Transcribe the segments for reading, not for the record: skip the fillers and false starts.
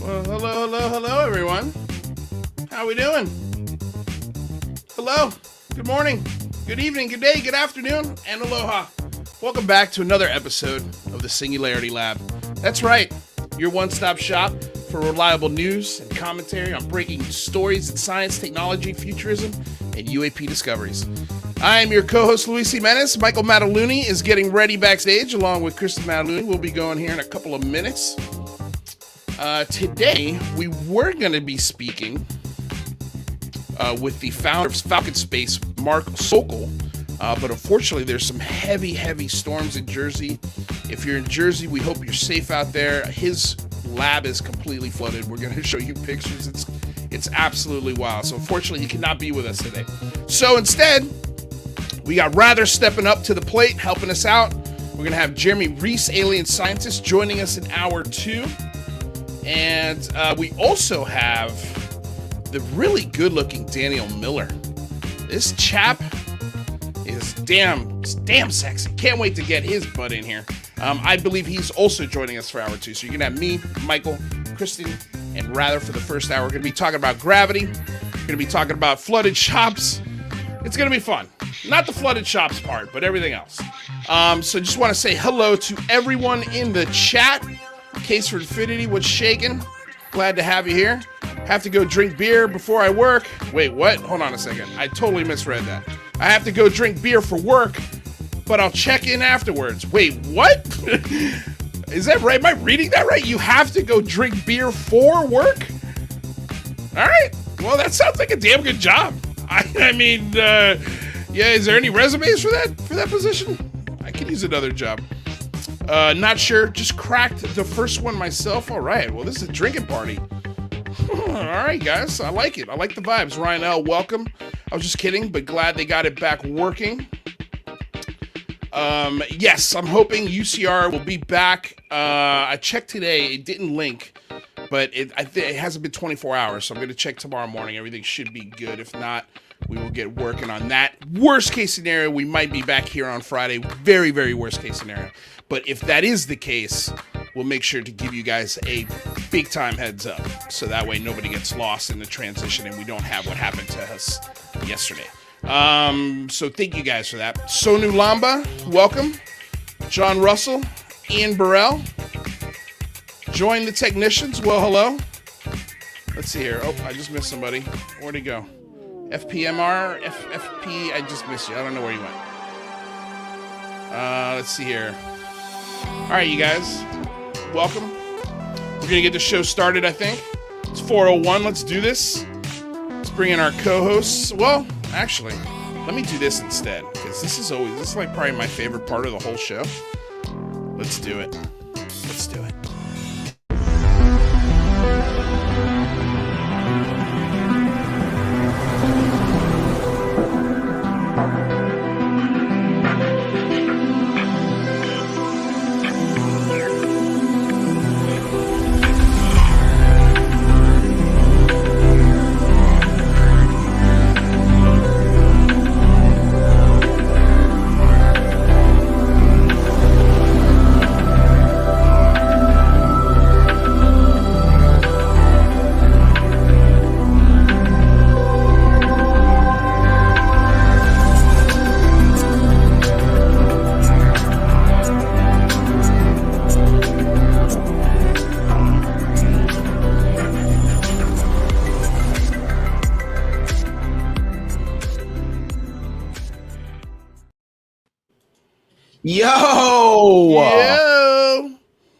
Well, hello, everyone. How we doing? Hello, good morning, good evening, good day, good afternoon, and aloha. Welcome back to another episode of the Singularity Lab. That's right, your one-stop shop for reliable news and commentary on breaking stories in science, technology, futurism, and UAP discoveries. I am your co-host, Luis Jimenez. Michael Mataluni is getting ready backstage, along with Kristen Mataluni. We'll be going here in a couple of minutes. Today, we were going to be speaking with the founder of Falcon Space, Mark Sokol, but unfortunately, there's some heavy storms in Jersey. If you're in Jersey, we hope you're safe out there. His lab is completely flooded. We're going to show you pictures. It's absolutely wild. So unfortunately, he cannot be with us today. So instead, we got Rather stepping up to the plate, helping us out. We're going to have Jeremy Reese, alien scientist, joining us in hour 2. And we also have the really good-looking Daniel Miller. This chap is damn sexy. Can't wait to get his butt in here. I believe he's also joining us for hour 2. So you're going to have me, Michael, Kristen, and Rather for the first hour. We're going to be talking about gravity. We're going to be talking about flooded shops. It's going to be fun. Not the flooded shops part, but everything else. So just want to say hello to everyone in the chat. Case for Infinity, what's shaking? Glad to have you here. Have to go drink beer before I work. Wait, what? Hold on a second. I totally misread that. I have to go drink beer for work, but I'll check in afterwards. Wait, what? Is that right? Am I reading that right? You have to go drink beer for work? All right. Well, that sounds like a damn good job. I mean, yeah, is there any resumes for that position? I could use another job. Not sure. Just cracked the first one myself. All right. Well, this is a drinking party. All right, guys. I like it. I like the vibes. Ryan L., welcome. I was just kidding, but glad they got it back working. Yes, I'm hoping UCR will be back. I checked today. It didn't link, but it hasn't been 24 hours, so I'm going to check tomorrow morning. Everything should be good. If not, we will get working on that. Worst case scenario, we might be back here on Friday. Very, very worst case scenario. But if that is the case, we'll make sure to give you guys a big time heads up. So that way nobody gets lost in the transition and we don't have what happened to us yesterday. So thank you guys for that. Sonu Lamba, welcome. John Russell, Ian Burrell. Join the technicians. Well, hello. Let's see here. Oh, I just missed somebody. Where'd he go? FPMR, FP, I just missed you. I don't know where you went. Let's see here. All right, you guys, welcome. We're going to get the show started, I think. It's 4:01. Let's do this. Let's bring in our co-hosts. Well, actually, let me do this instead, because this is like probably my favorite part of the whole show. Let's do it. Let's do it. Yo!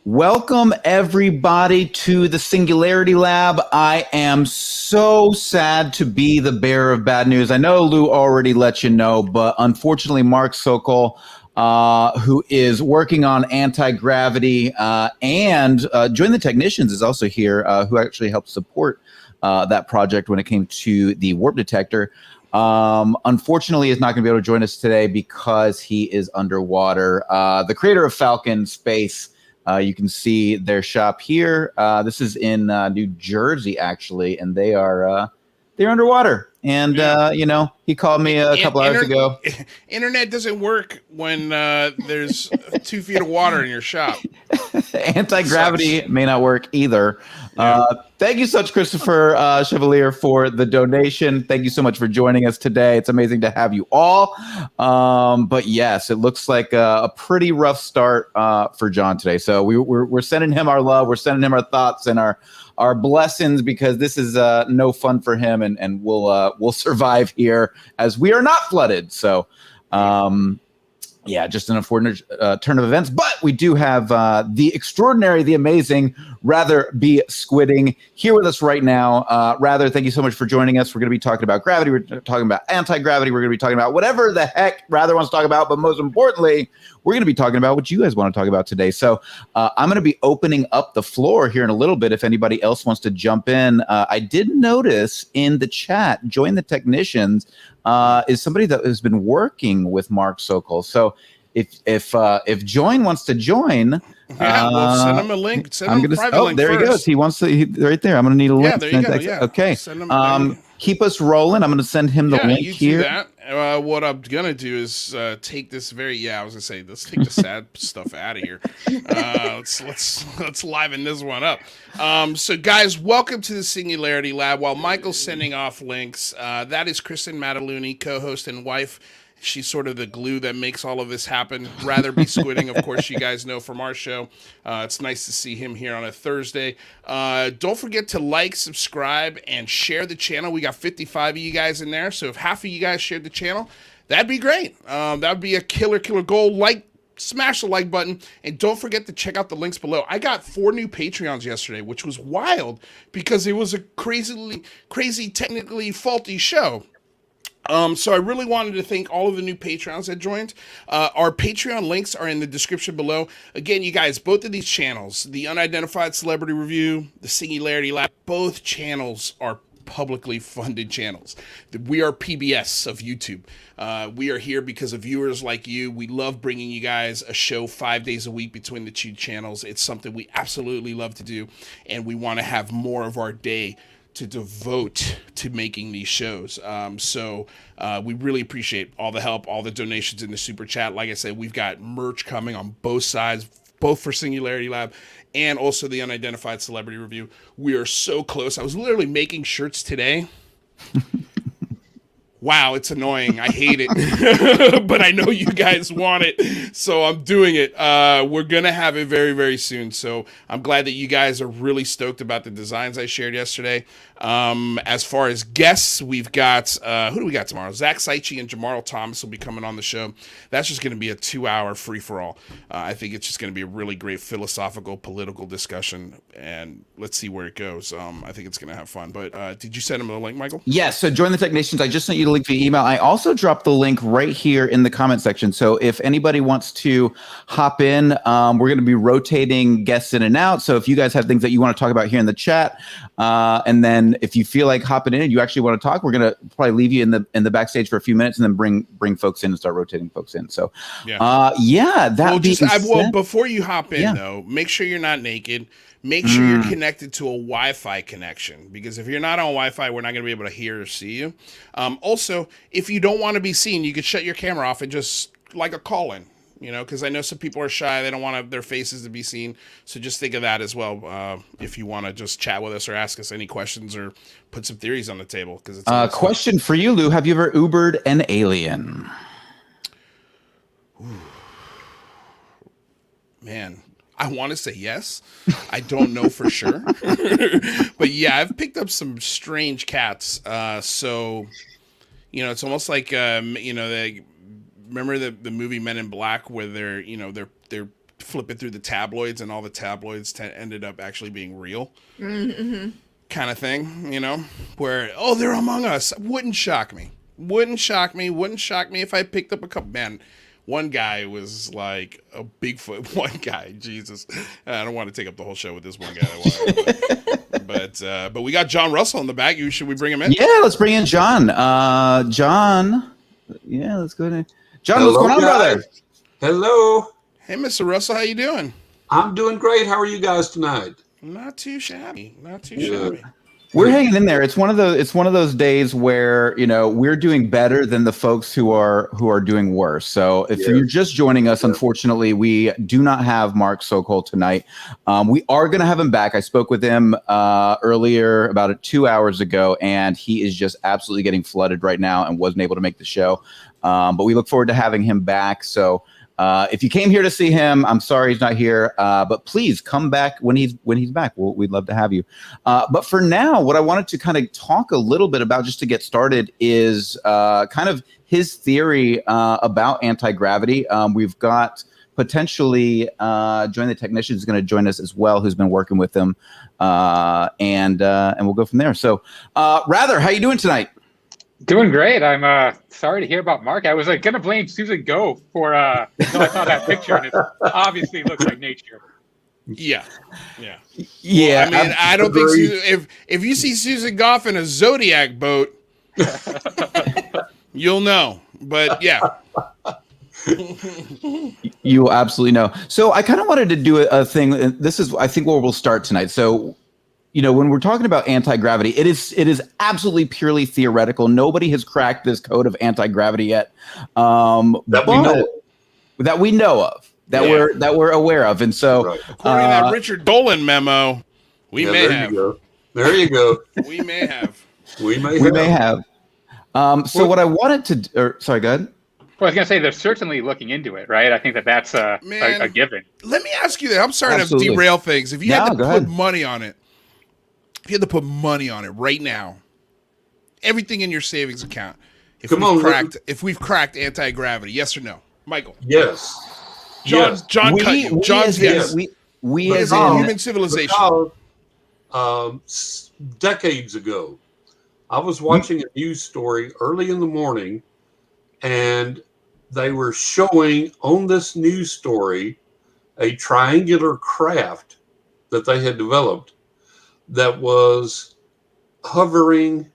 Welcome everybody to the Singularity Lab. I am so sad to be the bearer of bad news. I know Lou already let you know, but unfortunately Mark Sokol, who is working on anti-gravity and Join the Technicians is also here, who actually helped support that project when it came to the Warp Detector. Unfortunately, is not going to be able to join us today because he is underwater. The creator of Falcon Space, you can see their shop here. This is in New Jersey, actually, and they're underwater. And you know, he called me a couple hours ago. Internet doesn't work when there's 2 feet of water in your shop. Anti-gravity may not work either. Thank you so much, Christopher Chevalier, for the donation. Thank you so much for joining us today. It's amazing to have you all. But yes, it looks like a pretty rough start for John today. So we're sending him our love. We're sending him our thoughts and our blessings, because this is no fun for him, and we'll survive here as we are not flooded. So. Yeah, just an unfortunate turn of events. But we do have the extraordinary, the amazing Rather be Squidding here with us right now. Rather, thank you so much for joining us. We're going to be talking about gravity. We're talking about anti-gravity. We're going to be talking about whatever the heck Rather wants to talk about. But most importantly, we're going to be talking about what you guys want to talk about today. So I'm going to be opening up the floor here in a little bit if anybody else wants to jump in. I did notice in the chat, Join the Technicians is somebody that has been working with Mark Sokol. So if Join wants to join, we'll send him a link. Send him a private link there first. he goes. He wants to. Right there. I'm going to need a link. Yeah, there you go. Yeah. Okay. Send him, keep us rolling. I'm going to send him the link you here. Do that. What I'm gonna do is take this I was gonna say, let's take the sad stuff out of here. Let's liven this one up. So guys, welcome to the Singularity Lab. While Michael's sending off links, that is Kristen Mataluni, co-host and wife. She's sort of the glue that makes all of this happen. Rather be Squidding, of course, you guys know from our show. It's nice to see him here on a Thursday. Don't forget to like, subscribe, and share the channel. We got 55 of you guys in there, so if half of you guys shared the channel, that'd be great. That would be a killer goal. Smash the like button, and don't forget to check out the links below. I got 4 new Patreons yesterday, which was wild because it was a crazy, technically faulty show. So I really wanted to thank all of the new Patreons that joined. Our Patreon links are in the description below. Again, you guys, both of these channels, the Unidentified Celebrity Review, the Singularity Lab, both channels are publicly funded channels. We are PBS of YouTube. We are here because of viewers like you. We love bringing you guys a show 5 days a week between the 2 channels. It's something we absolutely love to do, and we want to have more of our day to devote to making these shows. So we really appreciate all the help, all the donations in the super chat. Like I said, we've got merch coming on both sides, both for Singularity Lab and also the Unidentified Celebrity Review. We are so close. I was literally making shirts today. Wow, it's annoying. I hate it. But I know you guys want it, so I'm doing it. We're going to have it very, very soon. So I'm glad that you guys are really stoked about the designs I shared yesterday. As far as guests, we've got, who do we got tomorrow? 𝐒𝐂𝐁𝐄 and Jamarl Thomas will be coming on the show. That's just going to be a 2-hour free-for-all. I think it's just going to be a really great philosophical, political discussion, and let's see where it goes. I think it's going to have fun. But did you send him the link, Michael? Yes. So Join the Technicians. I just sent you the link via email. I also dropped the link right here in the comment section. So if anybody wants to hop in, we're going to be rotating guests in and out. So if you guys have things that you want to talk about here in the chat, and then if you feel like hopping in and you actually want to talk, we're going to probably leave you in the backstage for a few minutes and then bring folks in and start rotating folks in. So before you hop in though, make sure you're not naked. Make sure you're connected to a Wi-Fi connection, because if you're not on Wi-Fi, we're not going to be able to hear or see you. Also, if you don't want to be seen, you could shut your camera off and just like a call-in, because I know some people are shy. They don't want their faces to be seen. So just think of that as well if you want to just chat with us or ask us any questions or put some theories on the table. It's question for you, Lou. Have you ever Ubered an alien? Ooh. Man. I want to say yes. I don't know for sure. But yeah, I've picked up some strange cats. So, it's almost like, remember the movie Men in Black where they're flipping through the tabloids and all the tabloids ended up actually being real kind of thing, where, they're among us. Wouldn't shock me. Wouldn't shock me if I picked up a couple, man. One guy was like a Bigfoot. One guy, Jesus. I don't want to take up the whole show with this one guy. But we got John Russell in the back. Should we bring him in? Yeah, let's bring in John. John. Yeah, let's go ahead. John, Hello, what's going on, brother? Hello. Hey, Mr. Russell, how you doing? I'm doing great. How are you guys tonight? Not too shabby. Good. We're hanging in there. It's one of those days where we're doing better than the folks who are doing worse. So if you're just joining us, unfortunately, we do not have Mark Sokol tonight. We are going to have him back. I spoke with him earlier, about 2 hours ago, and he is just absolutely getting flooded right now and wasn't able to make the show. But we look forward to having him back. So if you came here to see him, I'm sorry he's not here, but please come back when he's back. We'd love to have you. But for now, what I wanted to kind of talk a little bit about, just to get started, is kind of his theory about anti-gravity. We've got potentially Join the Technician is going to join us as well, who's been working with him, and we'll go from there. So, Rather, how you doing tonight? Doing great. I'm sorry to hear about Mark. I was going to blame Susan Go for until I saw that picture, and it obviously looks like nature. Yeah. Well, I mean, I don't think if you see Susan Goff in a Zodiac boat, you'll know. But yeah. You will absolutely know. So I kind of wanted to do a thing. This is, I think, where we'll start tonight. So, when we're talking about anti-gravity, it is absolutely purely theoretical. Nobody has cracked this code of anti-gravity yet. That we know of, that we're aware of. And so, according to that Richard Dolan memo, we may have. There you go. We may have. We may have. So what I wanted to, sorry, go ahead. Well, I was going to say they're certainly looking into it, right? I think that's a given. Let me ask you that. I'm sorry to derail things. If you had to put money on it, right now, everything in your savings account, if we've cracked anti-gravity, yes or no? Michael? Yes. John cut you. John's yes. We as human civilization. Decades ago, I was watching a news story early in the morning, and they were showing on this news story a triangular craft that they had developed that was hovering,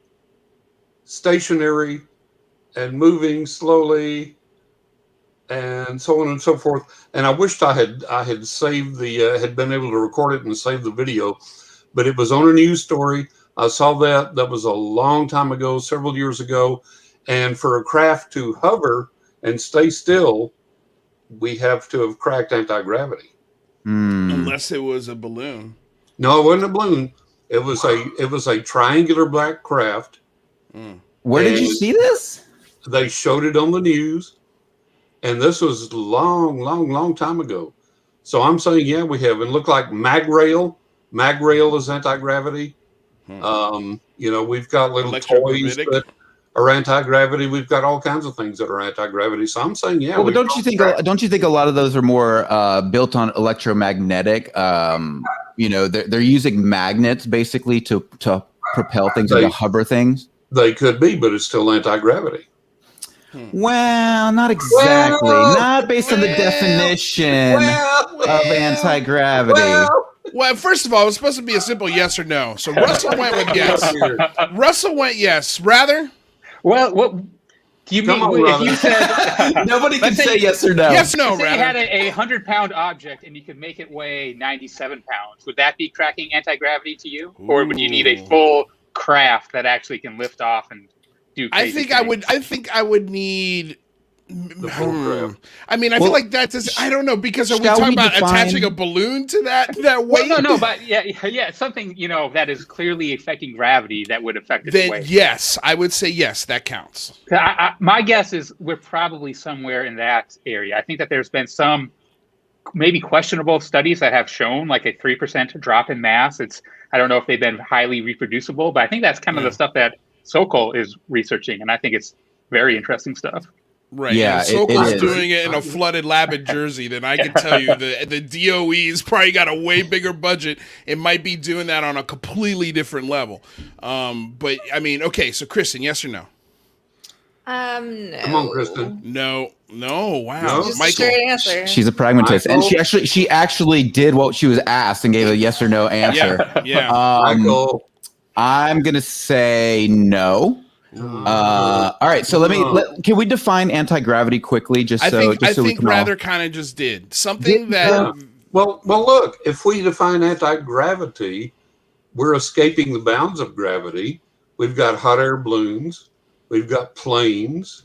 stationary, and moving slowly, and so on and so forth. And I wished I had saved had been able to record it and save the video, but it was on a news story. I saw that. That was a long time ago, several years ago. And for a craft to hover and stay still, we have to have cracked anti-gravity. Unless it was a balloon. No, it wasn't a balloon. It was a triangular black craft. Where did you see this? They showed it on the news, and this was long time ago. So I'm saying, yeah, we have. And look like mag rail. Mag rail is anti-gravity. We've got little toys that are anti-gravity. We've got all kinds of things that are anti-gravity. So I'm saying, yeah. Well, but don't you think a lot of those are more built on electromagnetic? They're using magnets basically to propel things and to hover things. They could be, but it's still anti-gravity. Well, not exactly. Not based on the definition of anti-gravity. Well, first of all, it was supposed to be a simple yes or no. So Russell went with yes. Russell went yes. Rather? Well, what do you mean if you said nobody can say yes or no? Yes, no. Say you had a 100-pound object and you could make it weigh 97 pounds. Would that be cracking anti-gravity to you, or would you need a full craft that actually can lift off and do? I think I would need. I mean, I feel like that does. I don't know, because are we talking about attaching a balloon to that weight? Well, no, but yeah, something that is clearly affecting gravity that would affect its weight. Yes, I would say yes, that counts. My guess is we're probably somewhere in that area. I think that there's been some maybe questionable studies that have shown like a 3% drop in mass. I don't know if they've been highly reproducible, but I think that's kind of the stuff that Sokol is researching, and I think it's very interesting stuff. Right. Yeah, Sokol's doing it in a flooded lab in Jersey. Then I can tell you the DOE's probably got a way bigger budget. It might be doing that on a completely different level. But I mean, okay. So Kristen, yes or no? No. Come on, Kristen. No. Wow. Just Michael. straight answer. She's a pragmatist, and she actually did what she was asked and gave a yes or no answer. Yeah. Michael. I'm gonna say no. All right, so can we define anti-gravity quickly? I think Rather kind of just did something that. Well, look. If we define anti-gravity, we're escaping the bounds of gravity. We've got hot air balloons. We've got planes.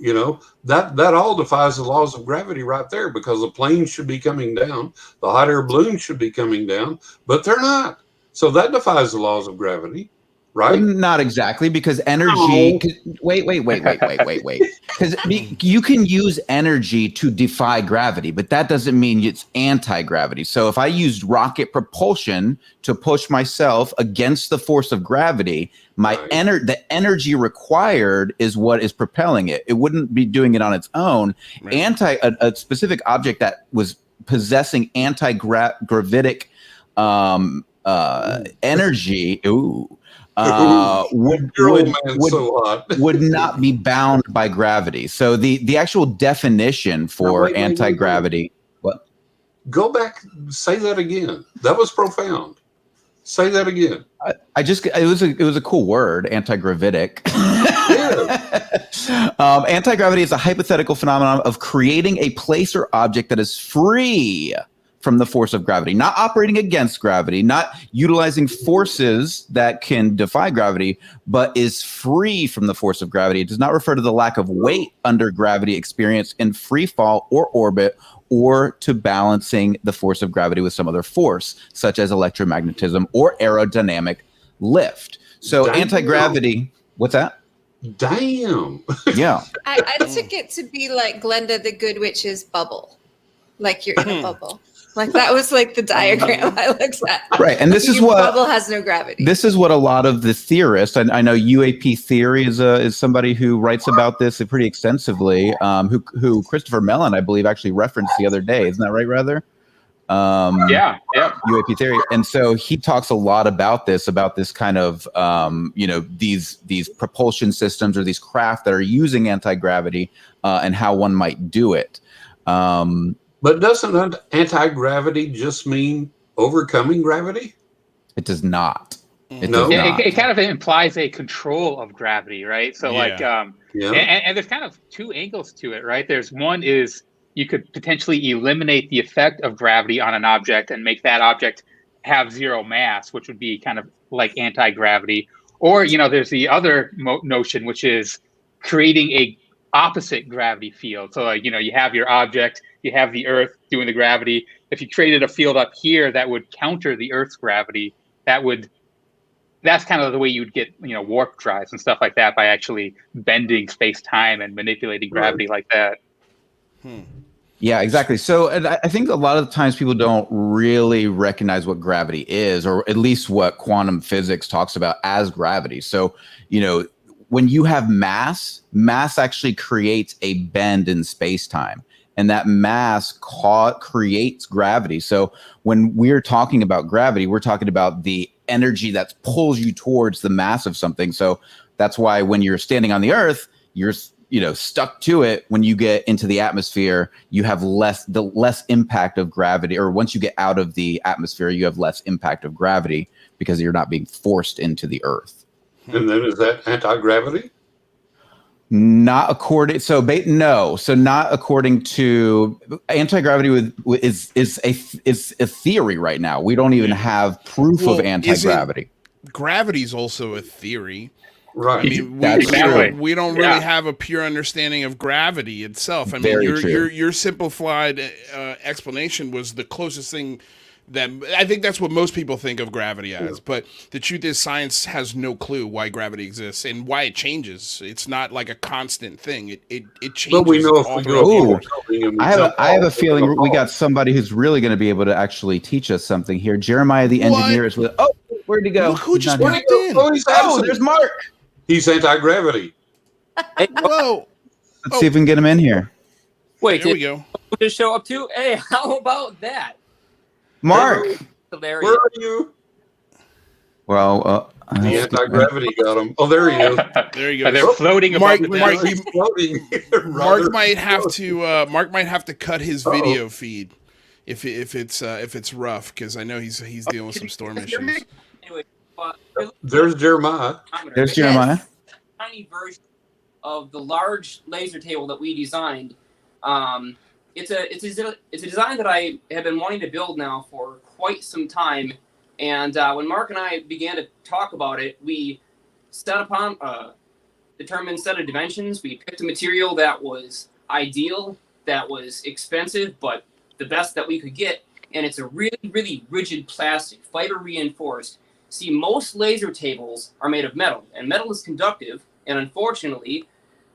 You know, that all defies the laws of gravity right there, because the planes should be coming down. The hot air balloons should be coming down, but they're not. So that defies the laws of gravity, right? Well, not exactly, because energy. Wait. Because you can use energy to defy gravity, but that doesn't mean it's anti-gravity. So if I used rocket propulsion to push myself against the force of gravity, the energy required is what is propelling it. It wouldn't be doing it on its own. Right. A specific object that was possessing anti-gravitic energy. Would not be bound by gravity. So the actual definition for anti-gravity. What? Go back. Say that again. That was profound. Say that again. It was a cool word, anti-gravitic. Anti-gravity is a hypothetical phenomenon of creating a place or object that is free from the force of gravity, not operating against gravity, not utilizing forces that can defy gravity, but is free from the force of gravity. It does not refer to the lack of weight under gravity experienced in free fall or orbit, or to balancing the force of gravity with some other force, such as electromagnetism or aerodynamic lift. So anti-gravity, what's that? Damn. Yeah. I took it to be like Glenda the Good Witch's bubble, like you're in a bubble. Like that was like the diagram I looked at. Right, and this is what bubble has no gravity. This is what a lot of the theorists, and I know UAP theory is somebody who writes about this pretty extensively. Who Christopher Mellon, I believe, actually referenced the other day. Isn't that right? Rather. Yeah. UAP theory, and so he talks a lot about this kind of these propulsion systems or these craft that are using anti-gravity and how one might do it. But doesn't anti-gravity just mean overcoming gravity? It does not. It kind of implies a control of gravity, right? So and there's kind of two angles to it, right? There's one is you could potentially eliminate the effect of gravity on an object and make that object have zero mass, which would be kind of like anti-gravity. Or, there's the other notion, which is creating a opposite gravity field. So, you have your object, you have the Earth doing the gravity. If you created a field up here that would counter the Earth's gravity, that's kind of the way you'd get, warp drives and stuff like that, by actually bending space-time and manipulating gravity like that. Yeah, exactly. So I think a lot of the times people don't really recognize what gravity is, or at least what quantum physics talks about as gravity. So, when you have mass actually creates a bend in space-time. And that mass creates gravity. So when we're talking about gravity, we're talking about the energy that pulls you towards the mass of something. So that's why when you're standing on the Earth, you're stuck to it. When you get into the atmosphere, you have less impact of gravity. Or once you get out of the atmosphere, you have less impact of gravity because you're not being forced into the Earth. And then is that anti-gravity? Not according. So not according to anti-gravity. Is a theory right now. We don't even have proof of anti-gravity. Gravity is also a theory. Right. I mean, we don't really have a pure understanding of gravity itself. I mean, your simplified explanation was the closest thing that I think that's what most people think of gravity as. But the truth is, science has no clue why gravity exists and why it changes. It's not like a constant thing. It changes. But we know if we go. I have a feeling we got somebody who's really going to be able to actually teach us something here. Jeremiah, the engineer, is with. Oh, where'd he go? Look who just walked in. Oh, there's Mark. He's anti-gravity. Hey, whoa. Let's see if we can get him in here. Wait, there we go. Just show up too? Hey, how about that? Mark. Hilarious. Where are you? Well, the anti-gravity got him. Oh, there he is. There you go. They're floating above the floating. Mark might have to cut his video feed if it's rough, because I know he's dealing with some storm issues. Anyway, there's Jeremiah. There's Jeremiah. Tiny version of the large laser table that we designed. It's a design that I have been wanting to build now for quite some time, And when Mark and I began to talk about it, we set upon determined set of dimensions. We picked a material that was ideal, that was expensive, but the best that we could get. And it's a really, really rigid plastic, fiber reinforced. See, most laser tables are made of metal, and metal is conductive. And unfortunately,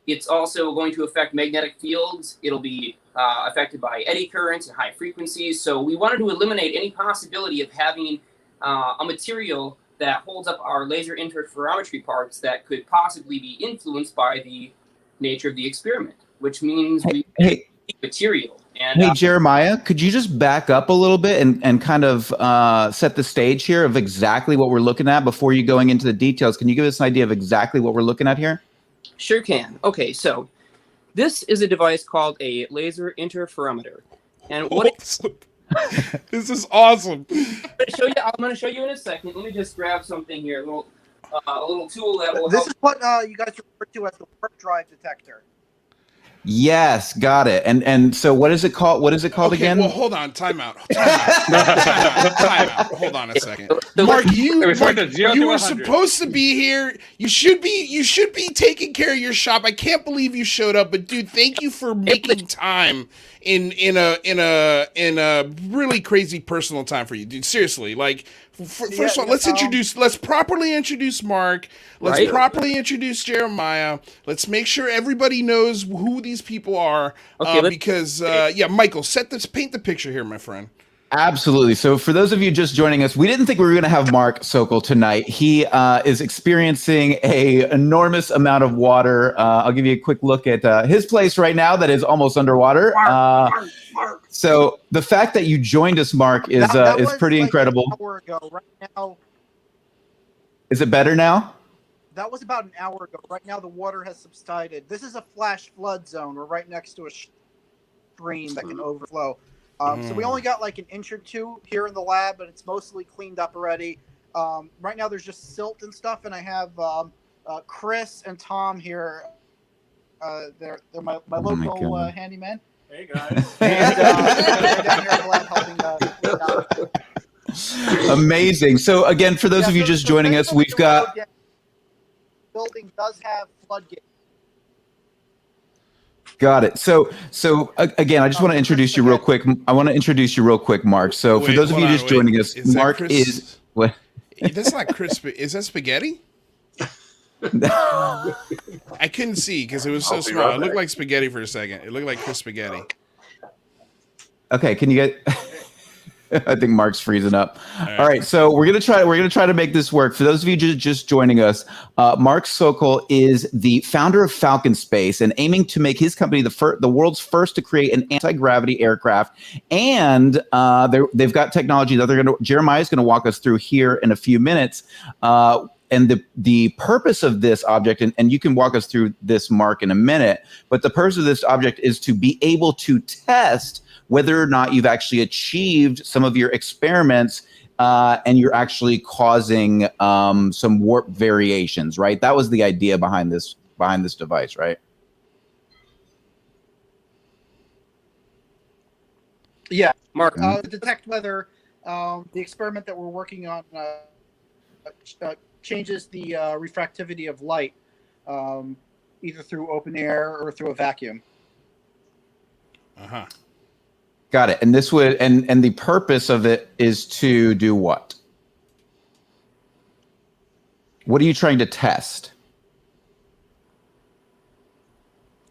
it's also going to affect magnetic fields. It'll be affected by eddy currents and high frequencies. So we wanted to eliminate any possibility of having a material that holds up our laser interferometry parts that could possibly be influenced by the nature of the experiment, which means we need material. And, hey, Jeremiah, could you just back up a little bit and kind of set the stage here of exactly what we're looking at before you going into the details? Can you give us an idea of exactly what we're looking at here? Sure can. Okay, so this is a device called a laser interferometer. And what this is awesome. I'm going to show you in a second. Let me just grab something here, a little tool that will This help. is what you guys refer to as the Warp Drive Detector. Yes, got it. And so what is it called? What is it called again? Well, hold on. Time out. Hold on a second. Mark, you were supposed to be here. You should be taking care of your shop. I can't believe you showed up, but dude, thank you for making time in a really crazy personal time for you, dude. Seriously, like first of all, let's properly introduce Mark. Let's properly introduce Jeremiah. Let's make sure everybody knows who these people are. Because Michael, paint the picture here, my friend. Absolutely. So for those of you just joining us, we didn't think we were going to have Mark Sokol tonight. He is experiencing a enormous amount of water. I'll give you a quick look at his place right now that is almost underwater. Mark. So the fact that you joined us, Mark, is pretty incredible. An hour ago. Right now, is it better now? that was about an hour ago. Right now, the water has subsided. This is a flash flood zone. We're right next to a stream that can overflow. So we only got like an inch or two here in the lab, but it's mostly cleaned up already. Right now, there's just silt and stuff, and I have Chris and Tom here. They're my local handyman. Hey guys. And they're down here in the lab helping. Amazing. So again, for those of you just joining us, we've got. Building does have floodgates. Got it. So again, I just want to introduce you real quick. Mark. So for those of you just joining us, Mark is what? That's not crispy. Is that spaghetti? I couldn't see because it was so small. It looked like spaghetti for a second. It looked like crisp spaghetti. Okay, can you get? I think Mark's freezing up. All right, so we're gonna try to make this work. For those of you just joining us, Mark Sokol is the founder of Falcon Space and aiming to make his company the world's first to create an anti-gravity aircraft. And they've got technology that Jeremiah's going to walk us through here in a few minutes. And the purpose of this object, and you can walk us through this, Mark, in a minute, but the purpose of this object is to be able to test whether or not you've actually achieved some of your experiments and you're actually causing some warp variations, right? That was the idea behind this device, right? Yeah, Mark. Detect whether the experiment that we're working on changes the refractivity of light, either through open air or through a vacuum. Uh-huh. Got it. And this would and the purpose of it is to do what? What are you trying to test?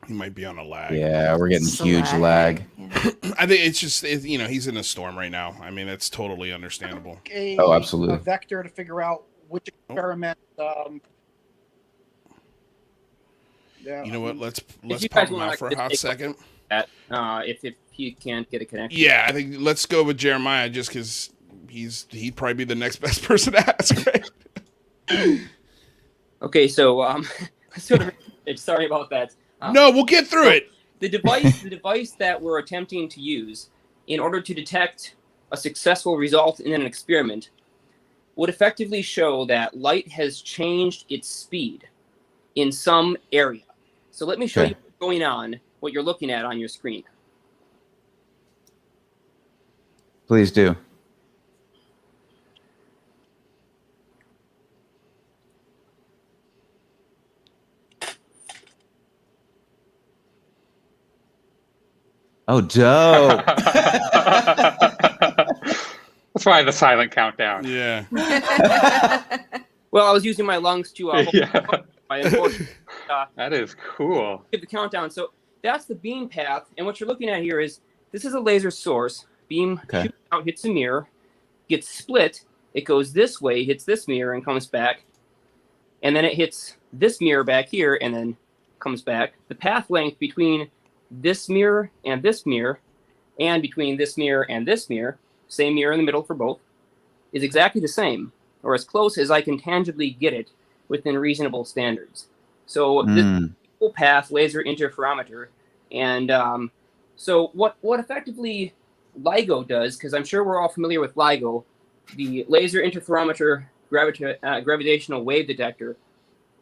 He might be on a lag. Yeah, we're getting huge lag. Yeah. I think it's just he's in a storm right now. I mean, that's totally understandable. Oh, absolutely. A vector to figure out which experiment. You know what? Let's you pop guys him wanna, out for a hot second. If he can't get a connection. Yeah, I think let's go with Jeremiah just because he'd probably be the next best person to ask, right? Okay, so sorry about that. No, we'll get through it. The device that we're attempting to use in order to detect a successful result in an experiment would effectively show that light has changed its speed in some area. So let me show you what's going on, what you're looking at on your screen. Please do. Oh, dope. That's why the silent countdown. Yeah. Well, I was using my lungs to Yeah. I unfortunately That is cool. give the countdown. So that's the beam path, and what you're looking at here is this is a laser source. Beam shoots out, hits a mirror, gets split. It goes this way, hits this mirror, and comes back, and then it hits this mirror back here, and then comes back. The path length between this mirror, and between this mirror and this mirror, same mirror in the middle for both, is exactly the same, or as close as I can tangibly get it within reasonable standards. So this full path laser interferometer, and so what effectively LIGO does, because I'm sure we're all familiar with LIGO, the laser interferometer gravitational wave detector,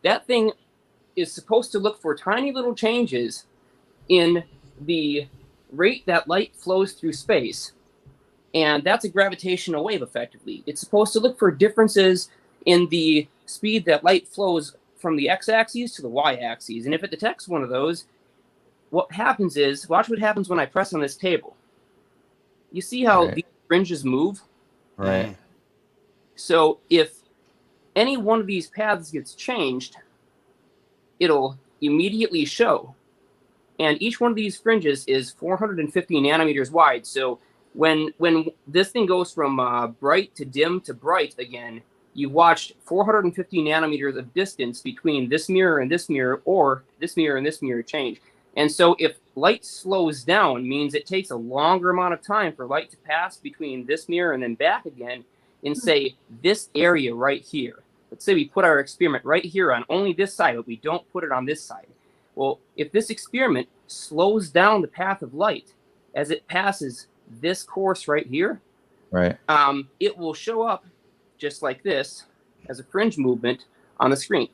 that thing is supposed to look for tiny little changes in the rate that light flows through space. And that's a gravitational wave, effectively. It's supposed to look for differences in the speed that light flows from the x-axis to the y-axis. And if it detects one of those, what happens is, watch what happens when I press on this table. You see how these fringes move? Right. So if any one of these paths gets changed, it'll immediately show. And each one of these fringes is 450 nanometers wide. So when this thing goes from bright to dim to bright again, you've watched 450 nanometers of distance between this mirror and this mirror, or this mirror and this mirror change. And so if light slows down, means it takes a longer amount of time for light to pass between this mirror and then back again in, say, this area right here. Let's say we put our experiment right here on only this side, but we don't put it on this side. Well, if this experiment slows down the path of light as it passes this course right here, it will show up just like this as a fringe movement on the screen.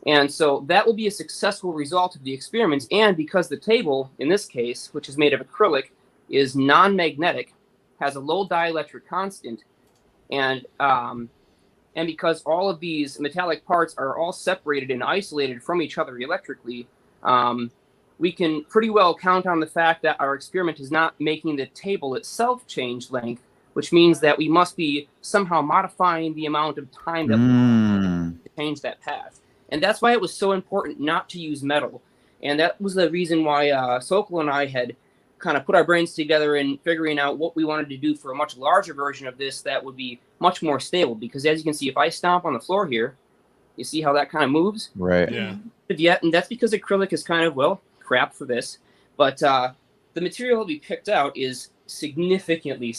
And so that will be a successful result of the experiments. And because the table, in this case, which is made of acrylic, is non-magnetic, has a low dielectric constant, and because all of these metallic parts are all separated and isolated from each other electrically, we can pretty well count on the fact that our experiment is not making the table itself change length, which means that we must be somehow modifying the amount of time that we to change that path. And that's why it was so important not to use metal. And that was the reason why Sokol and I had kind of put our brains together in figuring out what we wanted to do for a much larger version of this that would be much more stable. Because as you can see, if I stomp on the floor here, you see how that kind of moves? Right. Yeah. And that's because acrylic is kind of, well, crap for this. But the material that we picked out is significantly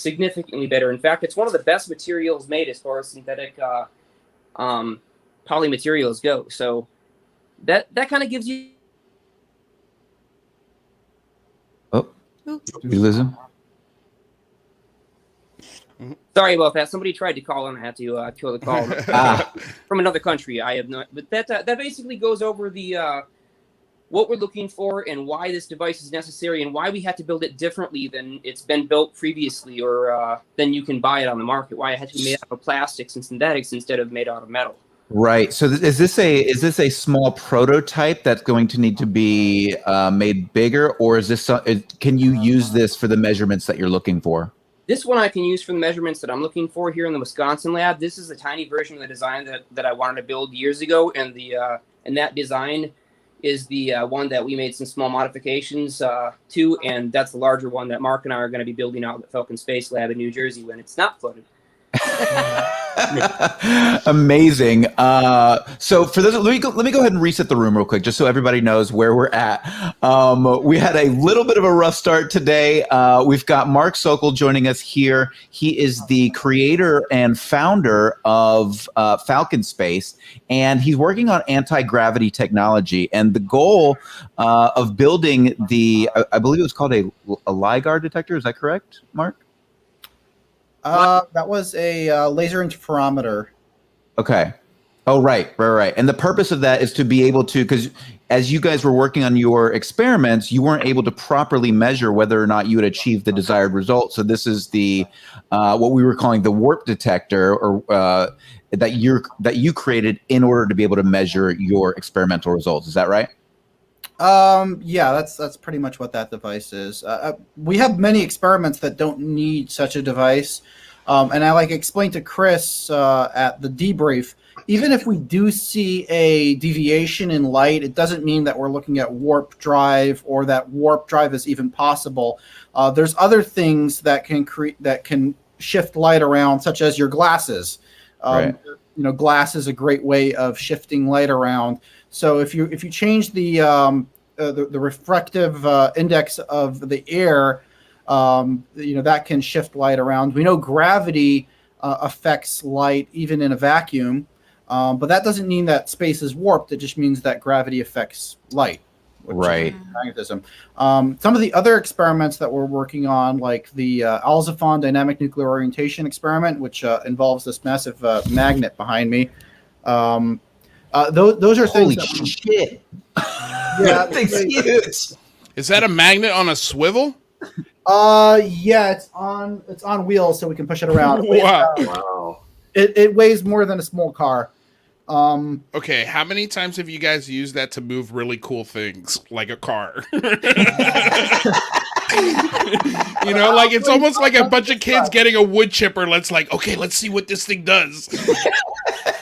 better. In fact, it's one of the best materials made as far as synthetic polymaterials go. So that kind of gives you. Oh, did we lose him? Sorry about that. Somebody tried to call and I had to kill the call from another country. I have not, but that basically goes over the what we're looking for and why this device is necessary and why we had to build it differently than it's been built previously, or than you can buy it on the market. Why it had to be made out of plastics and synthetics instead of made out of metal. Right. So is this a small prototype that's going to need to be made bigger, or is this can you use this for the measurements that you're looking for? This one I can use for the measurements that I'm looking for here in the Wisconsin lab. This is a tiny version of the design that I wanted to build years ago, and that design is the one that we made some small modifications to, and that's the larger one that Mark and I are going to be building out at the Falcon Space Lab in New Jersey when it's not flooded. Amazing. So for this, let me go ahead and reset the room real quick, just so everybody knows where we're at. We had a little bit of a rough start today. We've got Mark Sokol joining us here. He is the creator and founder of Falcon Space, and he's working on anti-gravity technology. And the goal of building I believe it was called a LIGO detector. Is that correct, Mark? That was a laser interferometer. Okay. Oh, right. And the purpose of that is to be able to, because as you guys were working on your experiments, you weren't able to properly measure whether or not you had achieved the desired result. So this is the what we were calling the warp detector, or that you created in order to be able to measure your experimental results. Is that right? Yeah, that's pretty much what that device is. We have many experiments that don't need such a device, and I explained to Chris at the debrief. Even if we do see a deviation in light, it doesn't mean that we're looking at warp drive or that warp drive is even possible. There's other things that can shift light around, such as your glasses. Right. Glass is a great way of shifting light around. So if you change the refractive index of the air, that can shift light around. We know gravity affects light even in a vacuum, but that doesn't mean that space is warped. It just means that gravity affects light. Right. Magnetism. Some of the other experiments that we're working on, like the 𝐒𝐓𝐀𝐘 dynamic nuclear orientation experiment, which involves this massive magnet behind me. Those are Holy things. shit! Yeah, Thing's huge. Is that a magnet on a swivel? Yeah, it's on wheels, so we can push it around. Wow. Wow. It weighs more than a small car. Okay, how many times have you guys used that to move really cool things, like a car? It's almost like a bunch of kids getting a wood chipper. Let's see what this thing does.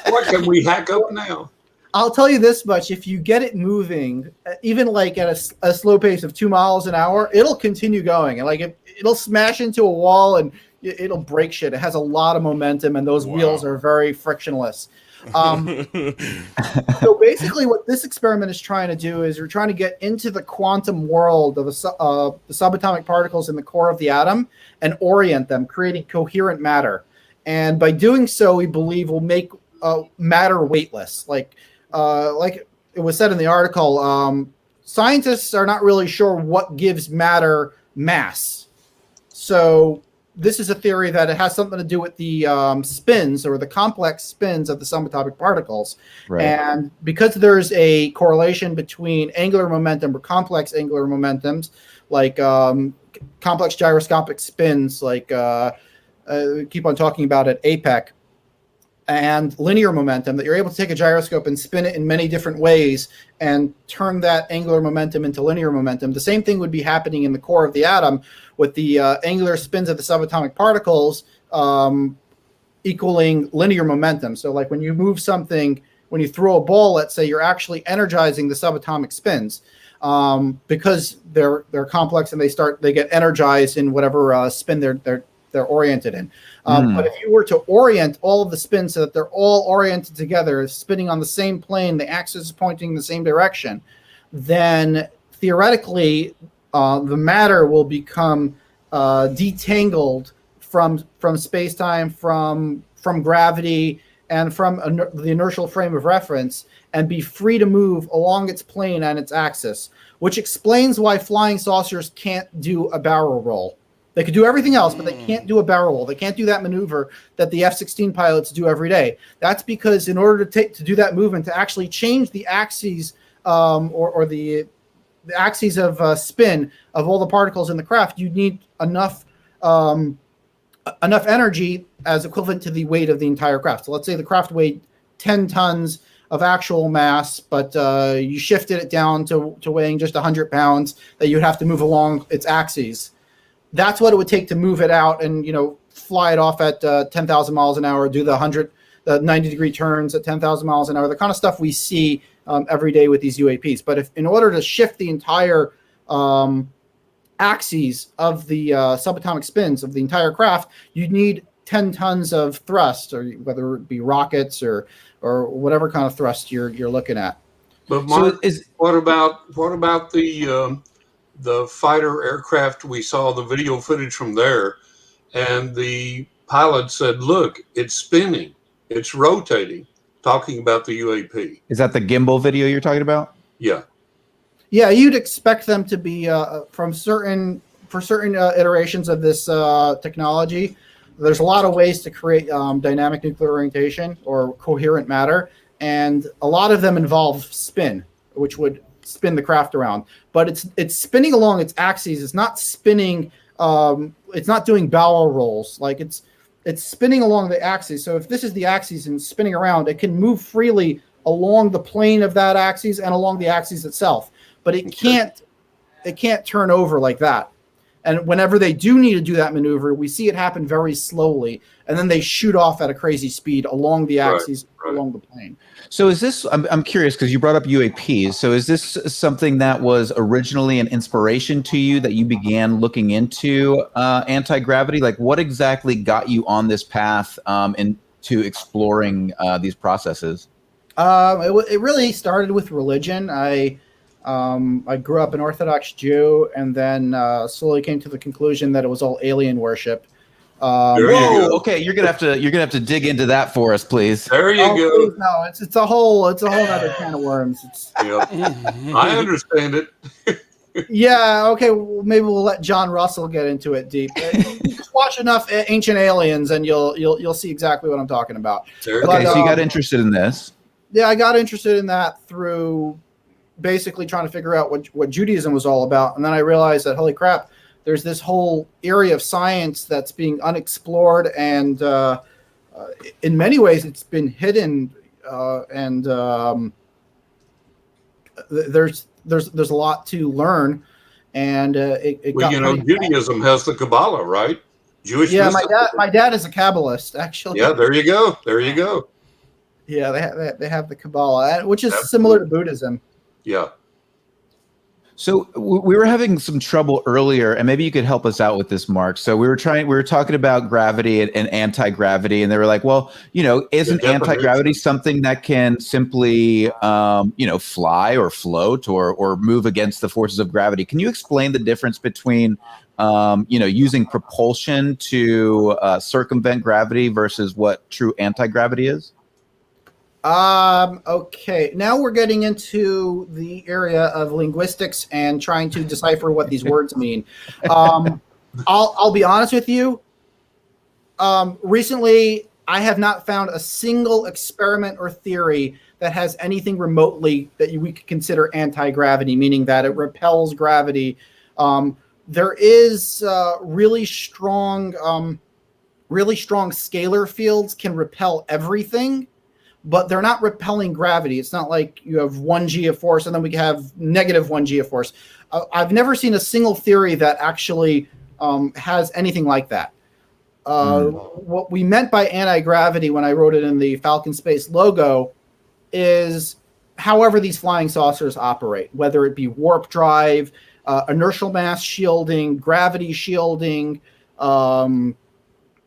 What can we hack up now? I'll tell you this much: if you get it moving, even at a slow pace of 2 miles an hour, it'll continue going, and it'll smash into a wall and it'll break shit. It has a lot of momentum, and those wheels are very frictionless. So basically what this experiment is trying to do is we're trying to get into the quantum world of the subatomic particles in the core of the atom and orient them, creating coherent matter. And by doing so, we believe we'll make matter weightless. Like it was said in the article, scientists are not really sure what gives matter mass. So this is a theory that it has something to do with the spins or the complex spins of the subatomic particles. Right. And because there's a correlation between angular momentum or complex angular momentums, like complex gyroscopic spins, like we keep on talking about at APEC, and linear momentum, that you're able to take a gyroscope and spin it in many different ways and turn that angular momentum into linear momentum. The same thing would be happening in the core of the atom with the angular spins of the subatomic particles equaling linear momentum. So like when you move something, when you throw a ball, let's say, you're actually energizing the subatomic spins because they're complex and they get energized in whatever spin they're oriented in. But if you were to orient all of the spins so that they're all oriented together, spinning on the same plane, the axis is pointing in the same direction, then theoretically the matter will become detangled from space-time, from gravity, and from the inertial frame of reference, and be free to move along its plane and its axis, which explains why flying saucers can't do a barrel roll. They could do everything else, but they can't do a barrel roll. They can't do that maneuver that the F-16 pilots do every day. That's because in order to do that movement, to actually change the axes or the axes of spin of all the particles in the craft, you need enough energy as equivalent to the weight of the entire craft. So let's say the craft weighed 10 tons of actual mass, but you shifted it down to weighing just 100 pounds that you'd have to move along its axes. That's what it would take to move it out and, fly it off at 10,000 miles an hour, do the 90-degree turns at 10,000 miles an hour, the kind of stuff we see every day with these UAPs. But if in order to shift the entire axes of the subatomic spins of the entire craft, you'd need 10 tons of thrust, or whether it be rockets or whatever kind of thrust you're looking at. But Mark, what about the fighter aircraft? We saw the video footage from there, and the pilot said, "Look, it's spinning, it's rotating," talking about the UAP. Is that the gimbal video you're talking about? Yeah. Yeah, you'd expect them to be for certain iterations of this technology. There's a lot of ways to create dynamic nuclear orientation or coherent matter, and a lot of them involve spin, which would spin the craft around. But it's spinning along its axes. It's not spinning. It's not doing barrel rolls. Like it's spinning along the axis. So if this is the axis and spinning around, it can move freely along the plane of that axis and along the axis itself. but it can't turn over like that. And whenever they do need to do that maneuver, we see it happen very slowly, and then they shoot off at a crazy speed along the axes, along the plane. So is this, I'm curious, because you brought up UAPs. So is this something that was originally an inspiration to you that you began looking into anti-gravity? Like what exactly got you on this path into exploring these processes? It really started with religion. I grew up an Orthodox Jew, and then slowly came to the conclusion that it was all alien worship. Whoa! Okay, you're gonna have to dig into that for us, please. There you go. Please, no, it's a whole other can of worms. I understand it. Yeah. Okay. Well, maybe we'll let John Russell get into it deep. You just watch enough Ancient Aliens, and you'll see exactly what I'm talking about. Okay, so you got interested in this? Yeah, I got interested in that through basically trying to figure out what Judaism was all about. And then I realized that, holy crap, there's this whole area of science that's being unexplored. And in many ways, it's been hidden. There's a lot to learn. And Judaism has the Kabbalah, right? Jewish. Yeah, my dad is a Kabbalist, actually. Yeah, there you go. There you go. Yeah, they have the Kabbalah, which is similar to Buddhism. Yeah. So we were having some trouble earlier, and maybe you could help us out with this, Mark. So we were talking about gravity and anti-gravity, and they were like, well, isn't anti-gravity something that can simply, fly or float or move against the forces of gravity? Can you explain the difference between, using propulsion to circumvent gravity versus what true anti-gravity is? Okay. Now we're getting into the area of linguistics and trying to decipher what these words mean. I'll be honest with you. Recently, I have not found a single experiment or theory that has anything remotely that we could consider anti-gravity, meaning that it repels gravity. There is really strong scalar fields can repel everything, but they're not repelling gravity. It's not like you have 1 g of force and then we have negative 1 g of force. I've never seen a single theory that actually has anything like that. What we meant by anti-gravity when I wrote it in the Falcon Space logo is however these flying saucers operate, whether it be warp drive, inertial mass shielding, gravity shielding,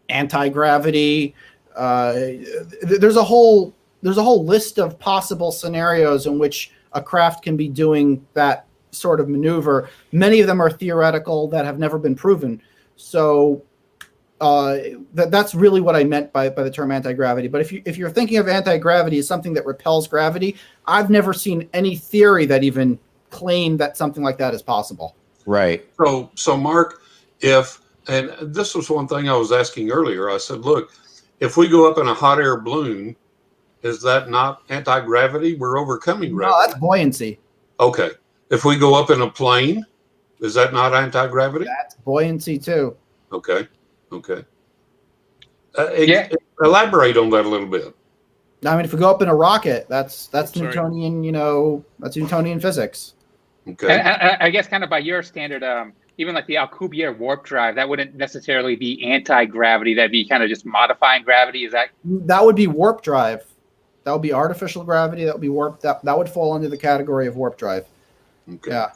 anti-gravity. There's a whole list of possible scenarios in which a craft can be doing that sort of maneuver. Many of them are theoretical that have never been proven. So that's really what I meant by the term anti-gravity. But if you're thinking of anti-gravity as something that repels gravity, I've never seen any theory that even claimed that something like that is possible. Right. So Mark, and this was one thing I was asking earlier. I said, look, if we go up in a hot air balloon, is that not anti-gravity? We're overcoming gravity. No, that's buoyancy. Okay. If we go up in a plane, is that not anti-gravity? That's buoyancy too. Okay. Elaborate on that a little bit. I mean, if we go up in a rocket, that's Newtonian, that's Newtonian physics. Okay. And I guess kind of by your standard, even like the Alcubierre warp drive, that wouldn't necessarily be anti-gravity. That'd be kind of just modifying gravity. Is that? That would be warp drive. That would be artificial gravity. That would be warp. That would fall under the category of warp drive. Okay. Yeah.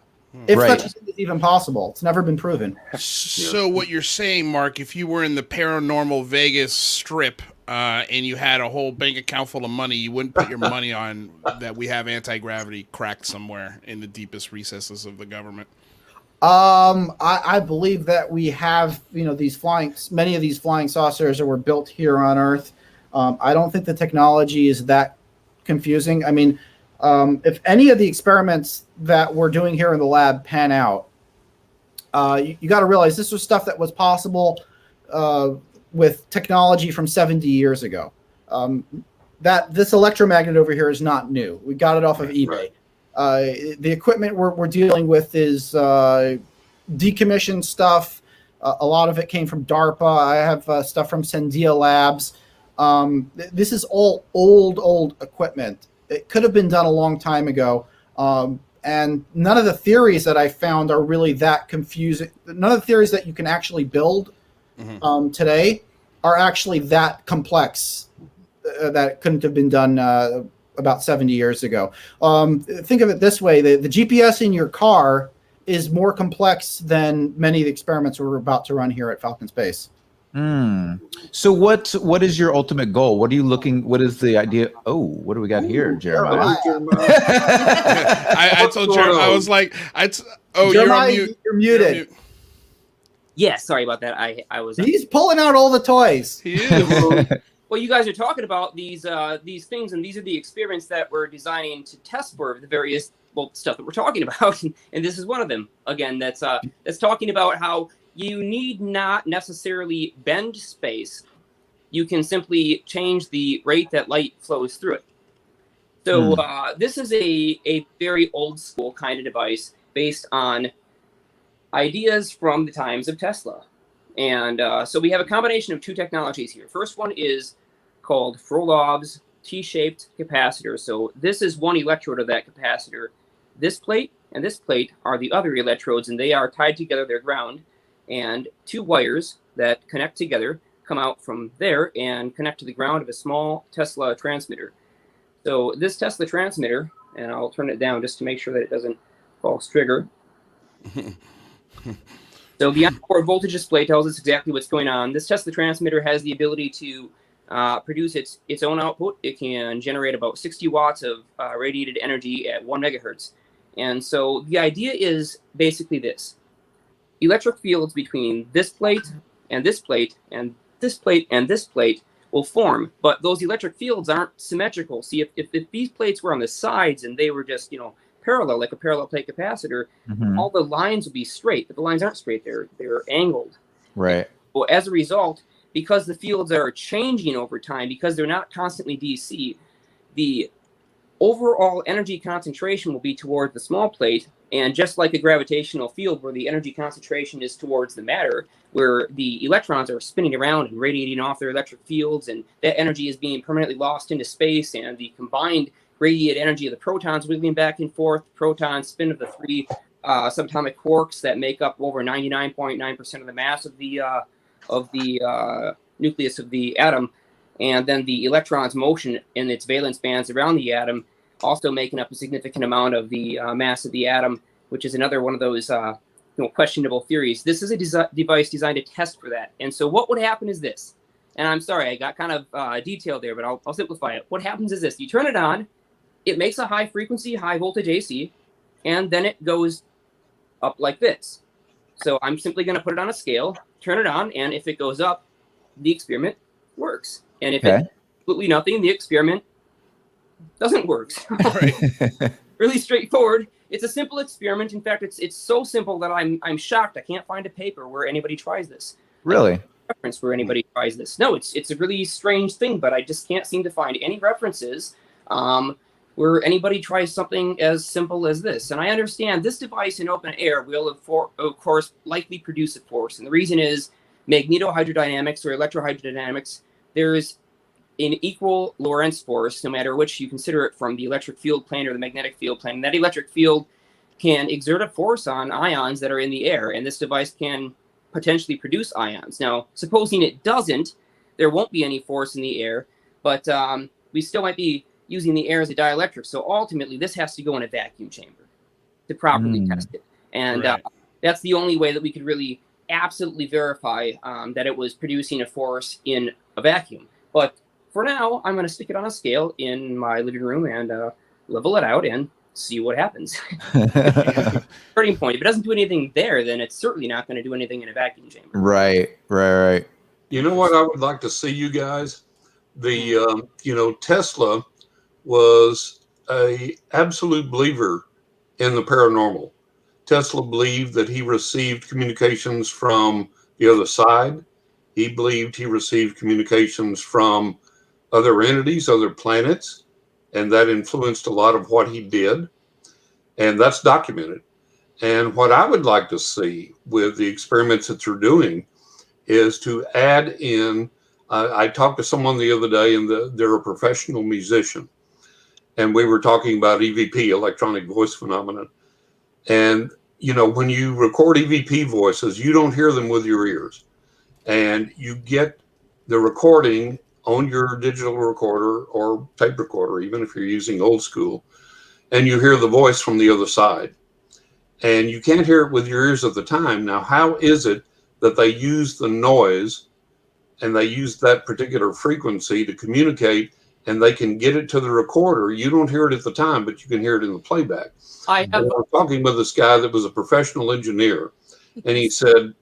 If that's even possible. It's never been proven. So what you're saying, Mark, if you were in the Paranormal Vegas strip and you had a whole bank account full of money, you wouldn't put your money on that we have anti-gravity cracked somewhere in the deepest recesses of the government. I believe that we have, many of these flying saucers that were built here on Earth. I don't think the technology is that confusing. I mean, if any of the experiments that we're doing here in the lab pan out, you got to realize this was stuff that was possible with technology from 70 years ago. That this electromagnet over here is not new. We got it off of eBay. The equipment we're dealing with is decommissioned stuff. A lot of it came from DARPA. I have stuff from Sandia Labs. This is all old equipment. It could have been done a long time ago. and none of the theories that I found are really that confusing. None of the theories that you can actually build today are actually that complex that couldn't have been done about 70 years ago. Think of it this way. The GPS in your car is more complex than many of the experiments we're about to run here at Falcon Space. So what is your ultimate goal? What are you looking? What is the idea? Oh, what do we got here, Jeremiah? I told Jeremiah, I was like, Jeremiah, you're mute. You're muted. Yeah, sorry about that. I was. He's pulling out all the toys. He is. Well, you guys are talking about these things, and these are the experiments that we're designing to test for the various stuff that we're talking about, and this is one of them. Again, that's talking about how you need not necessarily bend space. You can simply change the rate that light flows through it. So this is a very old school kind of device based on ideas from the times of Tesla. And so we have a combination of two technologies here. First one is called Frolov's T-shaped capacitor. So this is one electrode of that capacitor. This plate and this plate are the other electrodes, and they are tied together, they're ground. And two wires that connect together come out from there and connect to the ground of a small Tesla transmitter. So this Tesla transmitter, and I'll turn it down just to make sure that it doesn't false trigger. So the onboard voltage display tells us exactly what's going on. This Tesla transmitter has the ability to produce its own output. It can generate about 60 watts of radiated energy at 1 megahertz. And so the idea is basically this. Electric fields between this plate and this plate and this plate and this plate will form, but those electric fields aren't symmetrical. See, if these plates were on the sides and they were just, parallel, like a parallel plate capacitor, all the lines would be straight, but the lines aren't straight, they're angled. Right. Well, as a result, because the fields are changing over time, because they're not constantly DC, the overall energy concentration will be toward the small plate. And just like a gravitational field where the energy concentration is towards the matter, where the electrons are spinning around and radiating off their electric fields, and that energy is being permanently lost into space, and the combined radiated energy of the protons wiggling back and forth, proton spin of the three subatomic quarks that make up over 99.9% of the mass of the nucleus of the atom, and then the electron's motion in its valence bands around the atom, also making up a significant amount of the mass of the atom, which is another one of those questionable theories. This is a device designed to test for that. And so what would happen is this, and I'm sorry, I got kind of detailed there, but I'll simplify it. What happens is this. You turn it on, it makes a high frequency, high voltage AC, and then it goes up like this. So I'm simply going to put it on a scale, turn it on, and if it goes up, the experiment works. And if it's absolutely nothing, the experiment doesn't work. Right. Really straightforward. It's a simple experiment. In fact, it's so simple that I'm shocked. I can't find a paper where anybody tries this. Really? Reference where anybody tries this. No, it's a really strange thing, but I just can't seem to find any references where anybody tries something as simple as this. And I understand this device in open air will, of course, likely produce a force. And the reason is magnetohydrodynamics or electrohydrodynamics. There's an equal Lorentz force, no matter which you consider it from, the electric field plane or the magnetic field plane. That electric field can exert a force on ions that are in the air, and this device can potentially produce ions. Now, supposing it doesn't, there won't be any force in the air, but we still might be using the air as a dielectric. So ultimately, this has to go in a vacuum chamber to properly test it. And that's the only way that we could really absolutely verify that it was producing a force in a vacuum. But for now, I'm going to stick it on a scale in my living room and level it out and see what happens. Starting point. If it doesn't do anything there, then it's certainly not going to do anything in a vacuum chamber. Right. You know what I would like to see, you guys? Tesla was a absolute believer in the paranormal. Tesla believed that he received communications from the other side. He believed he received communications from other entities, other planets, and that influenced a lot of what he did. And that's documented. And what I would like to see with the experiments that they're doing is to add in, I talked to someone the other day, and they're a professional musician. and we were talking about EVP, electronic voice phenomenon. And, you know, when you record EVP voices, you don't hear them with your ears. And you get the recording on your digital recorder or tape recorder, even if you're using old school, and you hear the voice from the other side. And you can't hear it with your ears at the time. Now, how is it that they use the noise and they use that particular frequency to communicate, and they can get it to the recorder? You don't hear it at the time, but you can hear it in the playback. I was talking with this guy that was a professional engineer, and he said,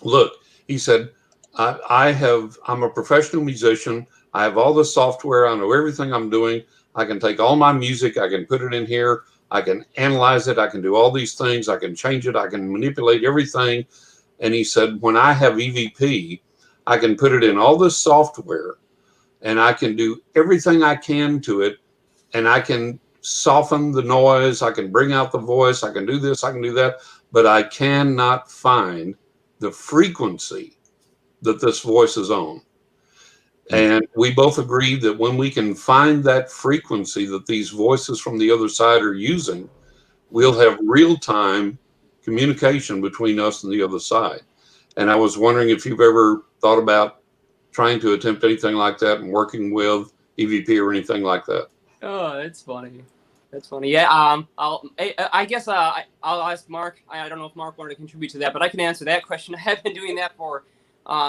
look, he said, I'm a professional musician. I have all the software. I know everything I'm doing. I can take all my music. I can put it in here. I can analyze it. I can do all these things. I can change it. I can manipulate everything. And he said, when I have EVP, I can put it in all this software and I can do everything I can to it. And I can soften the noise. I can bring out the voice. I can do this. I can do that. But I cannot find the frequency that this voice is on. And we both agreed that when we can find that frequency that these voices from the other side are using, we'll have real-time communication between us and the other side. And I was wondering if you've ever thought about trying to attempt anything like that and working with EVP or anything like that. Oh, that's funny. That's funny. Yeah. I guess I'll ask Mark. I don't know if Mark wanted to contribute to that, but I can answer that question. I have been doing that for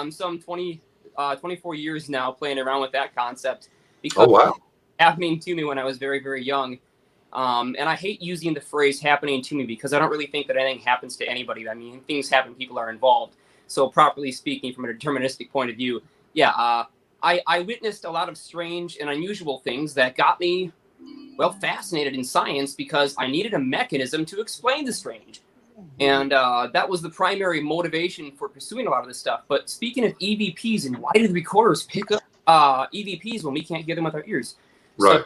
some 24 years now, playing around with that concept because oh, wow. It was happening to me when I was very, very young. And I hate using the phrase happening to me because I don't really think that anything happens to anybody. I mean, things happen, people are involved. So properly speaking, from a deterministic point of view, yeah, I witnessed a lot of strange and unusual things that got me, well, fascinated in science because I needed a mechanism to explain the strange. And that was the primary motivation for pursuing a lot of this stuff. But speaking of EVPs, and why do the recorders pick up EVPs when we can't hear them with our ears? Right. So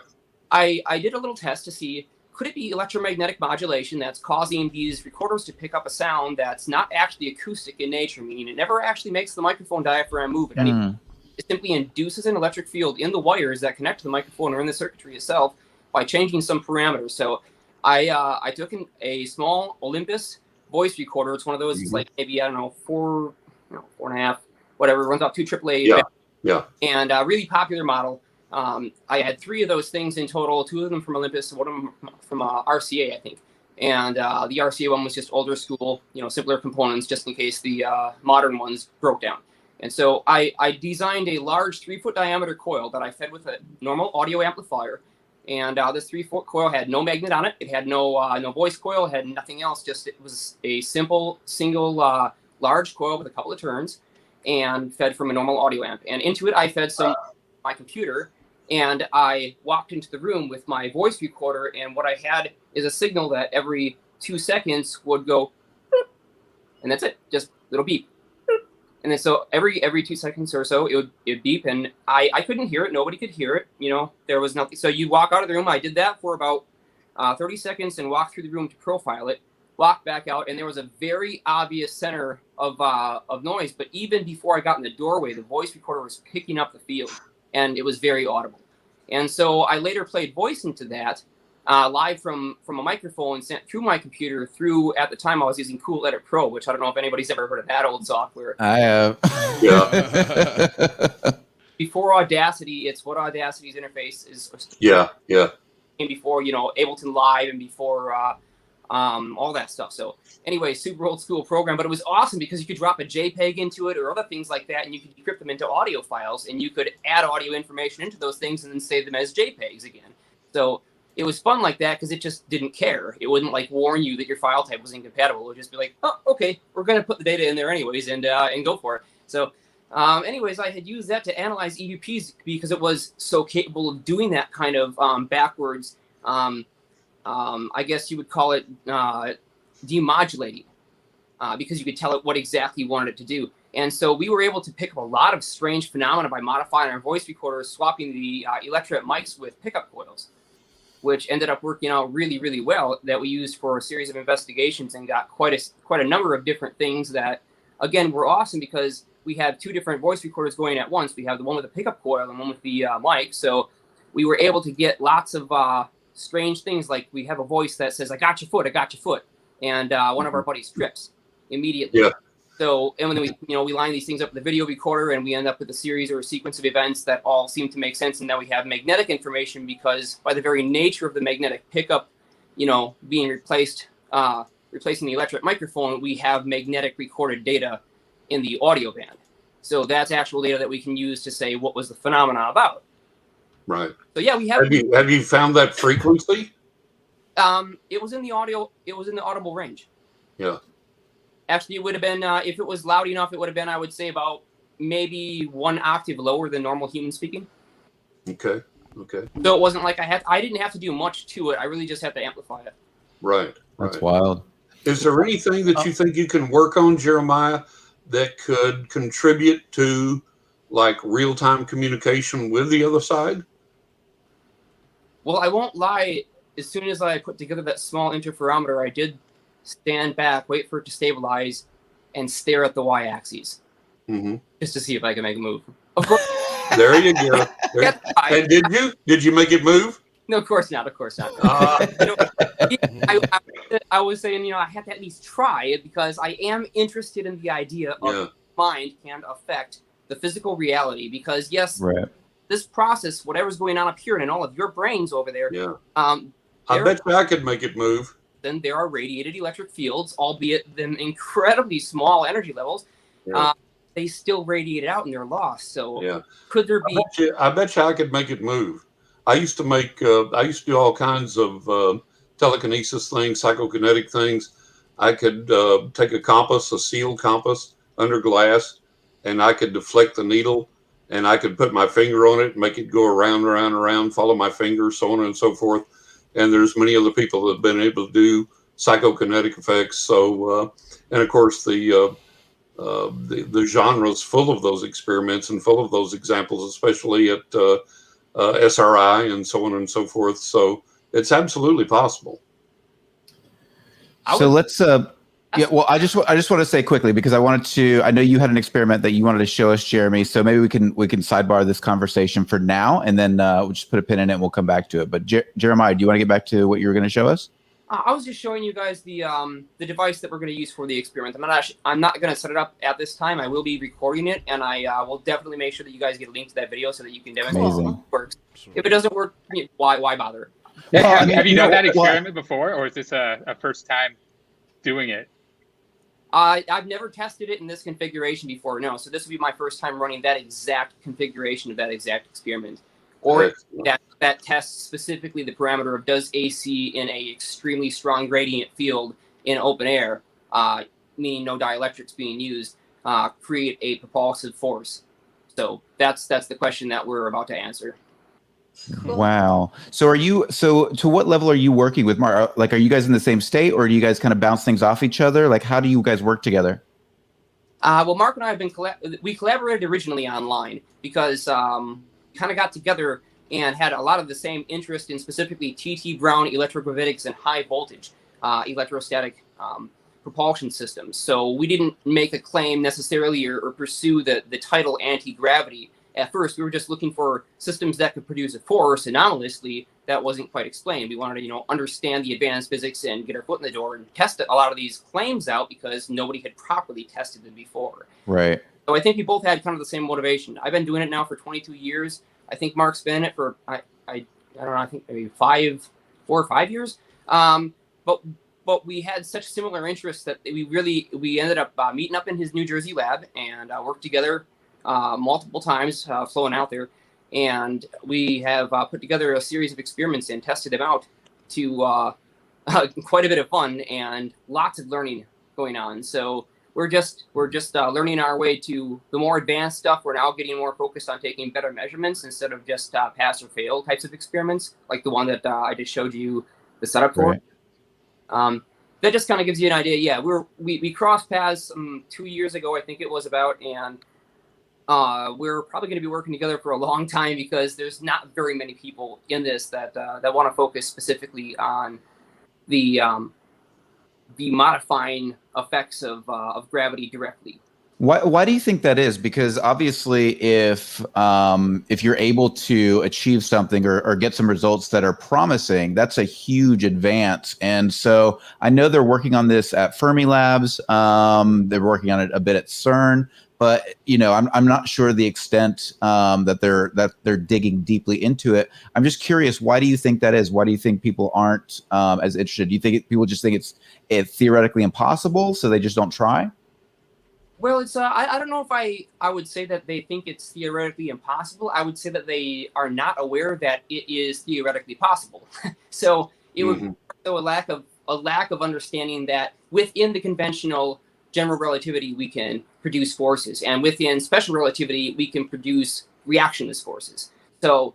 I did a little test to see, could it be electromagnetic modulation that's causing these recorders to pick up a sound that's not actually acoustic in nature, meaning it never actually makes the microphone diaphragm move at any point. It simply induces an electric field in the wires that connect to the microphone or in the circuitry itself by changing some parameters. So I took a small Olympus voice recorder. It's one of those. It's like maybe, I don't know, 4.5, whatever. It runs off 2 AAA. Yeah. Yeah. And a really popular model. I had 3 of those things in total. 2 of them from Olympus, and 1 of them from RCA, I think. And the RCA one was just older school, simpler components, just in case the modern ones broke down. And so I designed a large 3-foot diameter coil that I fed with a normal audio amplifier. And this 3-foot coil had no magnet on it. It had no voice coil. It had nothing else. Just it was a simple single large coil with a couple of turns, and fed from a normal audio amp. And into it, I fed my computer, and I walked into the room with my voice recorder. And what I had is a signal that every 2 seconds would go, and that's it, just little beep. And then so every 2 seconds or so, it would beep, and I couldn't hear it. Nobody could hear it. There was nothing. So you walk out of the room. I did that for about 30 seconds and walked through the room to profile it, walked back out, and there was a very obvious center of noise. But even before I got in the doorway, the voice recorder was picking up the field, and it was very audible. And so I later played voice into that live from a microphone sent through my computer at the time I was using Cool Edit Pro, which I don't know if anybody's ever heard of that old software. I have. Yeah. Before Audacity, it's what Audacity's interface is. Yeah. Yeah. And before, Ableton Live, and before all that stuff. So anyway, super old school program, but it was awesome because you could drop a JPEG into it or other things like that, and you could decrypt them into audio files, and you could add audio information into those things and then save them as JPEGs again. So it was fun like that because it just didn't care. It wouldn't warn you that your file type was incompatible. It would just be like, oh, okay, we're going to put the data in there anyways and go for it. So anyways, I had used that to analyze EVPs because it was so capable of doing that kind of backwards, I guess you would call it demodulating, because you could tell it what exactly you wanted it to do. And so we were able to pick up a lot of strange phenomena by modifying our voice recorders, swapping the electret mics with pickup coils, which ended up working out really, really well, that we used for a series of investigations and got quite a number of different things that, again, were awesome because we had 2 different voice recorders going at once. We have the one with the pickup coil and one with the mic. So we were able to get lots of strange things, like we have a voice that says, I got your foot, I got your foot. And one of our buddies trips immediately. Yeah. So, and when we line these things up with the video recorder, and we end up with a series or a sequence of events that all seem to make sense. And now we have magnetic information, because by the very nature of the magnetic pickup, being replacing the electric microphone, we have magnetic recorded data in the audio band. So that's actual data that we can use to say what was the phenomenon about. Right. So yeah, we have. Have you found that frequency? It was in the audible range. Yeah. Actually, it would have been, if it was loud enough, it would have been, I would say, about maybe 1 octave lower than normal human speaking. Okay. So it wasn't like I didn't have to do much to it. I really just had to amplify it. Right. That's wild. Is there anything that you think you can work on, Jeremiah, that could contribute to like real-time communication with the other side? Well, I won't lie. As soon as I put together that small interferometer, I did stand back, wait for it to stabilize, and stare at the y-axis, just to see if I can make a move. Of course. There you go. And did you make it move? No, of course not. Of course not. I was saying, I have to at least try it, because I am interested in the idea of mind can affect the physical reality. Because yes, this process, whatever's going on up here and in all of your brains over there, I bet you I could make it move. Then there are radiated electric fields, albeit them incredibly small energy levels. They still radiate out and they're lost. So could there be? I bet you I could make it move. I used to do all kinds of telekinesis things, psychokinetic things. I could take a sealed compass under glass, and I could deflect the needle, and I could put my finger on it and make it go around, around, around, follow my finger, so on and so forth. And there's many other people that have been able to do psychokinetic effects. So, and of course, the genre's full of those experiments and full of those examples, especially at SRI and so on and so forth. So it's absolutely possible. So let's well, I just want to say quickly, because I know you had an experiment that you wanted to show us, Jeremy. So maybe we can sidebar this conversation for now, and then we'll just put a pin in it and we'll come back to it. But Jeremiah, do you want to get back to what you were going to show us? I was just showing you guys the device that we're going to use for the experiment. I'm not going to set it up at this time. I will be recording it, and I will definitely make sure that you guys get a link to that video so that you can demonstrate how it works. If it doesn't work, why bother? Have you done that experiment before, or is this a first time doing it? I've never tested it in this configuration before, no. So this will be my first time running that exact configuration of that exact experiment. Or that tests specifically the parameter of, does AC in a extremely strong gradient field in open air, meaning no dielectrics being used, create a propulsive force? So that's the question that we're about to answer. Cool. Wow. So to what level are you working with Mark? Like, are you guys in the same state, or do you guys kind of bounce things off each other? Like, how do you guys work together? Well, Mark and I have we collaborated originally online, because kind of got together and had a lot of the same interest in specifically T.T. Brown electrogravitics and high voltage electrostatic propulsion systems. So we didn't make a claim necessarily or pursue the title anti-gravity. At first, we were just looking for systems that could produce a force anomalously that wasn't quite explained. We wanted to, understand the advanced physics and get our foot in the door and test a lot of these claims out, because nobody had properly tested them before. Right. So I think we both had kind of the same motivation. I've been doing it now for 22 years. I think Mark's been in it for, I don't know, I think maybe 4 or 5 years. But we had such similar interests that we ended up meeting up in his New Jersey lab and worked together multiple times, flown out there, and we have put together a series of experiments and tested them out to quite a bit of fun and lots of learning going on. So we're just learning our way to the more advanced stuff. We're now getting more focused on taking better measurements instead of just pass or fail types of experiments, like the one that I just showed you the setup for. Right. That just kind of gives you an idea. Yeah, we crossed paths 2 years ago, I think it was about, and we're probably going to be working together for a long time, because there's not very many people in this that want to focus specifically on the modifying effects of gravity directly. Why do you think that is? Because obviously, if you're able to achieve something or get some results that are promising, that's a huge advance. And so I know they're working on this at Fermi Labs. They're working on it a bit at CERN, but I'm not sure the extent that they're digging deeply into it. I'm just curious, why do you think that is? Why do you think people aren't as interested? Do you think people just think it's theoretically impossible, so they just don't try? Well, it's I don't know if I would say that they think it's theoretically impossible. I would say that they are not aware that it is theoretically possible. So it would be a lack of understanding that within the conventional general relativity we can produce forces, and within special relativity we can produce reactionless forces. So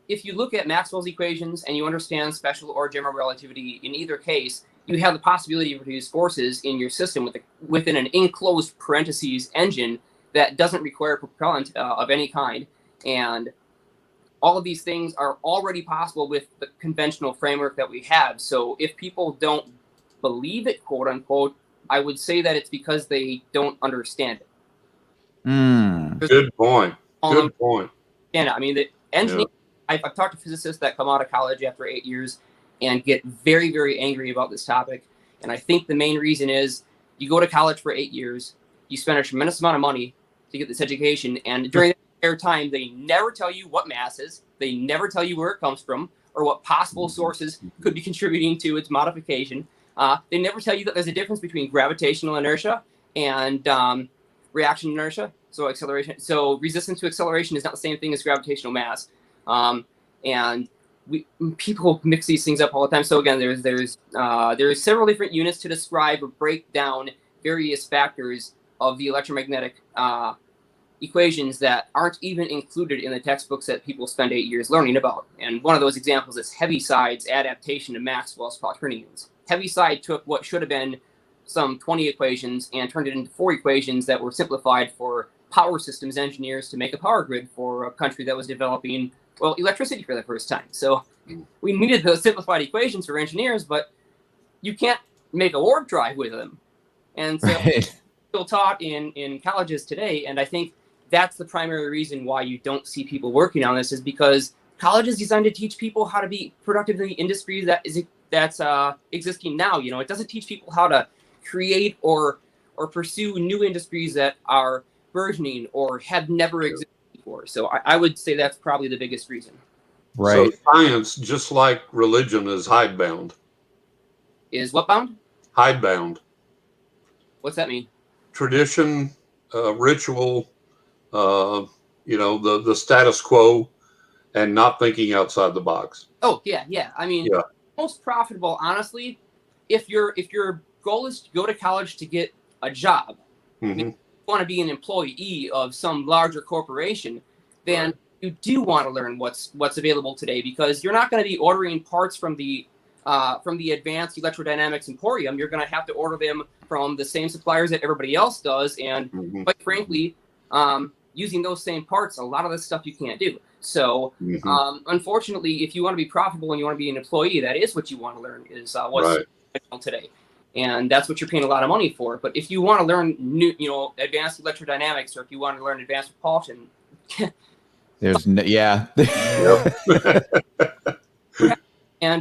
if you look at Maxwell's equations and you understand special or general relativity, in either case, you have the possibility to produce forces in your system within an enclosed parentheses engine that doesn't require propellant of any kind. And all of these things are already possible with the conventional framework that we have. So if people don't believe it, quote unquote, I would say that it's because they don't understand it. Good point. Good point. And I mean, the engineering, I've talked to physicists that come out of college after 8 years and get very, very angry about this topic. And I think the main reason is you go to college for 8 years, you spend a tremendous amount of money to get this education, and during that entire time, they never tell you what mass is, they never tell you where it comes from, or what possible sources could be contributing to its modification. They never tell you that there's a difference between gravitational inertia and reaction inertia, so acceleration. So resistance to acceleration is not the same thing as gravitational mass. And people mix these things up all the time. So again, there's several different units to describe or break down various factors of the electromagnetic equations that aren't even included in the textbooks that people spend 8 years learning about. And one of those examples is Heaviside's adaptation to Maxwell's quaternions. Heaviside took what should have been some 20 equations and turned it into 4 equations that were simplified for power systems engineers to make a power grid for a country that was developing electricity for the first time. So we needed those simplified equations for engineers, but you can't make a warp drive with them. And so still taught in colleges today. And I think that's the primary reason why you don't see people working on this, is because college is designed to teach people how to be productive in the industry that's existing now. It doesn't teach people how to create or pursue new industries that are burgeoning or have never existed. So I would say that's probably the biggest reason. Right. So science, just like religion, is hidebound. Is what bound? Hidebound. What's that mean? Tradition, ritual, the status quo, and not thinking outside the box. Oh yeah. I mean, most profitable, honestly, if your goal is to go to college to get a job. Want to be an employee of some larger corporation, then you do want to learn what's available today, because you're not going to be ordering parts from the Advanced Electrodynamics Emporium. You're going to have to order them from the same suppliers that everybody else does, and quite frankly, using those same parts, a lot of this stuff you can't do. So unfortunately, if you want to be profitable and you want to be an employee, that is what you want to learn, is what's today. And that's what you're paying a lot of money for. But if you want to learn new, advanced electrodynamics, or if you want to learn advanced propulsion, there's and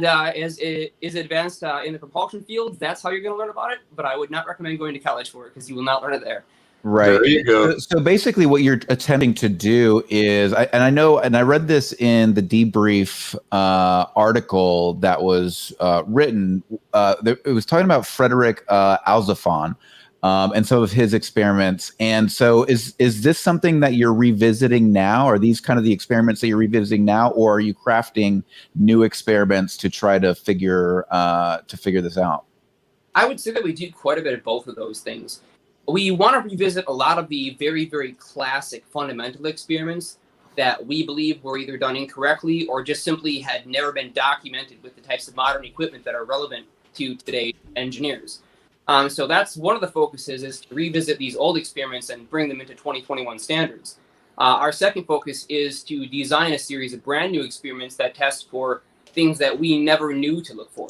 as it is advanced in the propulsion field, that's how you're going to learn about it. But I would not recommend going to college for it, because you will not learn it there. Right. There you go. So basically what you're attempting to do is, I read this in the debrief article that was written. It was talking about Frederick Alzafon and some of his experiments. And so is this something that you're revisiting now? Are these kind of the experiments that you're revisiting now, or are you crafting new experiments to try to figure this out? I would say that we do quite a bit of both of those things. We want to revisit a lot of the very, very classic fundamental experiments that we believe were either done incorrectly or just simply had never been documented with the types of modern equipment that are relevant to today's engineers. So that's one of the focuses, is to revisit these old experiments and bring them into 2021 standards. Our second focus is to design a series of brand new experiments that test for things that we never knew to look for,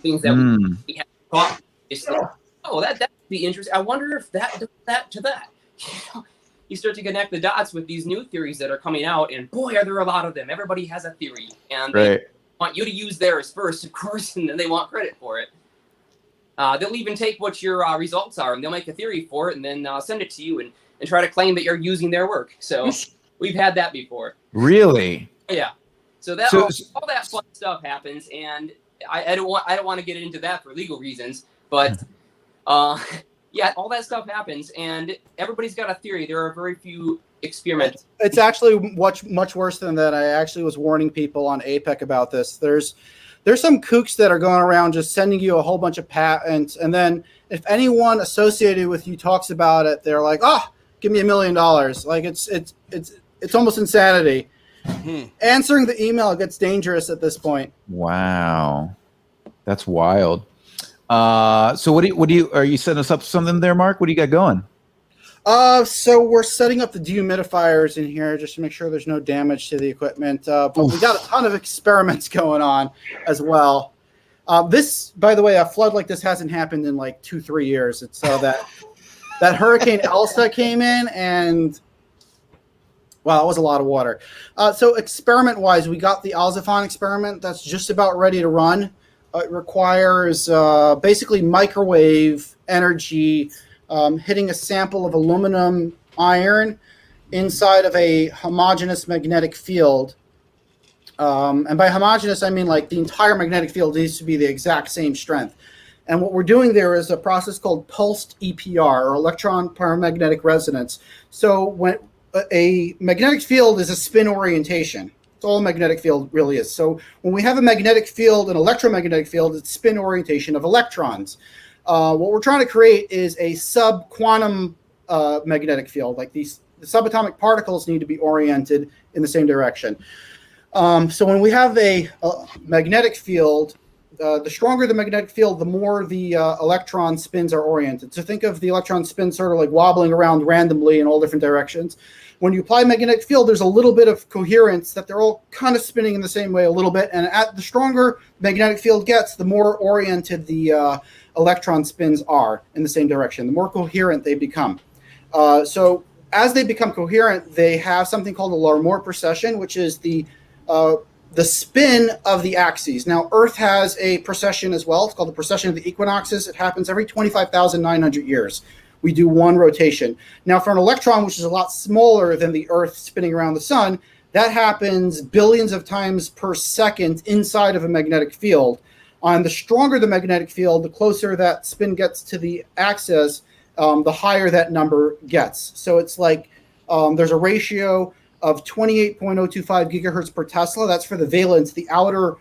things that we had thought, that be interesting. I wonder if that does that to that. You start to connect the dots with these new theories that are coming out, and boy, are there a lot of them. Everybody has a theory, and they want you to use theirs first, of course, and then they want credit for it. They'll even take what your results are, and they'll make a theory for it, and then send it to you and try to claim that you're using their work. So we've had that before. Really? Yeah. So all that fun stuff happens, and I don't want to get into that for legal reasons, but yeah, all that stuff happens, and everybody's got a theory. There are very few experiments. It's actually much worse than that. I actually was warning people on APEC about this. There's some kooks that are going around just sending you a whole bunch of patents, and then if anyone associated with you talks about it, they're like, "Oh, give me $1 million." Like it's almost insanity. Mm-hmm. Answering the email gets dangerous at this point. Wow, that's wild. So what do you are you setting us up something there, Mark? What do you got going? So we're setting up the dehumidifiers in here just to make sure there's no damage to the equipment. But we got a ton of experiments going on as well. This, by the way, a flood like this hasn't happened in like 2-3 years. It's that Hurricane Elsa came in, and wow, it was a lot of water. So experiment-wise, we got the 𝐒𝐓𝐀𝐘 experiment that's just about ready to run. It requires basically microwave energy hitting a sample of aluminum iron inside of a homogeneous magnetic field. And by homogeneous, I mean like the entire magnetic field needs to be the exact same strength. And what we're doing there is a process called pulsed EPR, or electron paramagnetic resonance. So when a magnetic field is a spin orientation. That's all a magnetic field really is. So when we have a magnetic field, an electromagnetic field, it's spin orientation of electrons. What we're trying to create is a sub-quantum magnetic field. Like the subatomic particles need to be oriented in the same direction. So when we have a magnetic field, the stronger the magnetic field, the more the electron spins are oriented. So think of the electron spin sort of like wobbling around randomly in all different directions. When you apply magnetic field, there's a little bit of coherence that they're all kind of spinning in the same way a little bit. And the stronger magnetic field gets, the more oriented the electron spins are in the same direction, the more coherent they become. So as they become coherent, they have something called a Larmor precession, which is the spin of the axes. Now, Earth has a precession as well. It's called the precession of the equinoxes. It happens every 25,900 years. We do one rotation. Now, for an electron, which is a lot smaller than the Earth spinning around the sun, that happens billions of times per second inside of a magnetic field. And the stronger the magnetic field, the closer that spin gets to the axis, the higher that number gets. So it's like there's a ratio of 28.025 gigahertz per Tesla. That's for the valence, the outer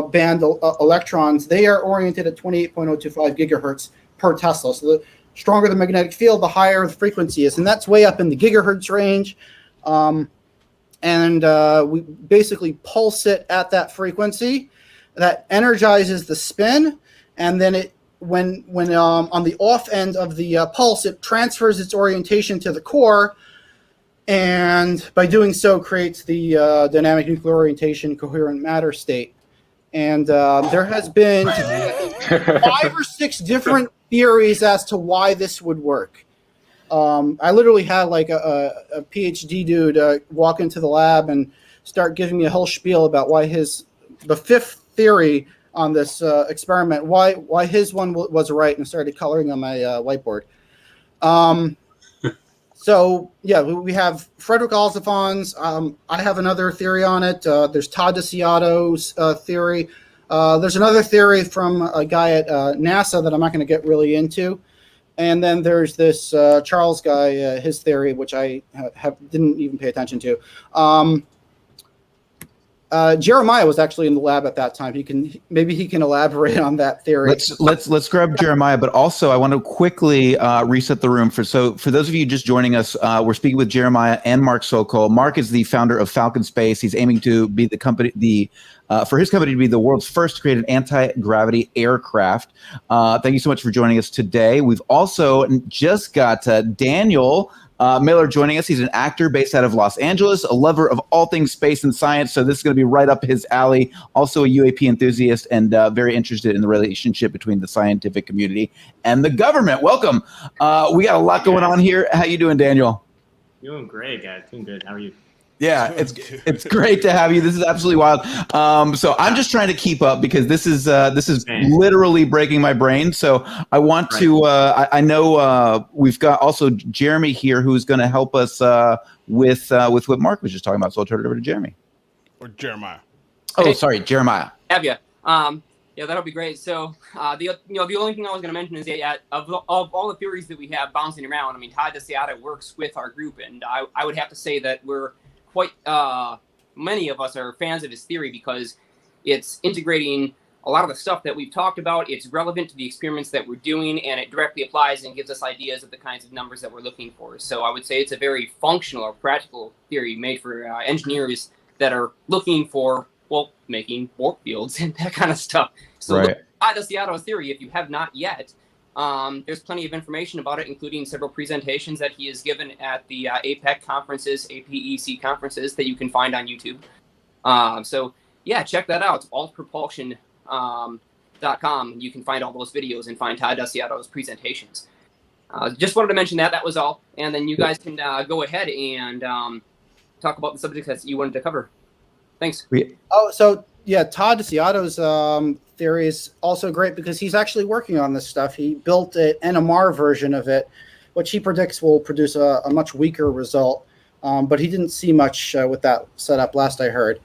band electrons. They are oriented at 28.025 gigahertz per Tesla. So the stronger the magnetic field, the higher the frequency is. And that's way up in the gigahertz range. We basically pulse it at that frequency. That energizes the spin. And then it, when on the off end of the pulse, it transfers its orientation to the core. And by doing so, creates the dynamic nuclear orientation coherent matter state. And there has been 5 or 6 different theories as to why this would work. I literally had like a PhD dude walk into the lab and start giving me a whole spiel about why the 5th theory on this experiment, why his one was right, and started coloring on my whiteboard. So, yeah, we have Frederick 𝐒𝐓𝐃𝐃's. I have another theory on it. There's Todd DeCiato's theory. There's another theory from a guy at NASA that I'm not going to get really into. And then there's this Charles guy, his theory, which I didn't even pay attention to. Jeremiah was actually in the lab at that time. Maybe he can elaborate on that theory. Let's grab Jeremiah, but also I want to quickly reset the room for those of you just joining us. We're speaking with Jeremiah and Mark Sokol. Mark is the founder of Falcon Space. He's aiming to be for his company to be the world's first to create an anti-gravity aircraft. Thank you so much for joining us today. We've also just got Daniel Miller joining us. He's an actor based out of Los Angeles, a lover of all things space and science. So this is going to be right up his alley. Also a UAP enthusiast and very interested in the relationship between the scientific community and the government. Welcome. We got a lot going on here. How you doing, Daniel? Doing great, guys. Doing good. How are you? Yeah, it's great to have you. This is absolutely wild. So I'm just trying to keep up because this is literally breaking my brain. So I want to. I know we've got also Jeremy here who's going to help us with what Mark was just talking about. So I'll turn it over to Jeremy or Jeremiah. Oh, sorry, Jeremiah. Have you? Yeah, that'll be great. So the only thing I was going to mention is of all the theories that we have bouncing around, I mean, Todd DeSiata works with our group, and I would have to say that we're quite many of us are fans of his theory because it's integrating a lot of the stuff that we've talked about. It's relevant to the experiments that we're doing, and it directly applies and gives us ideas of the kinds of numbers that we're looking for. So I would say it's a very functional or practical theory made for engineers that are looking for, well, making warp fields and that kind of stuff. So look at DeSiato's theory if you have not yet. There's plenty of information about it, including several presentations that he has given at the APEC conferences, APEC conferences that you can find on YouTube. So yeah, check that out. It's altpropulsion.com. You can find all those videos and find Todd DeSiato's presentations. Just wanted to mention that. That was all. And then you guys can go ahead and talk about the subjects that you wanted to cover. Thanks. Oh, so yeah, Todd DeSiato's theory is also great because he's actually working on this stuff. He built an NMR version of it, which he predicts will produce a much weaker result. But he didn't see much with that setup last I heard.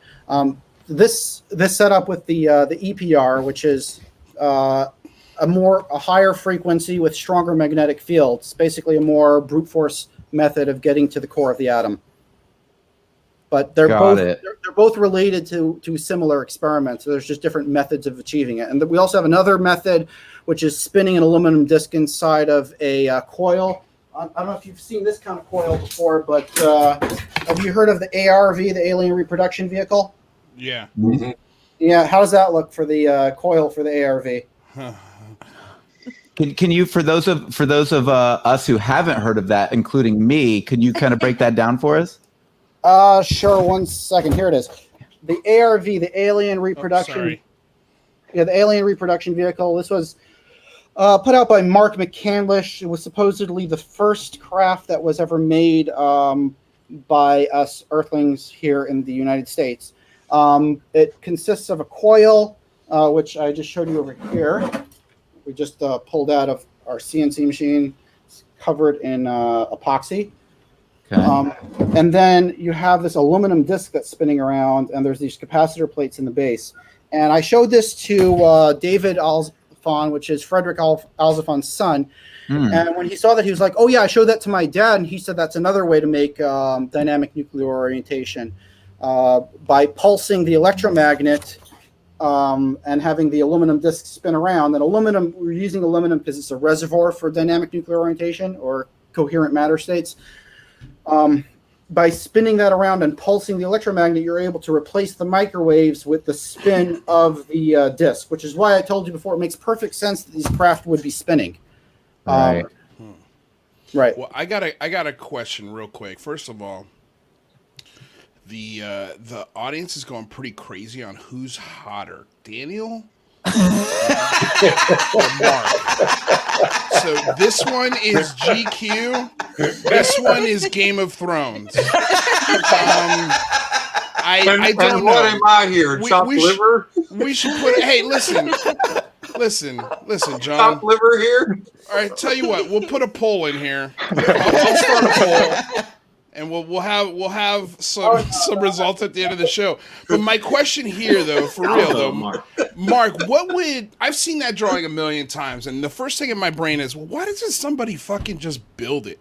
This setup with the EPR, which is a higher frequency with stronger magnetic fields, basically a more brute force method of getting to the core of the atom. But they're both related to similar experiments. There's just different methods of achieving it. And we also have another method, which is spinning an aluminum disc inside of a coil. I don't know if you've seen this kind of coil before, but have you heard of the ARV, the Alien Reproduction Vehicle? Yeah. Mm-hmm. Yeah. How does that look for the coil for the ARV? Can you, for those of us who haven't heard of that, including me, can you kind of break that down for us? Sure. 1 second. Here it is. The ARV, the Alien Reproduction. The Alien Reproduction Vehicle. This was put out by Mark McCandlish. It was supposedly the first craft that was ever made by us Earthlings here in the United States. It consists of a coil, which I just showed you over here. We just pulled out of our CNC machine. It's covered in epoxy. Okay. And then you have this aluminum disc that's spinning around, and there's these capacitor plates in the base. And I showed this to David Alzafon, which is Frederick Alzafon's son. And when he saw that, he was like, oh, yeah, I showed that to my dad. And he said that's another way to make dynamic nuclear orientation by pulsing the electromagnet and having the aluminum disc spin around. And aluminum, we're using aluminum because it's a reservoir for dynamic nuclear orientation or coherent matter states. By spinning that around and pulsing the electromagnet, you're able to replace the microwaves with the spin of the disk, which is why I told you before, it makes perfect sense that these craft would be spinning. Right. Right. Well, I got a question real quick. First of all, the audience is going pretty crazy on who's hotter, Daniel or Mark. So this one is GQ. This one is Game of Thrones. I don't know. What am I here? Chopped liver? We should put. Hey, listen, John. Chopped liver here? All right, tell you what. We'll put a poll in here. I'll start a poll, and we'll have some results at the end of the show. But my question here, though, for real though, Mark, what would I've seen that drawing a million times, and the first thing in my brain is, well, why doesn't somebody fucking just build it?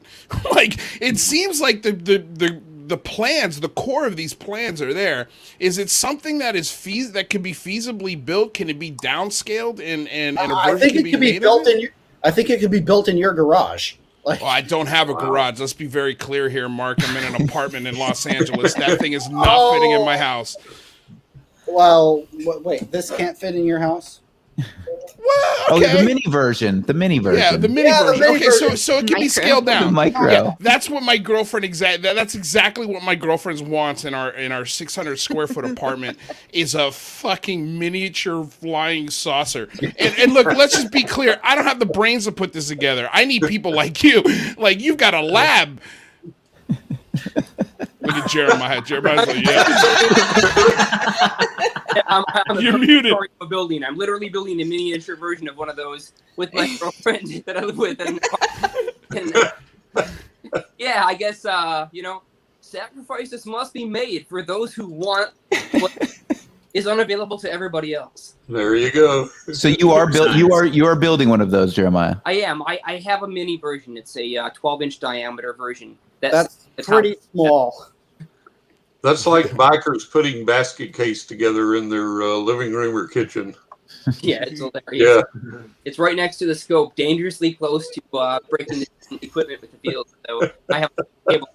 Like, it seems like the plans, the core of these plans are there. Is it something that is that can be feasibly built? Can it be downscaled and a version I think it could be built in. I think it could be built in your garage. Well, I don't have a garage. Let's be very clear here, Mark. I'm in an apartment in Los Angeles. That thing is not fitting in my house. Well, wait, this can't fit in your house? Well, okay. Oh, the mini version. The mini version. Yeah, the mini version. mini Okay, version. so it can be Micro. scaled down. The micro. Yeah, that's what my girlfriend that's exactly what my girlfriend wants in our 600 square foot apartment is a fucking miniature flying saucer. And look, let's just be clear. I don't have the brains to put this together. I need people like you. Like you've got a lab. Look at Jeremiah. Jeremiah's like, yeah. I'm You're muted. A building. I'm literally building a miniature version of one of those with my girlfriend that I live with. And yeah, I guess sacrifices must be made for those who want what is unavailable to everybody else. There you go. So you are building one of those, Jeremiah. I am. I have a mini version. It's a 12-inch diameter version. That's pretty small. That's like bikers putting basket case together in their living room or kitchen. Yeah, it's hilarious. Yeah. It's right next to the scope, dangerously close to breaking the equipment with the field. So I have a cable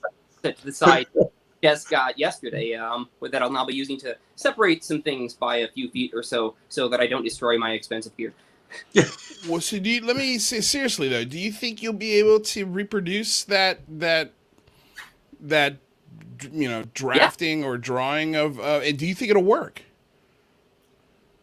set to the side. Just got yesterday that I'll now be using to separate some things by a few feet or so that I don't destroy my expensive gear. Well, so let me say seriously though, do you think you'll be able to reproduce that drafting or drawing of and do you think it'll work?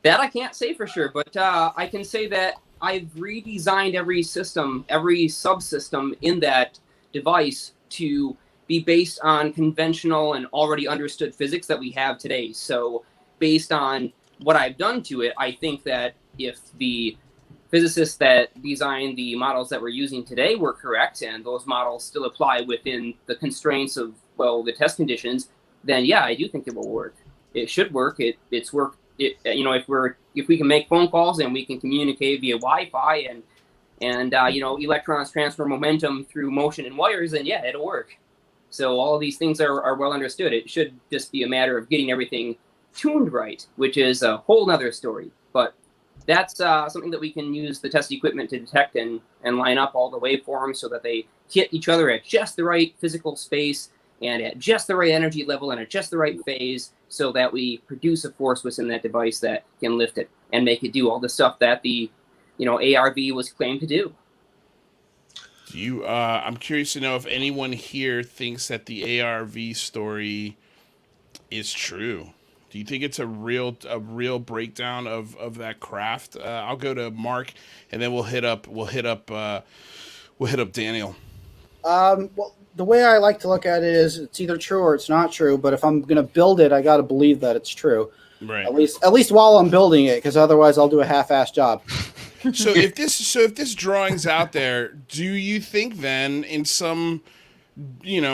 That I can't say for sure, but I can say that I've redesigned every subsystem in that device to be based on conventional and already understood physics that we have today. So based on what I've done to it, I think that if the physicists that designed the models that we're using today were correct, and those models still apply within the constraints of, well, the test conditions, then yeah, I do think it will work. It should work. It's work. If we can make phone calls and we can communicate via Wi-Fi and electrons transfer momentum through motion and wires, then yeah, it'll work. So all of these things are well understood. It should just be a matter of getting everything tuned right, which is a whole nother story. But that's something that we can use the test equipment to detect and line up all the waveforms so that they hit each other at just the right physical space and at just the right energy level and at just the right phase, so that we produce a force within that device that can lift it and make it do all the stuff that the ARV was claimed to do. I'm curious to know if anyone here thinks that the ARV story is true. Do you think it's a real breakdown of that craft? I'll go to Mark, and then we'll hit up Daniel. Well, the way I like to look at it is it's either true or it's not true. But if I'm going to build it, I got to believe that it's true. Right. At least while I'm building it, because otherwise I'll do a half-assed job. So if this drawing's out there, do you think then in some,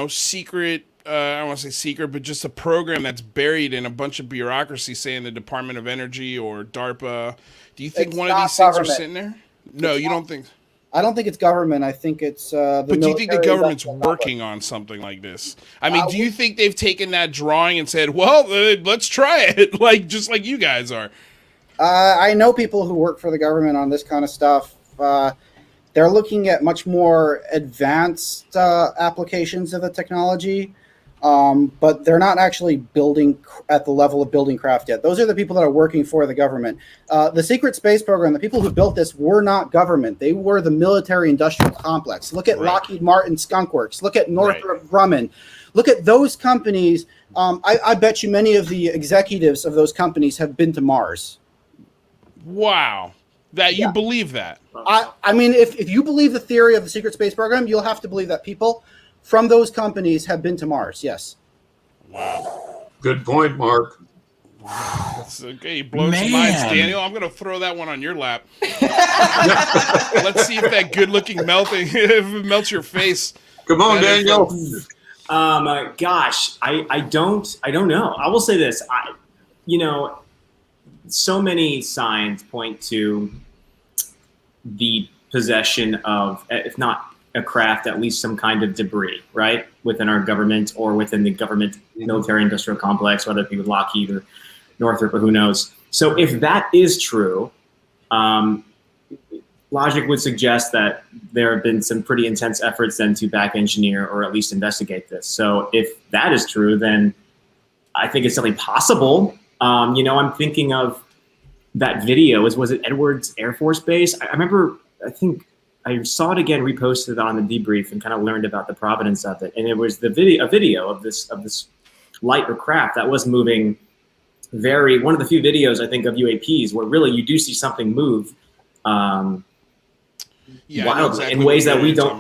secret, I don't want to say secret, but just a program that's buried in a bunch of bureaucracy, say in the Department of Energy or DARPA, do you think one of these things are sitting there? No, you don't think? I don't think it's government. I think it's the But do you think the military government's industrial working on something like this? I mean, do you think they've taken that drawing and said, well, let's try it, just like you guys are? I know people who work for the government on this kind of stuff. They're looking at much more advanced applications of the technology, but they're not actually building at the level of building craft yet. Those are the people that are working for the government. The secret space program, the people who built this were not government. They were the military industrial complex. Look at Lockheed Martin Skunk Works. Look at Northrop Grumman. Look at those companies. I bet you many of the executives of those companies have been to Mars. Wow. You believe that? I mean, if you believe the theory of the secret space program, you'll have to believe that people from those companies have been to Mars. Yes. Wow. Good point, Mark. That's okay. Blow some minds, Daniel. I'm going to throw that one on your lap. Let's see if that good-looking melts your face. Come on, Daniel. Gosh, I don't know. I will say this. So many signs point to the possession of, if not a craft, at least some kind of debris, right, within our government or within the government military-industrial complex, whether it be with Lockheed or Northrop or who knows. So if that is true, logic would suggest that there have been some pretty intense efforts then to back engineer or at least investigate this. So if that is true, then I think it's definitely possible. I'm thinking of that video was it Edwards Air Force Base? I remember, I think I saw it again reposted on the debrief and kind of learned about the provenance of it. And it was a video of this light or craft that was moving one of the few videos I think of UAPs where really you do see something move wildly exactly in ways that we don't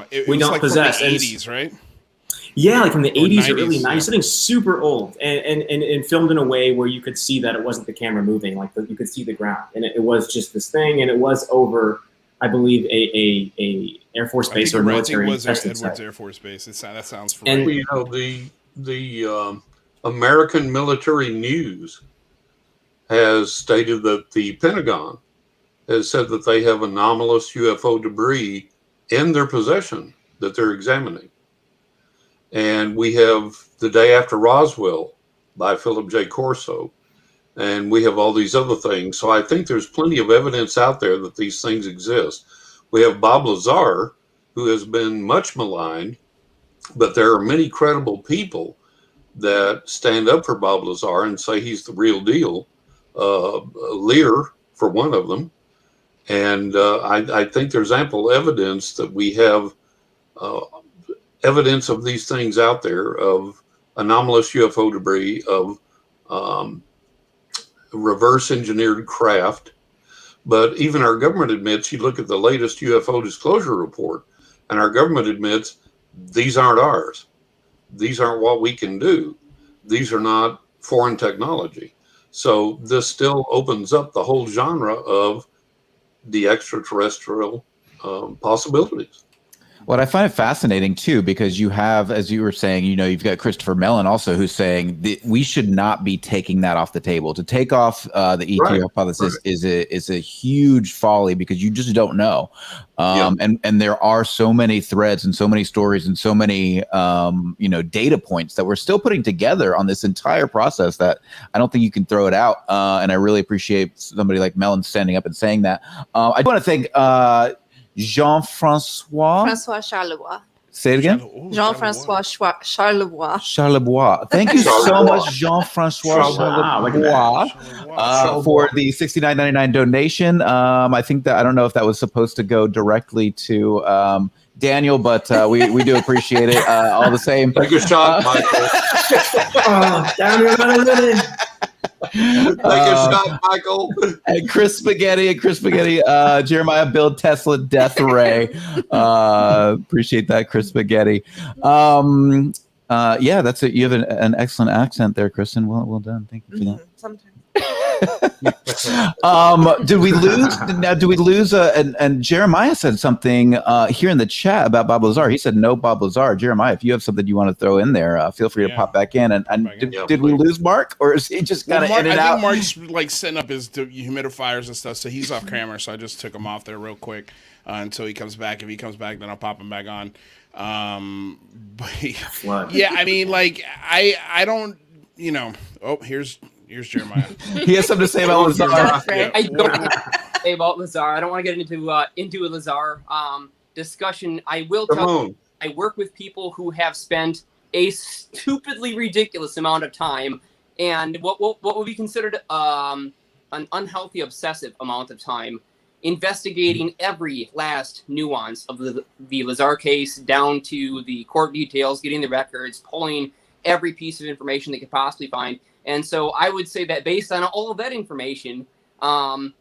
like possess. From the 80s, right? Yeah, like from the 80s or 90s, early 90s, yeah. something super old and filmed in a way where you could see that it wasn't the camera moving, like you could see the ground. And it was just this thing, and it was over, I believe, a Air Force Base or military testing Edwards site. Air Force Base. That sounds And- familiar. Well, you know, the American Military News has stated that the Pentagon has said that they have anomalous UFO debris in their possession that they're examining. And we have The Day After Roswell by Philip J. Corso, and we have all these other things. So I think there's plenty of evidence out there that these things exist. We have Bob Lazar, who has been much maligned, but there are many credible people that stand up for Bob Lazar and say he's the real deal. Lear, for one of them. And I think there's ample evidence that we have evidence of these things out there, of anomalous UFO debris, of reverse engineered craft. But even our government admits, you look at the latest UFO disclosure report, and our government admits these aren't ours. These aren't what we can do. These are not foreign technology. So this still opens up the whole genre of the extraterrestrial possibilities. What I find it fascinating too, because you have, as you were saying, you've got Christopher Mellon also, who's saying that we should not be taking that off the table. To take off the EQ hypothesis is a huge folly, because you just don't know. And there are so many threads and so many stories and so many data points that we're still putting together on this entire process that I don't think you can throw it out. And I really appreciate somebody like Mellon standing up and saying that. I want to thank Jean-Francois Charlevoix. Say it again. Jean-Francois Charlevoix. Charlevoix. Thank you so much, Jean-Francois Charlevoix, for the $69.99 donation. I think that, I don't know if that was supposed to go directly to Daniel, but we do appreciate it all the same. Take a shot, Michael. Daniel, Take a shot, Michael. And Chris Spaghetti, Jeremiah Build Tesla Death Ray. Appreciate that, Chris Spaghetti. Yeah, that's it. You have an excellent accent there, Kristen. Well done. Thank you for that. Sometimes. Did we lose? And Jeremiah said something here in the chat about Bob Lazar. He said no Bob Lazar. Jeremiah, if you have something you want to throw in there, feel free to pop back in. And did we lose Mark, or is he just kind of in and out? I think Mark's like setting up his humidifiers and stuff, so he's off camera. So I just took him off there real quick until he comes back. If he comes back, then I'll pop him back on. But yeah, I mean, like I don't, Oh, here's Jeremiah. He has something to say about Lazar. I don't have to say about Lazar. I don't want to get into a Lazar discussion. I will tell you, I work with people who have spent a stupidly ridiculous amount of time, and what would be considered an unhealthy, obsessive amount of time, investigating every last nuance of the Lazar case, down to the court details, getting the records, pulling every piece of information they could possibly find. And so I would say that based on all of that information, and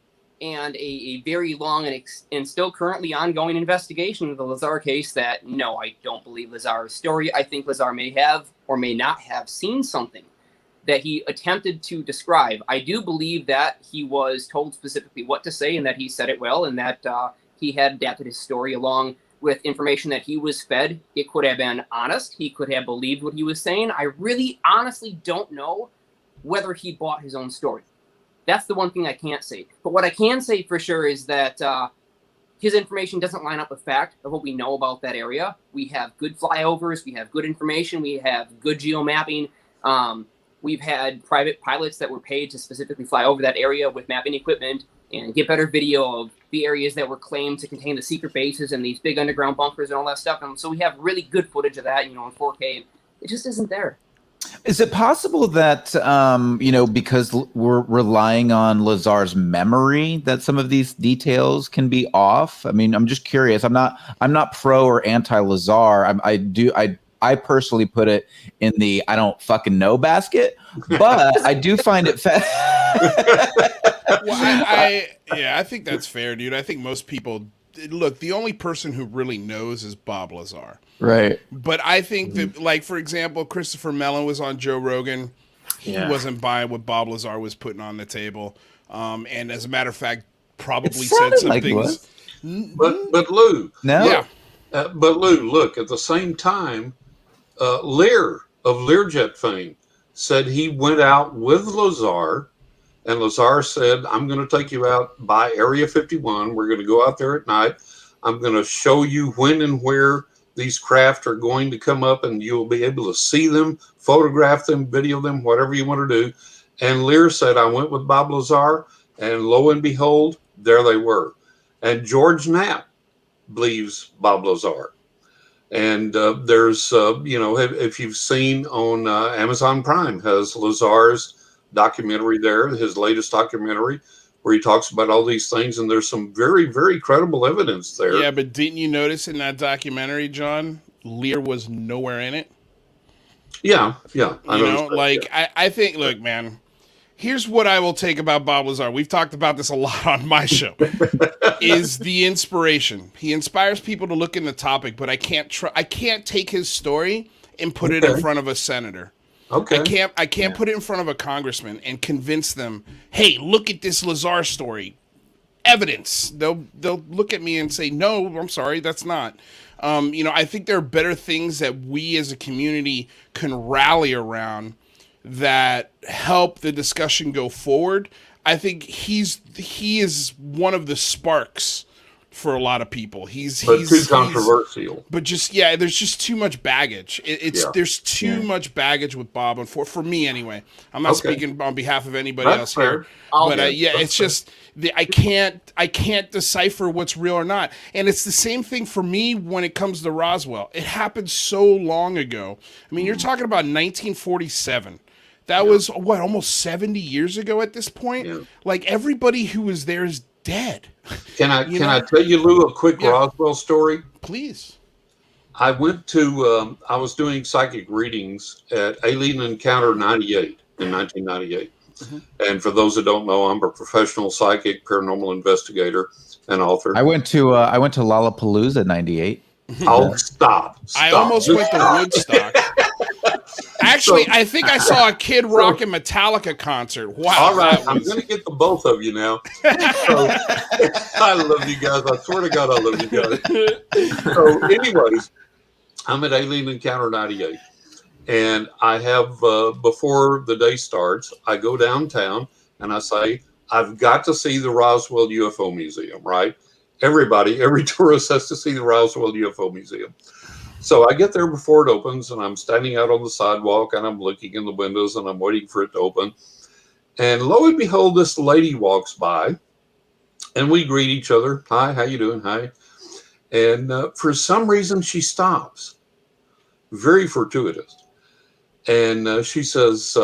a very long and still currently ongoing investigation of the Lazar case, that no, I don't believe Lazar's story. I think Lazar may have or may not have seen something that he attempted to describe. I do believe that he was told specifically what to say, and that he said it well, and that he had adapted his story along with information that he was fed. It could have been honest. He could have believed what he was saying. I really honestly don't know whether he bought his own story. That's the one thing I can't say. But what I can say for sure is that his information doesn't line up with fact of what we know about that area. We have good flyovers. We have good information. We have good geomapping. We've had private pilots that were paid to specifically fly over that area with mapping equipment and get better video of the areas that were claimed to contain the secret bases and these big underground bunkers and all that stuff. And so we have really good footage of that, in 4K. It just isn't there. Is it possible that, because we're relying on Lazar's memory, that some of these details can be off? I mean, I'm just curious. I'm not pro or anti Lazar. I personally put it in the I don't fucking know basket, but I do find it Well, I think that's fair, dude. I think most people look. The only person who really knows is Bob Lazar. Right. But I think that, like, for example, Christopher Mellon was on Joe Rogan. He wasn't buying what Bob Lazar was putting on the table. And as a matter of fact, probably said some things. But Lou. No. Yeah. But Lou, look, at the same time, Lear of Learjet fame said he went out with Lazar, and Lazar said, I'm going to take you out by Area 51. We're going to go out there at night. I'm going to show you when and where these craft are going to come up, and you'll be able to see them, photograph them, video them, whatever you want to do. And Lear said, I went with Bob Lazar, and lo and behold, there they were. And George Knapp believes Bob Lazar. And there's, if you've seen on Amazon Prime, has Lazar's documentary there, his latest documentary, where he talks about all these things, and there's some very, very credible evidence there. Yeah, but didn't you notice in that documentary, John, Lear was nowhere in it? Yeah. I think, look, man, here's what I will take about Bob Lazar. We've talked about this a lot on my show. Is the inspiration. He inspires people to look in the topic, but I can't take his story and put it in front of a senator. Okay. I can't put it in front of a congressman and convince them, hey, look at this Lazar story. Evidence. They'll look at me and say, no, I'm sorry, that's not. I think there are better things that we as a community can rally around that help the discussion go forward. I think he is one of the sparks for a lot of people. He's too controversial. But there's just too much baggage. There's too much baggage with Bob, and for me anyway. I'm not speaking on behalf of anybody else here. But it's just I can't decipher what's real or not. And it's the same thing for me when it comes to Roswell. It happened so long ago. I mean, you're talking about 1947. That was almost 70 years ago at this point. Yeah. Like, everybody who was there is dead. Can I tell you, Lou, a quick Roswell story? Please. I went to I was doing psychic readings at Alien Encounter 98 in 1998. Mm-hmm. And for those that don't know, I'm a professional psychic, paranormal investigator, and author. I went to Lollapalooza 98. Oh, stop. I almost went to Woodstock. Actually, I think I saw a Kid Rock and Metallica concert. Wow. All right, I'm going to get the both of you now. So, I love you guys. I swear to God, I love you guys. So, anyways, I'm at Alien Encounter 98. And I have, before the day starts, I go downtown and I say, I've got to see the Roswell UFO Museum, right? Every tourist has to see the Roswell UFO Museum. So I get there before it opens, and I'm standing out on the sidewalk, and I'm looking in the windows, and I'm waiting for it to open. And lo and behold, this lady walks by, and we greet each other. Hi, how you doing? Hi. And for some reason, she stops. Very fortuitous. And she says,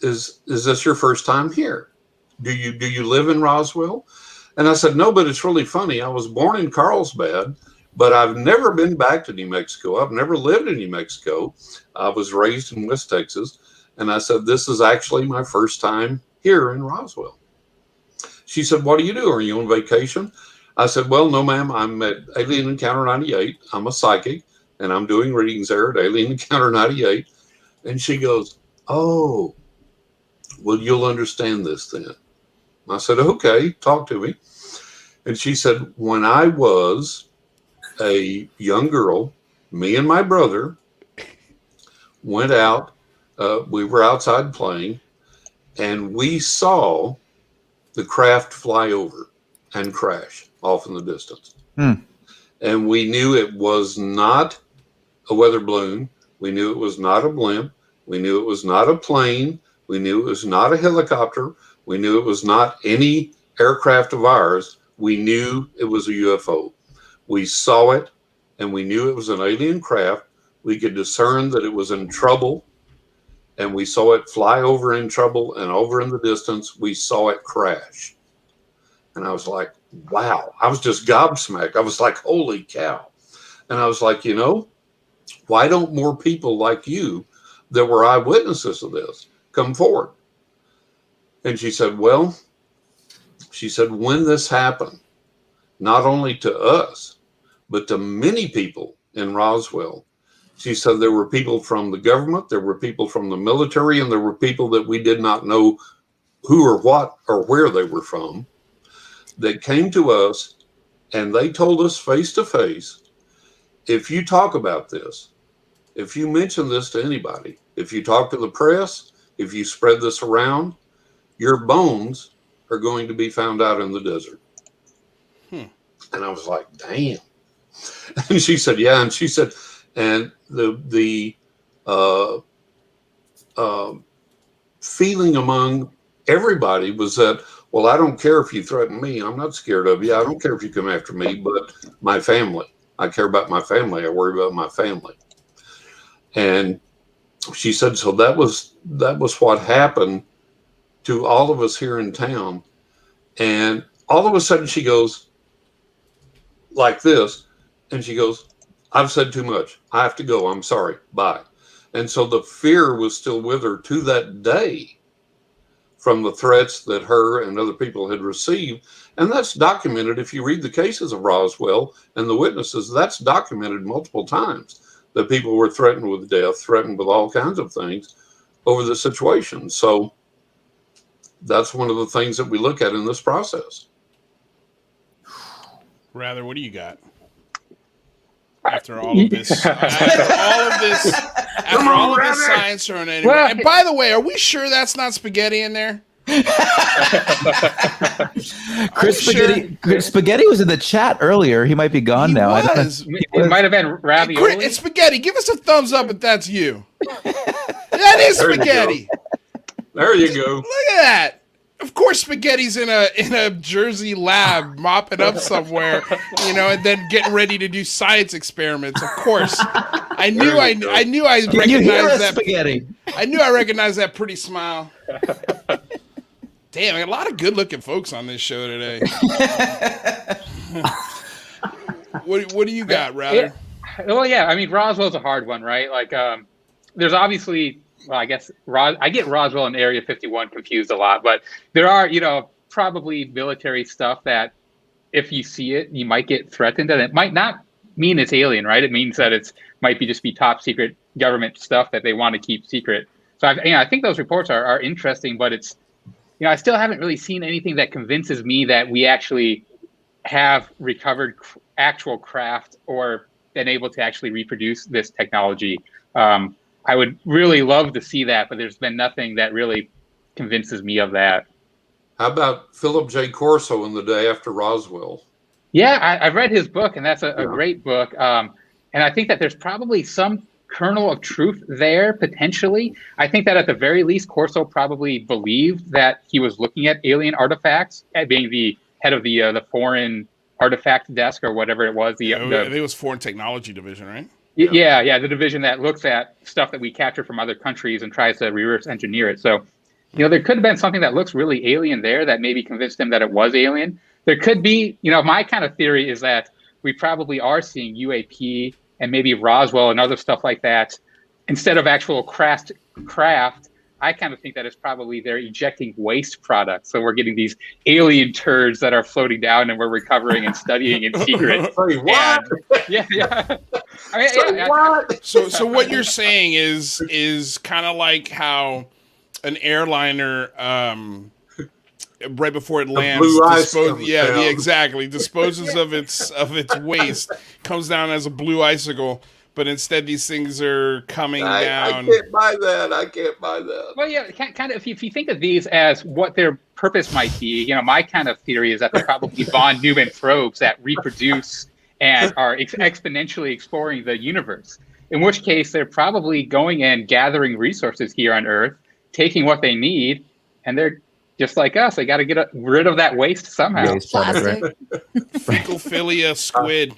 "Is this your first time here? Do you live in Roswell?" And I said, "No, but it's really funny. I was born in Carlsbad, but I've never been back to New Mexico. I've never lived in New Mexico. I was raised in West Texas." And I said, "This is actually my first time here in Roswell." She said, "What do you do? Are you on vacation?" I said, "Well, no, ma'am. I'm at Alien Encounter 98. I'm a psychic, and I'm doing readings there at Alien Encounter 98. And she goes, "Oh, well, you'll understand this then." I said, "Okay, talk to me." And she said, "When I was a young girl, me and my brother went out. We were outside playing, and we saw the craft fly over and crash off in the distance. And we knew it was not a weather balloon. We knew it was not a blimp. We knew it was not a plane. We knew it was not a helicopter. We knew it was not any aircraft of ours. We knew it was a UFO. We saw it, and we knew it was an alien craft. We could discern that it was in trouble, and we saw it fly over in trouble, and over in the distance, we saw it crash. And I was like, wow. I was just gobsmacked. I was like, holy cow. And I was like, you know, why don't more people like you that were eyewitnesses of this come forward? And she said, well, she said, when this happened, not only to us, but to many people in Roswell, she said there were people from the government, there were people from the military, and there were people that we did not know who or what or where they were from that came to us, and they told us face to face, if you talk about this, if you mention this to anybody, if you talk to the press, if you spread this around, your bones are going to be found out in the desert. And I was like, damn. And she said, yeah. And she said, and the feeling among everybody was that, well, I don't care if you threaten me. I'm not scared of you. I don't care if you come after me, but my family. I care about my family. I worry about my family. And she said, so that was what happened to all of us here in town. And all of a sudden she goes like this, and she goes, I've said too much. I have to go. I'm sorry. Bye. And so the fear was still with her to that day from the threats that her and other people had received. And that's documented. If you read the cases of Roswell and the witnesses, that's documented multiple times that people were threatened with death, threatened with all kinds of things over the situation. So that's one of the things that we look at in this process. Rather, what do you got? After all of this, after all of this science or anything. Well, and by the way, are we sure that's not spaghetti in there? Chris Spaghetti was in the chat earlier. He might be gone now. It might have been ravioli. It's spaghetti. Give us a thumbs up if that's you. That is spaghetti. There you go. Look at that. Of course, spaghetti's in a Jersey lab mopping up somewhere, and then getting ready to do science experiments. Of course, I knew I recognized that spaghetti. I knew I recognized that pretty smile. Damn, I got a lot of good-looking folks on this show today. What do you got, Rather? Well, yeah. I mean, Roswell's a hard one, right? Like, there's obviously. Well, I guess I get Roswell and Area 51 confused a lot, but there are, probably military stuff that if you see it, you might get threatened, and it might not mean it's alien, right? It means that might just be top secret government stuff that they want to keep secret. So I think those reports are interesting, but it's, I still haven't really seen anything that convinces me that we actually have recovered actual craft or been able to actually reproduce this technology. I would really love to see that, but there's been nothing that really convinces me of that. How about Philip J. Corso in the day after Roswell? Yeah, I've read his book, and that's a great book. And I think that there's probably some kernel of truth there, potentially. I think that at the very least, Corso probably believed that he was looking at alien artifacts, at being the head of the foreign artifact desk or whatever it was. I think it was Foreign Technology Division, right? Yeah, the division that looks at stuff that we capture from other countries and tries to reverse engineer it. So, there could have been something that looks really alien there that maybe convinced him that it was alien. There could be, my kind of theory is that we probably are seeing UAP and maybe Roswell and other stuff like that. Instead of actual craft, I kind of think that it's probably they're ejecting waste products. So we're getting these alien turds that are floating down and we're recovering and studying in secret. Sorry, what? Yeah. So what you're saying is kind of like how an airliner, right before it lands, disposes of its waste, comes down as a blue icicle. But instead, these things are coming down. I can't buy that. Well, yeah, kind of. If you think of these as what their purpose might be, my kind of theory is that they're probably von Neumann probes that reproduce and are exponentially exploring the universe. In which case, they're probably going and gathering resources here on Earth, taking what they need, and they're just like us. They got to get rid of that waste somehow. Fecophilia squid.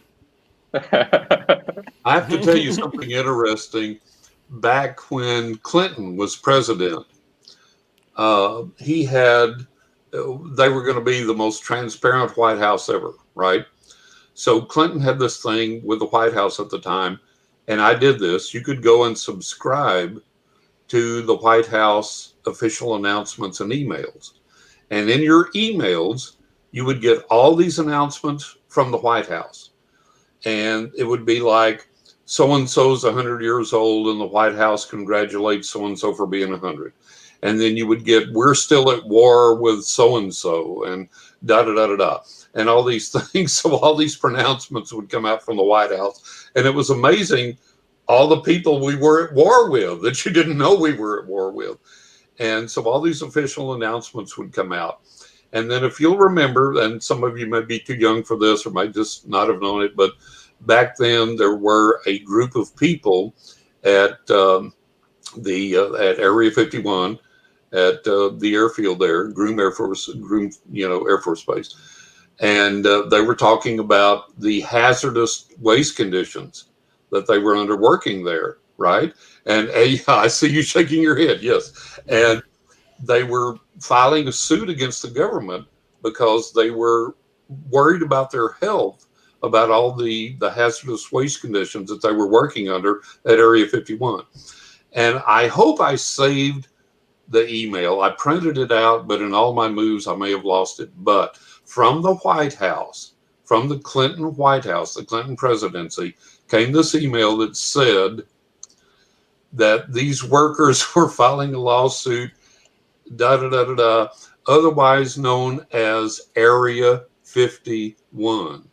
I have to tell you something interesting. back when Clinton was president, they were going to be the most transparent White House ever, right? So Clinton had this thing with the White House at the time, and I did this. You could go and subscribe to the White House official announcements and emails. And in your emails, you would get all these announcements from the White House. And it would be like, so-and-so's 100 years old and the White House congratulates so-and-so for being 100. And then you would get, we're still at war with so-and-so and da-da-da-da-da. And all these things. So all these pronouncements would come out from the White House. And it was amazing, all the people we were at war with that you didn't know we were at war with. And so all these official announcements would come out. And then if you'll remember, and some of you may be too young for this or might just not have known it, but back then there were a group of people at at Area 51 at the airfield there, Air Force Base. And they were talking about the hazardous waste conditions that they were under working there, right? And I see you shaking your head, yes. And they were filing a suit against the government because they were worried about their health, about all the hazardous waste conditions that they were working under at Area 51. And I hope I saved the email. I printed it out, but in all my moves, I may have lost it. But from the White House, from the Clinton White House, the Clinton presidency, came this email that said that these workers were filing a lawsuit, otherwise known as Area 51.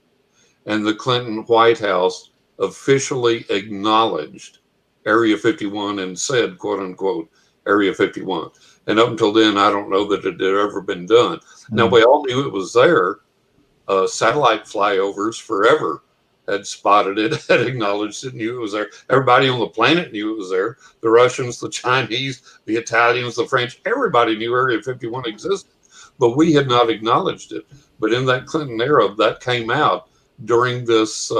And the Clinton White House officially acknowledged Area 51 and said, quote unquote, Area 51. And up until then, I don't know that it had ever been done. Now, we all knew it was there. Satellite flyovers forever had spotted it, had acknowledged it, knew it was there. Everybody on the planet knew it was there. The Russians, the Chinese, the Italians, the French, everybody knew Area 51 existed, but we had not acknowledged it. But in that Clinton era, that came out during this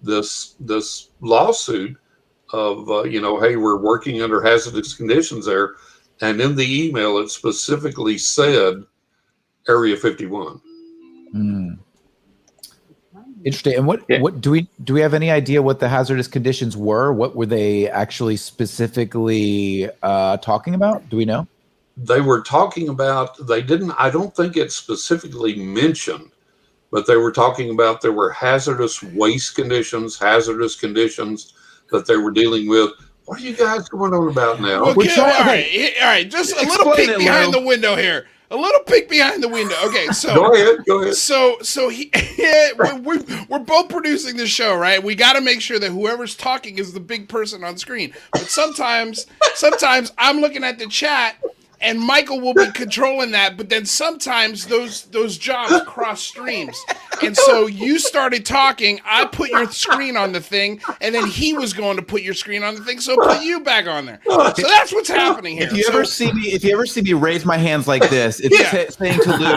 this lawsuit of, hey, we're working under hazardous conditions there. And in the email, it specifically said Area 51. Interesting. And what do we have any idea what the hazardous conditions were? What were they actually specifically talking about? Do we know? They were talking about, I don't think it specifically mentioned, but they were talking about there were hazardous waste conditions, hazardous conditions that they were dealing with. What are you guys going on about now? Okay, all right. Just a little peek behind the window here. A little peek behind the window. Okay, so go ahead. So we're both producing the show, right? We got to make sure that whoever's talking is the big person on screen. But sometimes I'm looking at the chat, and Michael will be controlling that. But then sometimes those jobs cross streams, and so you started talking. I put your screen on the thing, and then he was going to put your screen on the thing, so put you back on there. So that's what's happening here. If you ever see me raise my hands like this, it's saying to Lou,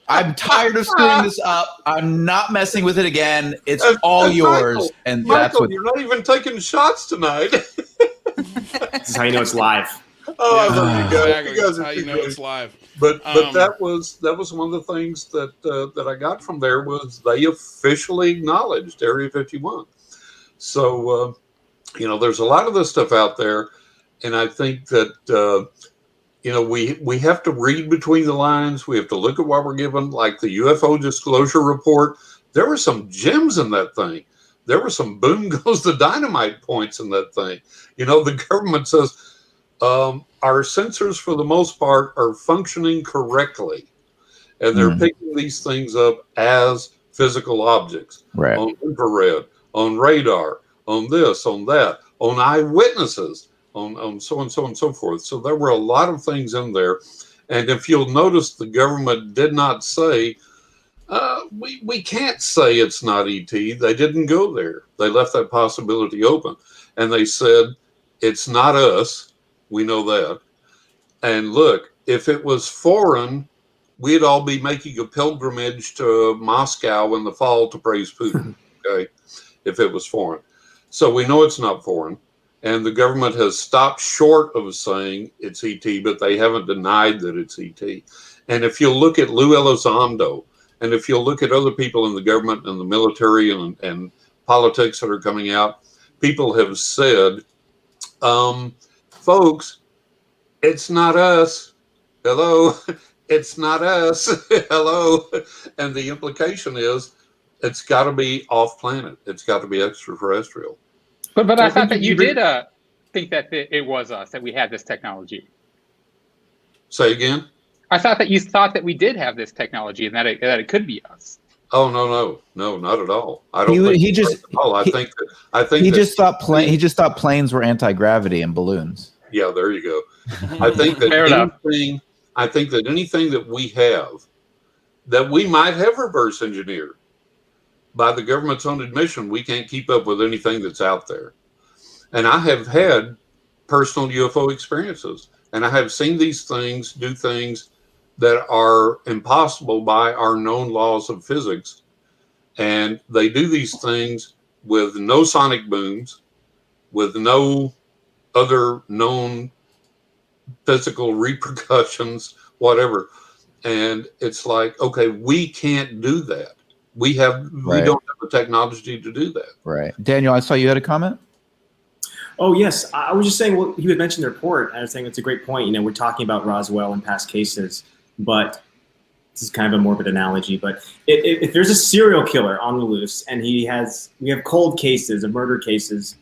I'm tired of screwing this up. I'm not messing with it again. It's all yours. And that's what you're not even taking shots tonight. This is how you know it's live. Oh, I love you guys. Exactly. You guys That's how you know it's live. But that was one of the things that I got from there was they officially acknowledged Area 51. So there's a lot of this stuff out there, and I think that we have to read between the lines. We have to look at what we're given, like the UFO disclosure report. There were some gems in that thing. There were some boom goes the dynamite points in that thing. The government says, our sensors, for the most part, are functioning correctly, and they're picking these things up as physical objects, right, on infrared, on radar, on this, on that, on eyewitnesses, on so and so and so forth. So there were a lot of things in there, and if you'll notice, the government did not say, we can't say it's not ET. They didn't go there. They left that possibility open, and they said, it's not us. We know that. And look, if it was foreign, we'd all be making a pilgrimage to Moscow in the fall to praise Putin, okay, if it was foreign. So we know it's not foreign. And the government has stopped short of saying it's ET, but they haven't denied that it's ET. And if you look at Lou Elizondo, and if you look at other people in the government and the military and politics that are coming out, people have said, folks, it's not us. Hello. It's not us. Hello. And the implication is it's got to be off planet. It's got to be extraterrestrial. But I thought that you did think that it was us, that we had this technology. Say again? I thought that you thought that we did have this technology and that it could be us. Oh no, not at all. I don't think he just at all. I think he just thought planes were anti-gravity and balloons. Yeah, there you go. I think that anything that we have that we might have reverse engineered by the government's own admission, we can't keep up with anything that's out there. And I have had personal UFO experiences, and I have seen these things do things that are impossible by our known laws of physics. And they do these things with no sonic booms, with no other known physical repercussions, whatever. And it's like, okay, we can't do that. We don't have the technology to do that. Right. Daniel, I saw you had a comment. Oh, yes. I was just saying, well, you had mentioned the report. I was saying it's a great point. You know, we're talking about Roswell and past cases, but this is kind of a morbid analogy. But if there's a serial killer on the loose and we have cold cases of murder cases,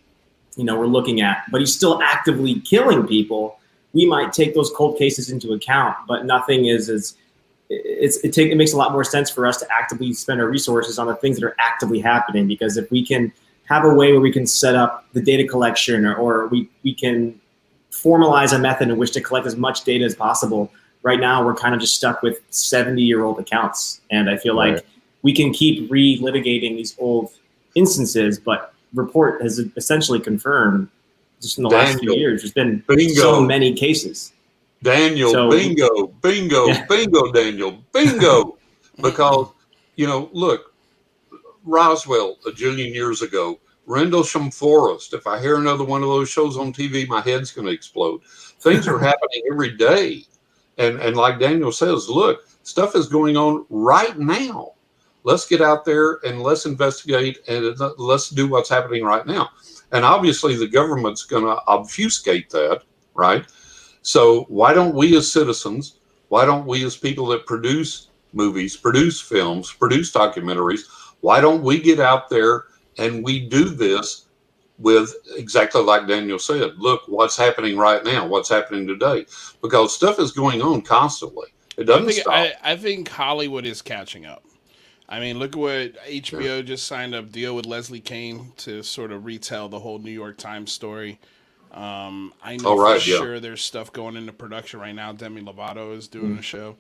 you know, we're looking at, but he's still actively killing people, we might take those cold cases into account, but nothing it makes a lot more sense for us to actively spend our resources on the things that are actively happening, because if we can have a way where we can set up the data collection or we can formalize a method in which to collect as much data as possible. Right now, we're kind of just stuck with 70-year-old accounts. And I feel like we can keep relitigating these old instances, but report has essentially confirmed just in the last few years, there's been so many cases. Daniel, bingo, Daniel, bingo. Because, you know, look, Roswell, a jillion years ago, Rendlesham Forest. If I hear another one of those shows on TV, my head's going to explode. Things are happening every day. And like Daniel says, look, stuff is going on right now. Let's get out there and let's investigate and let's do what's happening right now. And obviously the government's going to obfuscate that, right? So why don't we as citizens, why don't we as people that produce movies, produce films, produce documentaries, why don't we get out there and we do this with exactly like Daniel said, look, what's happening right now, what's happening today, because stuff is going on constantly. It doesn't stop. I think Hollywood is catching up. I mean, look at what HBO just signed a deal with Leslie Kean to sort of retell the whole New York Times story. I know for sure there's stuff going into production right now. Demi Lovato is doing a show.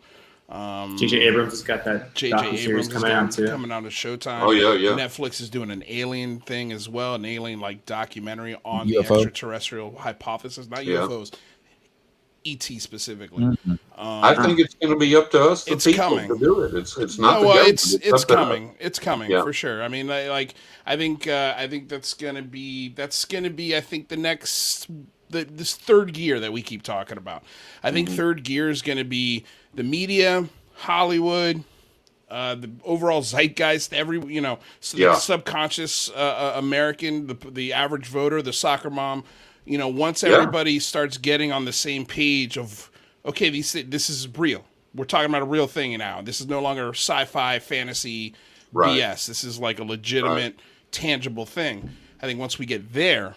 J.J. Abrams has got that J.J. Abrams coming out too. Coming out of Showtime. Oh yeah. Netflix is doing an alien thing as well, an alien like documentary on UFO. the extraterrestrial hypothesis, not UFOs, ET specifically. Mm-hmm. I think it's going to be up to us, the people, coming to do it. It's not. No, the well, government. it's coming. Us. It's coming for sure. I mean, I think that's gonna be I think the next this third gear that we keep talking about. I think third gear is going to be the media, Hollywood, the overall zeitgeist, the subconscious American, the average voter, the soccer mom. You know, once everybody starts getting on the same page of, okay, this is real. We're talking about a real thing now. This is no longer sci-fi, fantasy, BS. This is like a legitimate, tangible thing. I think once we get there,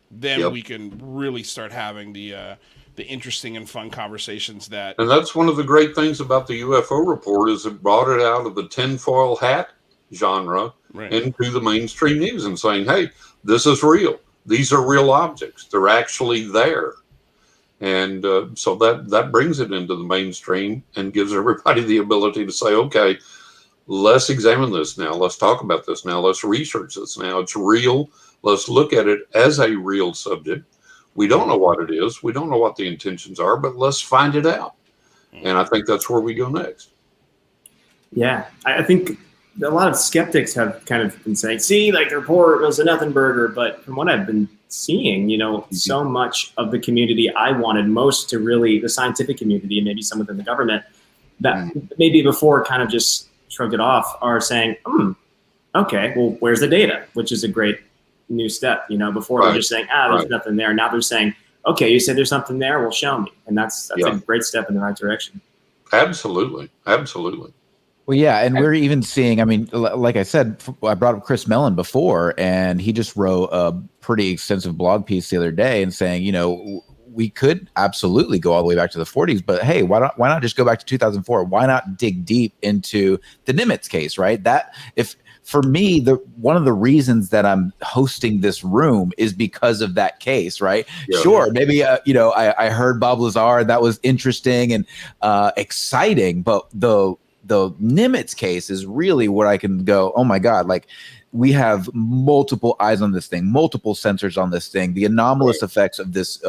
then we can really start having the interesting and fun conversations and that's one of the great things about the UFO report is it brought it out of the tinfoil hat genre into the mainstream news and saying, hey, this is real. These are real objects. They're actually there. And so that brings it into the mainstream and gives everybody the ability to say, okay, let's examine this now. Let's talk about this now. Let's research this now. It's real. Let's look at it as a real subject. We don't know what it is. We don't know what the intentions are, but let's find it out. And I think that's where we go next. Yeah, I think a lot of skeptics have kind of been saying, see, like the report was a nothing burger. But from what I've been seeing, so much of the community I wanted most to really, the scientific community and maybe some within the government that maybe before kind of just shrugged it off are saying, okay, well, where's the data? Which is a great new step. Before they're just saying, there's nothing there. Now they're saying, okay, you said there's something there, well, show me. And that's a great step in the right direction. Absolutely. Absolutely. Well, yeah, and we're even seeing, I mean, like I said, I brought up Chris Mellon before, and he just wrote a pretty extensive blog piece the other day and saying, we could absolutely go all the way back to the 40s, but hey, why not just go back to 2004? Why not dig deep into the Nimitz case, right? For me, one of the reasons that I'm hosting this room is because of that case, right? Yeah. Sure, maybe I heard Bob Lazar, that was interesting and exciting, but the Nimitz case is really where I can go, oh my God, like we have multiple eyes on this thing, multiple sensors on this thing. The anomalous effects of this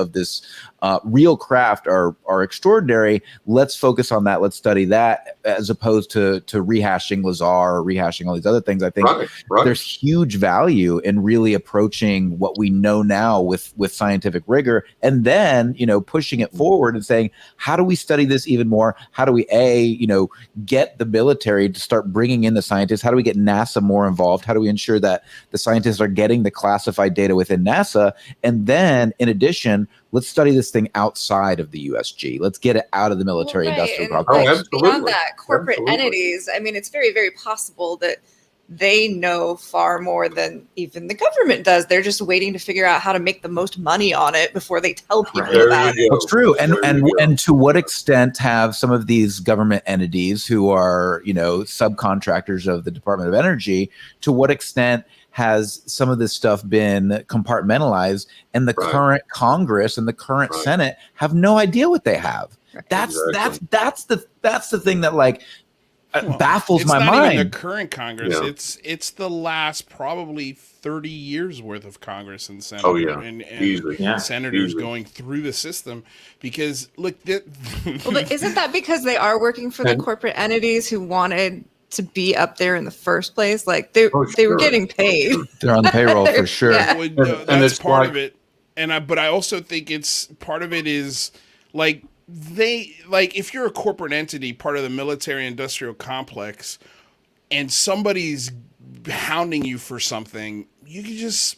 real craft are extraordinary. Let's focus on that. Let's study that as opposed to rehashing Lazar or rehashing all these other things. I think there's huge value in really approaching what we know now with scientific rigor, and then pushing it forward and saying, how do we study this even more? How do we get the military to start bringing in the scientists? How do we get NASA more involved? How do we ensure that the scientists are getting the classified data within NASA? And then, in addition, let's study this thing outside of the USG. Let's get it out of the military-industrial complex. Beyond that, corporate entities, I mean, it's very, very possible that they know far more than even the government does. They're just waiting to figure out how to make the most money on it before they tell people about it. That's true. And to what extent have some of these government entities who are, subcontractors of the Department of Energy, to what extent has some of this stuff been compartmentalized, and the current Congress and the current Senate have no idea what they have? That's the thing that baffles my mind. It's not even the current Congress. Yeah. It's the last probably 30 years worth of Congress and Senate and senators going through the system, because look, but isn't that because they are working for the corporate entities who wanted to be up there in the first place? Like they were getting paid. They're on the payroll for sure. And that's part of it. But I also think it's part of it is if you're a corporate entity, part of the military industrial complex, and somebody's hounding you for something, you can just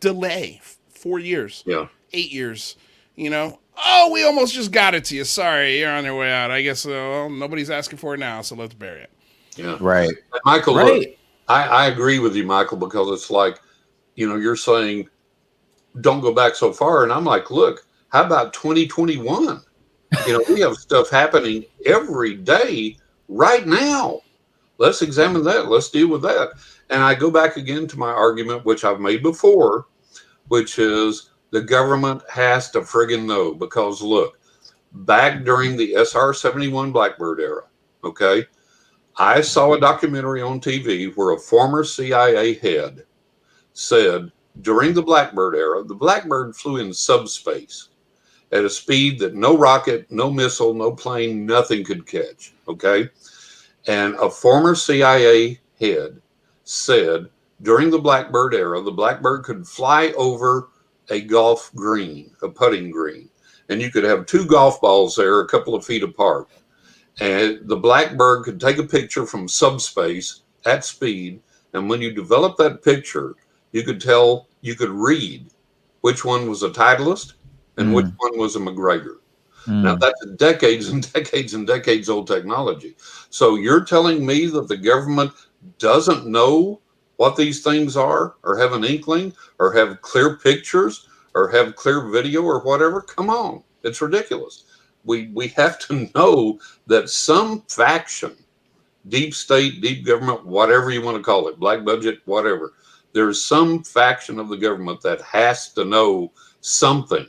delay 4 years, 8 years, oh, we almost just got it to you. Sorry, you're on your way out. I guess nobody's asking for it now, so let's bury it. Yeah. Right. Michael, look, I agree with you, Michael, because it's like, you're saying don't go back so far. And I'm like, look, how about 2021? We have stuff happening every day right now. Let's examine that. Let's deal with that. And I go back again to my argument, which I've made before, which is the government has to friggin' know, because look, back during the SR-71 Blackbird era, okay, I saw a documentary on TV where a former CIA head said during the Blackbird era, the Blackbird flew in subspace at a speed that no rocket, no missile, no plane, nothing could catch, okay? And a former CIA head said during the Blackbird era, the Blackbird could fly over a golf green, a putting green, and you could have two golf balls there a couple of feet apart. And the Blackbird could take a picture from subspace at speed. And when you develop that picture, you could read which one was a Titleist and which one was a McGregor. Now, that's decades and decades and decades old technology. So you're telling me that the government doesn't know what these things are, or have an inkling, or have clear pictures, or have clear video, or whatever? Come on. It's ridiculous. We have to know that some faction, deep state, deep government, whatever you want to call it, black budget, whatever, there's some faction of the government that has to know something.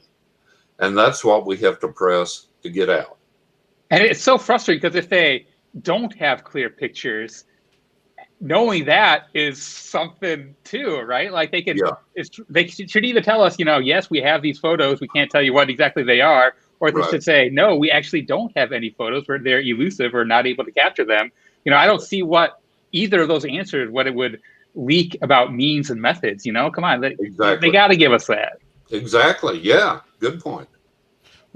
And that's what we have to press to get out. And it's so frustrating, because if they don't have clear pictures, knowing that is something too, right? Like they can, they should either tell us, yes, we have these photos, we can't tell you what exactly they are, or they should say, no, we actually don't have any photos, where they're elusive or not able to capture them. I don't see what either of those answers what it would leak about means and methods. You know, come on, Exactly. they got to give us that. Exactly. Yeah. Good point.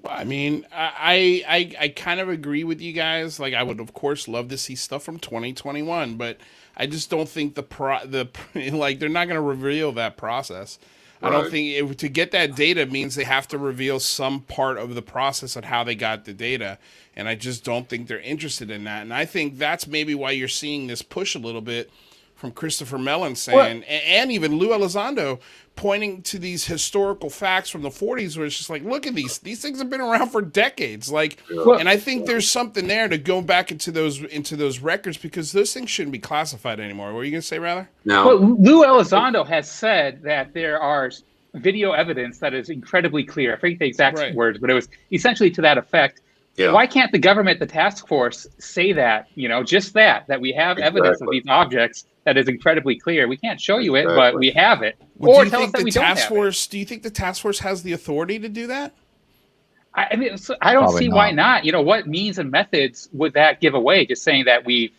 Well, I mean, I kind of agree with you guys. Like, I would of course love to see stuff from 2021, but I just don't think like they're not going to reveal that process. I don't think to get that data means they have to reveal some part of the process of how they got the data. And I just don't think they're interested in that. And I think that's maybe why you're seeing this push a little bit from Christopher Mellon saying, and even Lou Elizondo pointing to these historical facts from the 40s where it's just like, look at these things have been around for decades. Like, and I think there's something there to go back into those records because those things shouldn't be classified anymore. What were you going to say, rather? No. Well, Lou Elizondo has said that there are video evidence that is incredibly clear. I forget the exact words, but it was essentially to that effect. Yeah. Why can't the government, the task force, say that, just that we have evidence of these objects that is incredibly clear? We can't show you it, but we have it. Well, or tell us that we don't have it. Do you think the task force has the authority to do that? I mean, I don't see why not. What means and methods would that give away? Just saying that we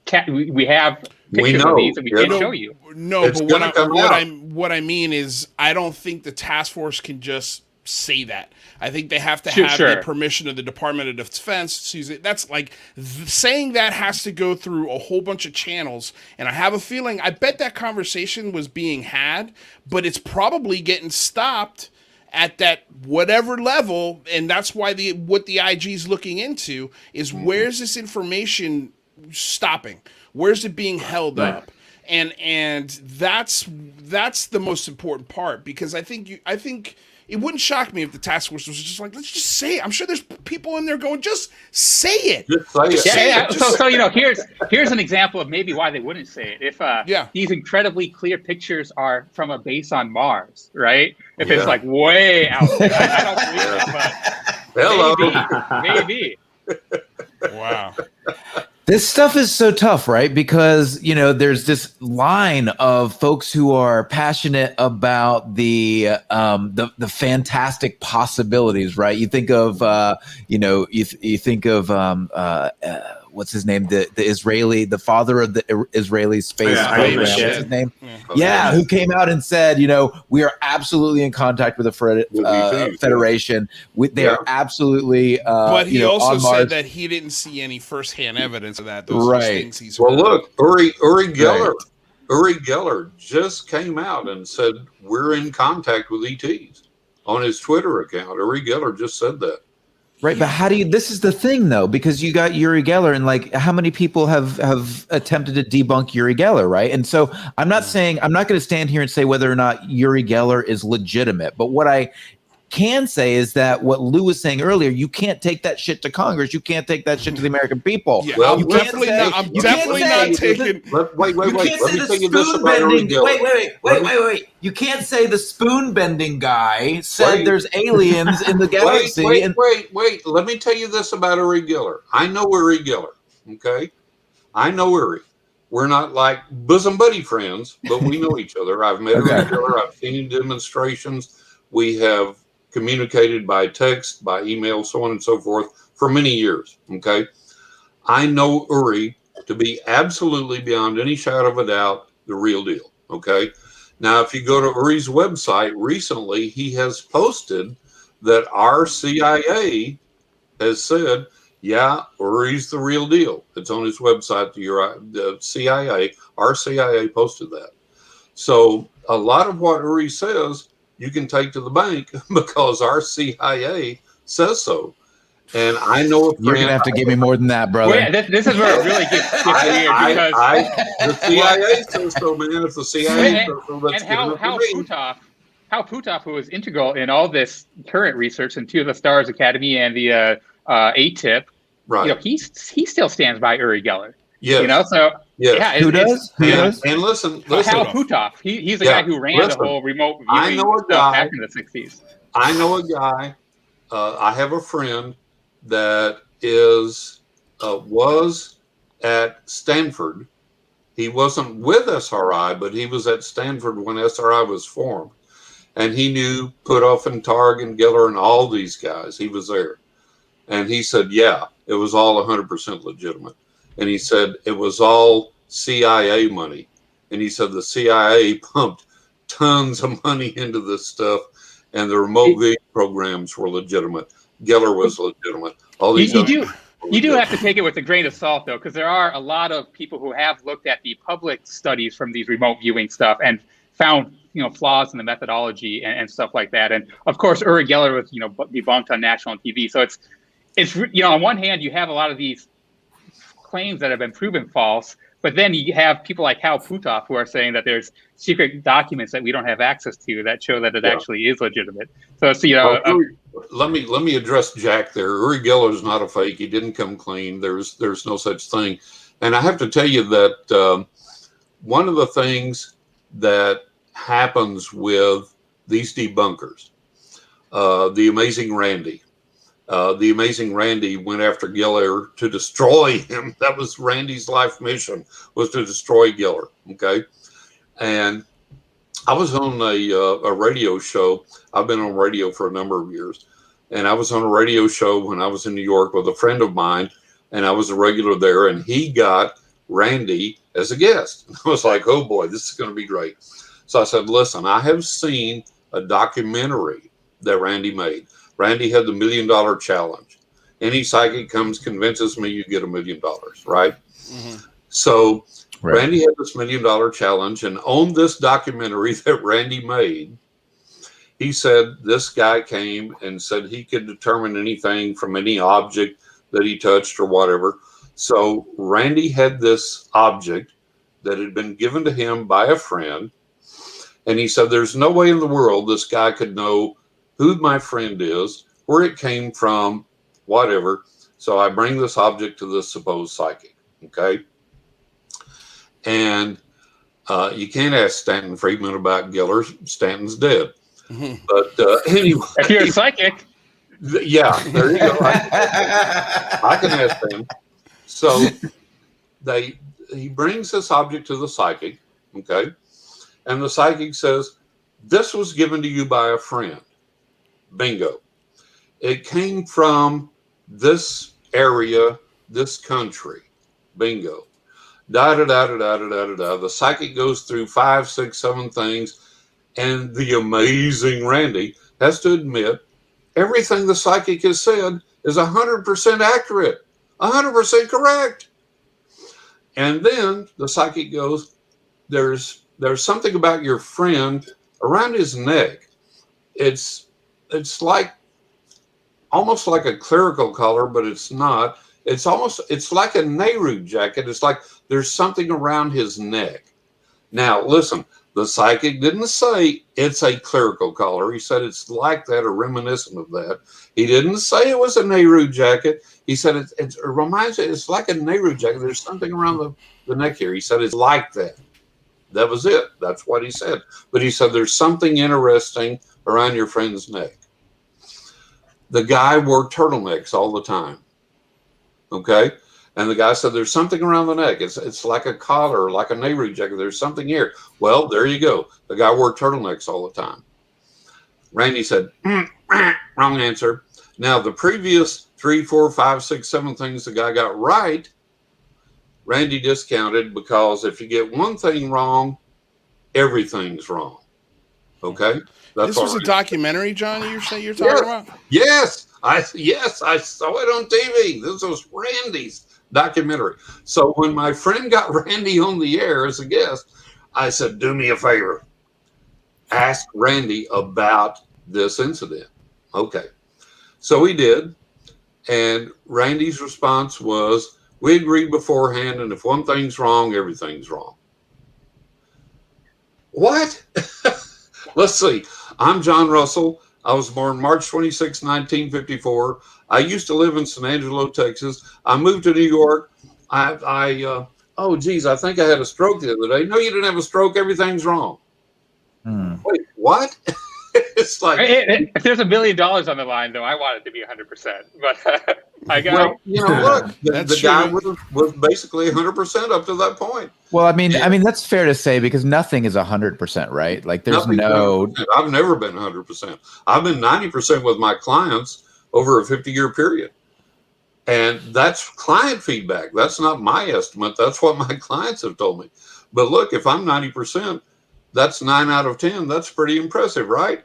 have pictures of these and we can't show you. No, it's but what I mean is I don't think the task force can just say that. I think they have to have the permission of the Department of Defense. That's like saying that has to go through a whole bunch of channels. And I have a feeling, I bet that conversation was being had, but it's probably getting stopped at that whatever level. And that's why what the IG is looking into is where's this information stopping? Where's it being held up? And that's the most important part, because I think it wouldn't shock me if the task force was just like, let's just say it. I'm sure there's people in there going, just say it. Just say it. So here's an example of maybe why they wouldn't say it. If these incredibly clear pictures are from a base on Mars, right? If it's like way out there, I don't believe it, but maybe. Wow. This stuff is so tough, right? Because, there's this line of folks who are passionate about the fantastic possibilities, right? You think of, you think of, what's his name? The father of the Israeli space program. What's his name? Yeah, who came out and said, we are absolutely in contact with the Federation. They are absolutely, but he also on said Mars. that he didn't see any firsthand evidence of that. Those are things he's well, heard. look, Uri Geller. Uri Geller just came out and said we're in contact with ETs on his Twitter account. Uri Geller just said that. Right, but how do you? This is the thing, though, because you got Uri Geller, and like, how many people have attempted to debunk Uri Geller, right? And so I'm not going to stand here and say whether or not Uri Geller is legitimate, but what I can say is that what Lou was saying earlier, you can't take that shit to Congress. You can't take that shit to the American people. Yeah, well, I'm definitely not taking. Wait. Let me tell you this about bending. Wait. You can't say the spoon bending guy said there's aliens in the galaxy. Wait. Let me tell you this about Uri Geller. I know Uri Geller. Okay, I know Uri. We're not like bosom buddy friends, but we know each other. I've met Uri Geller. I've seen demonstrations. We have communicated by text, by email, so on and so forth for many years. Okay. I know Uri to be absolutely beyond any shadow of a doubt the real deal. Okay. Now, if you go to Uri's website recently, he has posted that our CIA has said, yeah, Uri's the real deal. It's on his website. The CIA, our CIA posted that. So a lot of what Uri says, you can take to the bank because our CIA says so. And I know you're going to have to give me more than that, brother. Well, this is where it really gets weird because the CIA says so, man. If the CIA says so, that's how Puthoff, who was integral in all this current research into the Stars Academy and the ATIP, right? He still stands by Uri Geller. Yes. So. Yes. Yeah, who does? And listen. Hal Puthoff. He's the guy who ran the whole remote viewing stuff back in the 60s. I know a guy. I have a friend that was at Stanford. He wasn't with SRI, but he was at Stanford when SRI was formed, and he knew Puthoff and Targ and Geller and all these guys. He was there, and he said, "Yeah, it was all 100% legitimate." And he said it was all CIA money. And he said the CIA pumped tons of money into this stuff, and the remote viewing programs were legitimate. Geller was legitimate. All these you do have to take it with a grain of salt, though, because there are a lot of people who have looked at the public studies from these remote viewing stuff and found, flaws in the methodology and stuff like that. And of course, Uri Geller was, debunked on national TV. So it's on one hand, you have a lot of these claims that have been proven false, but then you have people like 𝐒𝐂𝐂𝐃 who are saying that there's secret documents that we don't have access to that show that it actually is legitimate. So it's, let me address Jack there. Uri Geller is not a fake. He didn't come clean. There's no such thing. And I have to tell you that one of the things that happens with these debunkers, the amazing Randy went after Geller to destroy him. That was Randy's life mission, was to destroy Geller. Okay. And I was on a radio show. I've been on radio for a number of years. And I was on a radio show when I was in New York with a friend of mine, and I was a regular there, and he got Randy as a guest. I was like, oh boy, this is going to be great. So I said, listen, I have seen a documentary that Randy made. Randy had the $1 million challenge. Any psychic comes, convinces me, you get $1 million, right? Mm-hmm. So Randy had this $1 million challenge, and on this documentary that Randy made, he said this guy came and said he could determine anything from any object that he touched or whatever. So Randy had this object that had been given to him by a friend, and he said there's no way in the world this guy could know who my friend is, where it came from, whatever. So I bring this object to this supposed psychic, okay? And you can't ask Stanton Friedman about Geller. Stanton's dead. Mm-hmm. But anyway. If you're a psychic. Yeah, there you go. I can ask them. So he brings this object to the psychic, okay? And the psychic says, this was given to you by a friend. Bingo. It came from this area, this country. Bingo. The psychic goes through 5, 6, 7 things, and the amazing Randy has to admit everything the psychic has said is 100% accurate, 100% correct. And then the psychic goes, there's something about your friend around his neck. It's like almost like a clerical collar, but it's not. It's like a Nehru jacket. It's like there's something around his neck. Now, listen, the psychic didn't say it's a clerical collar. He said it's like that or reminiscent of that. He didn't say it was a Nehru jacket. He said it reminds you, it's like a Nehru jacket. There's something around the neck here. He said it's like that. That was it. That's what he said. But he said there's something interesting around your friend's neck. The guy wore turtlenecks all the time. Okay? And the guy said, there's something around the neck. It's like a collar, like a Nehru jacket. There's something here. Well, there you go. The guy wore turtlenecks all the time. Randy said, wrong answer. Now, the previous 3, 4, 5, 6, 7 things the guy got right, Randy discounted because if you get one thing wrong, everything's wrong. Okay? This was a documentary, John, you're talking about? Yes, I saw it on TV. This was Randy's documentary. So when my friend got Randy on the air as a guest, I said, do me a favor. Ask Randy about this incident. Okay. So he did. And Randy's response was, we agreed beforehand, and if one thing's wrong, everything's wrong. What? Let's see. I'm John Russell. I was born March 26, 1954. I used to live in San Angelo, Texas. I moved to New York. Oh, geez, I think I had a stroke the other day. No, you didn't have a stroke. Everything's wrong. Wait, what? It's like, if there's $1 million on the line, though, I want it to be 100%. But I got. Well, look, the guy was basically 100% up to that point. Well, I mean, that's fair to say because nothing is 100%, right? Like, there's Nothing's no. 100%. I've never been 100%. I've been 90% with my clients over a 50-year period. And that's client feedback. That's not my estimate. That's what my clients have told me. But look, if I'm 90%, that's 9 out of 10. That's pretty impressive, right?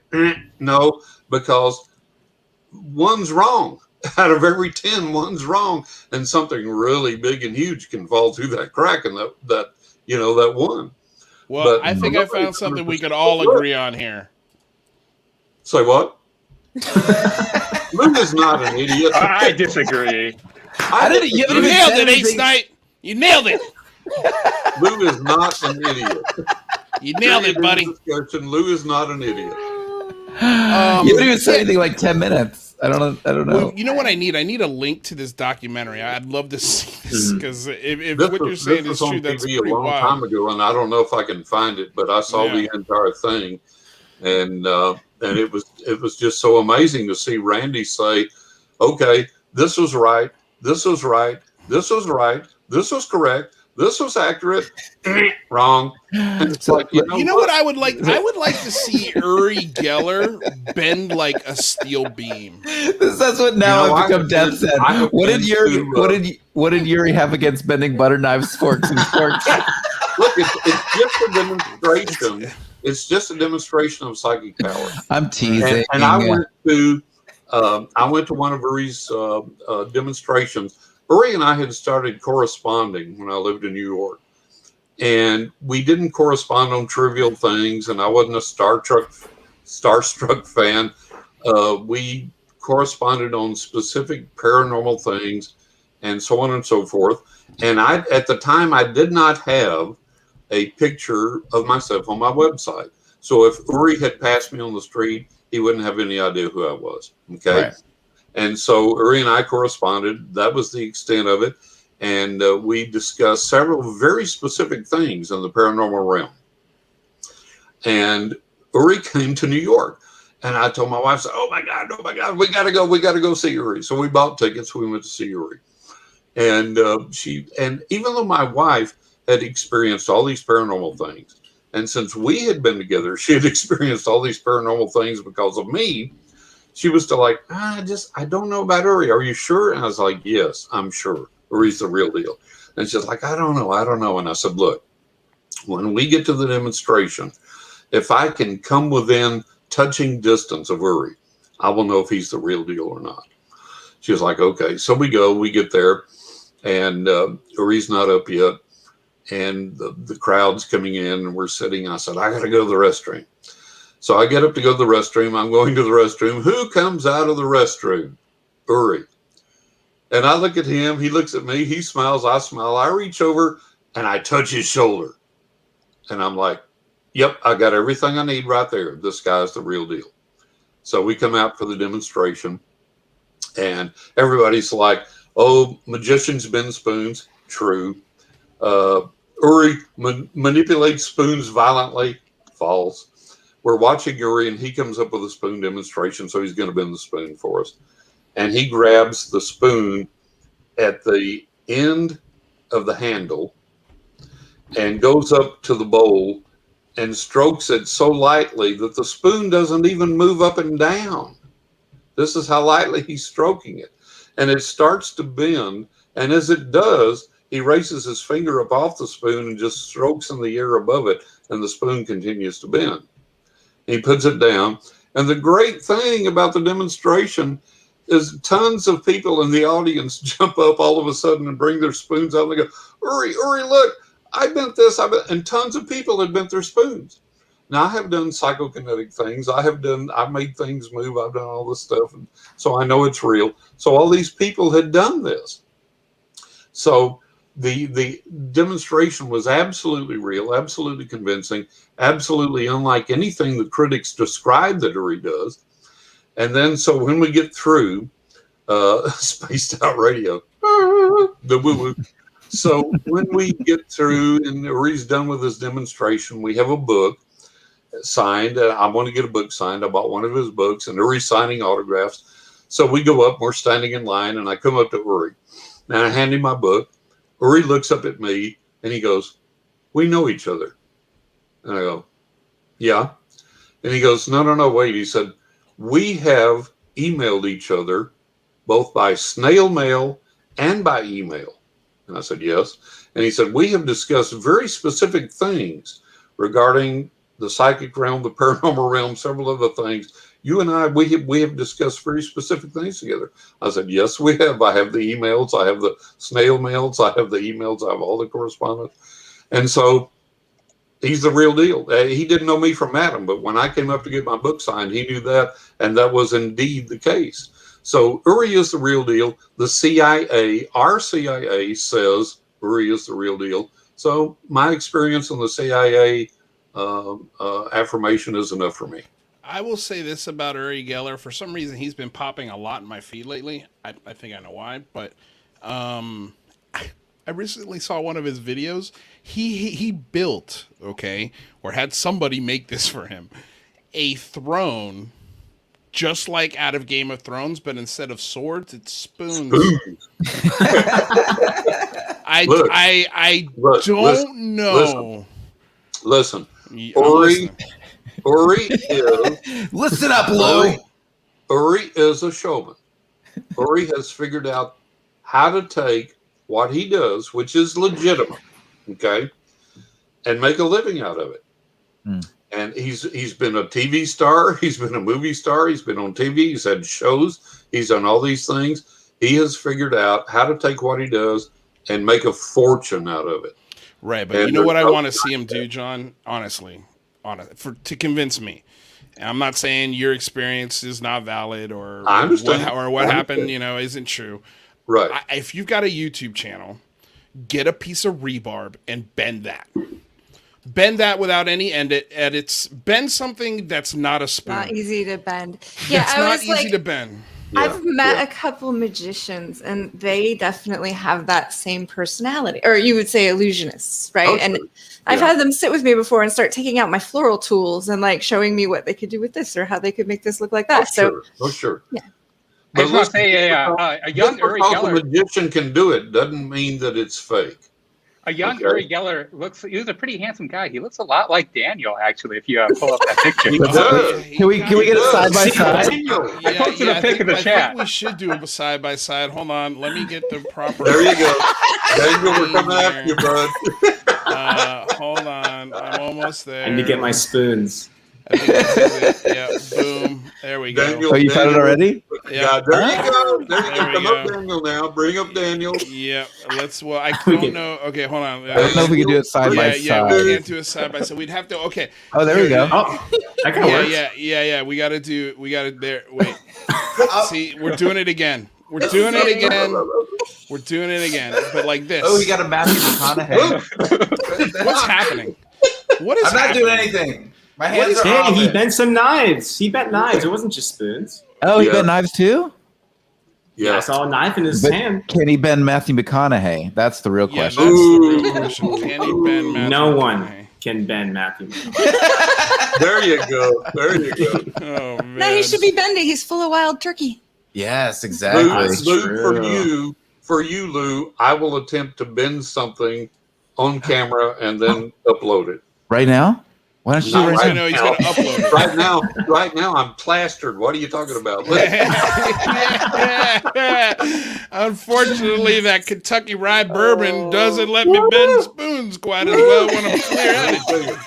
No, because one's wrong. Out of every 10, one's wrong, and something really big and huge can fall through that crack, and that one. Well, But I think I found something we could all agree on here. Say what? Lou is not an idiot. I disagree. You nailed it, Ace Knight. You nailed it. Lou is not an idiot. You nailed it, buddy. Lou is not an idiot. You haven't even said anything like 10 minutes. I don't know. Well, you know what I need? I need a link to this documentary. I'd love to see this because if what you're saying is true, that's pretty a long wild. time ago, and I don't know if I can find it, but I saw the entire thing, and it was just so amazing to see Randy say, "Okay, this was right. This was right. This was right. This was correct. This was accurate. Wrong." It's So, like, you know what I would like? I would like to see Uri Geller bend like a steel beam. That's what now I've become death set. What did Uri have against bending butter knives, forks, and forks? Look, it's just a demonstration. It's just a demonstration of psychic power. I'm teasing. And I went to one of Uri's demonstrations. Uri and I had started corresponding when I lived in New York. And we didn't correspond on trivial things, and I wasn't a starstruck fan. We corresponded on specific paranormal things and so on and so forth. And at the time, I did not have a picture of myself on my website. So if Uri had passed me on the street, he wouldn't have any idea who I was. Okay. Right. And so Uri and I corresponded. That was the extent of it. And we discussed several very specific things in the paranormal realm. And Uri came to New York. And I told my wife, oh my God, we got to go see Uri. So we bought tickets. We went to see Uri. And even though my wife had experienced all these paranormal things, and since we had been together, she had experienced all these paranormal things because of me, she was still like, I don't know about Uri. Are you sure? And I was like, yes, I'm sure. Uri's the real deal. And she's like, I don't know. And I said, look, when we get to the demonstration, if I can come within touching distance of Uri, I will know if he's the real deal or not. She was like, okay. So we get there, and Uri's not up yet. And the crowd's coming in, and we're sitting. I said, I got to go to the restroom. So I get up to go to the restroom. I'm going to the restroom. Who comes out of the restroom? Uri. And I look at him. He looks at me. He smiles. I smile. I reach over, and I touch his shoulder. And I'm like, yep, I got everything I need right there. This guy's the real deal. So we come out for the demonstration, and everybody's like, oh, magicians bend spoons. True. Uri manipulates spoons violently. False. We're watching Uri, and he comes up with a spoon demonstration, so he's going to bend the spoon for us. And he grabs the spoon at the end of the handle and goes up to the bowl and strokes it so lightly that the spoon doesn't even move up and down. This is how lightly he's stroking it. And it starts to bend, and as it does, he raises his finger up off the spoon and just strokes in the air above it, and the spoon continues to bend. He puts it down. And the great thing about the demonstration is tons of people in the audience jump up all of a sudden and bring their spoons out and they go, Uri, look, I bent this. And tons of people had bent their spoons. Now, I have done psychokinetic things. I've made things move. I've done all this stuff. And so I know it's real. So all these people had done this. So the demonstration was absolutely real, absolutely convincing, absolutely unlike anything the critics describe that Uri does. And then, so when we get through spaced out radio, the woo-woo. So when we get through and Uri's done with his demonstration, we have a book signed. I want to get a book signed. I bought one of his books, and Uri's signing autographs. So we go up, we're standing in line, and I come up to Uri. And I hand him my book. Uri looks up at me, and he goes, we know each other. And I go, yeah. And he goes, no, wait. He said, we have emailed each other both by snail mail and by email? And I said, yes. And he said, we have discussed very specific things regarding the psychic realm, the paranormal realm, several other things. You and I, we have discussed very specific things together. I said, yes, we have. I have the emails. I have the snail mails. I have the emails. I have all the correspondence. And so he's the real deal. He didn't know me from Adam, but when I came up to get my book signed, he knew that, and that was indeed the case. So Uri is the real deal. The CIA, our CIA, says Uri is the real deal. So my experience in the CIA affirmation is enough for me. I will say this about Uri Geller. For some reason, he's been popping a lot in my feed lately. I think I know why, but I recently saw one of his videos. He built, or had somebody make this for him, a throne just like out of Game of Thrones, but instead of swords, it's spoons. I don't know. Listen. Uri is... Listen up, Lou. Uri is a showman. Uri has figured out how to take what he does, which is legitimate, and make a living out of it. And he's been a TV star. He's been a movie star. He's been on TV. He's had shows. He's done all these things. He has figured out how to take what he does and make a fortune out of it. Right, but you know what I want to see him do, John? Honestly, to convince me. And I'm not saying your experience is not valid or what happened, isn't true. Right. If you've got a YouTube channel, get a piece of rebarb and bend that. Bend that without any edits. Bend something that's not a spoon. Not easy to bend. Yeah, it's not easy to bend. I've met a couple magicians, and they definitely have that same personality, or you would say illusionists, right? And I've had them sit with me before and start taking out my floral tools and like showing me what they could do with this or how they could make this look like that. Sure. Yeah. I just want to say a young Uri Geller. A magician can do it doesn't mean that it's fake. A young Uri Geller he's a pretty handsome guy. He looks a lot like Daniel, actually, if you pull up that picture. Can we get it side by side? I posted a pic in the chat. I think we should do a side by side. Hold on. Let me get the proper. There you go. Daniel, we're coming after you, bud. Hold on. I'm almost there. I need to get my spoons. I think this is it. Yeah, boom. There we go. Daniel, you found it already? Yeah, there you go. Come up Daniel now. Bring up Daniel. Yeah, I don't know. Okay, hold on. I don't know if we can do it side by side. Yeah, we can't do it side by side. We'd have to, Oh, there we go. Oh, that kind of works. Yeah. We got to there. Wait. See, we're doing it again. We're doing it again, but like this. Oh, you got a Matthew McConaughey. What's happening? What is I'm not doing anything. My hands are Hey, off he it. bent some knives. He bent knives. It wasn't just spoons. Oh, he bent knives too? Yeah, I saw a knife in his hand. Can he bend Matthew McConaughey? That's the real question. That's the real question. Can he bend Matthew No McConaughey? one can bend Matthew McConaughey. There you go. Oh, man. No, he should be bending. He's full of wild turkey. Yes, exactly. Lou, for you, Lou, I will attempt to bend something on camera and then upload it. Right now? Why don't you do it right now? He's going to upload it. Right now, I'm plastered. What are you talking about? Unfortunately, that Kentucky rye bourbon doesn't let me bend spoons quite as well when I'm clear-headed.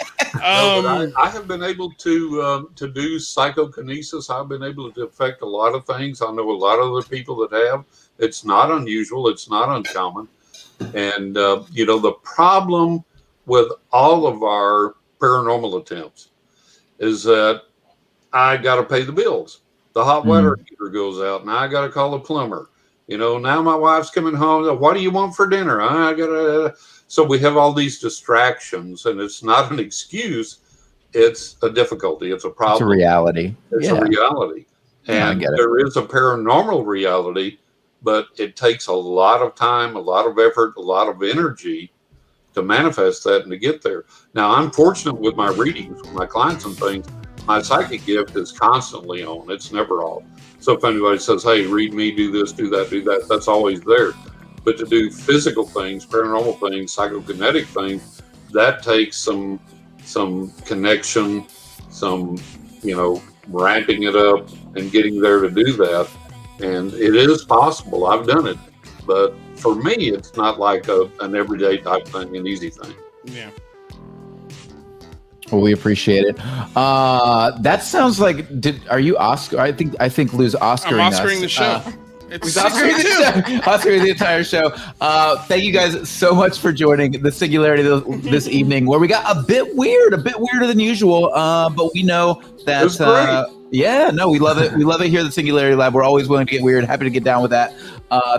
I have been able to do psychokinesis. I've been able to affect a lot of things. I know a lot of other people that have. It's not unusual. It's not uncommon. And, the problem with all of our paranormal attempts is that I got to pay the bills. The hot water heater goes out. Now I got to call a plumber. Now my wife's coming home. What do you want for dinner? So we have all these distractions, and it's not an excuse. It's a difficulty. It's a problem. It's a reality. It's a reality. And there is a paranormal reality, but it takes a lot of time, a lot of effort, a lot of energy to manifest that and to get there. Now, I'm fortunate with my readings, with my clients and things. My psychic gift is constantly on. It's never off. So if anybody says, hey, read me, do this, do that, that's always there. But to do physical things, paranormal things, psychokinetic things, that takes some connection, some, ramping it up and getting there to do that. And it is possible. I've done it. But for me, it's not like an everyday type thing, an easy thing. Yeah. Well, we appreciate it. That sounds like. Are you Oscar? I think Lou's Oscaring I'm Oscaring us. the show. It's We've Oscaring the entire show. Thank you guys so much for joining the Singularity this evening, where we got a bit weirder than usual. But we know that. We love it. We love it here at the Singularity Lab. We're always willing to get weird. Happy to get down with that.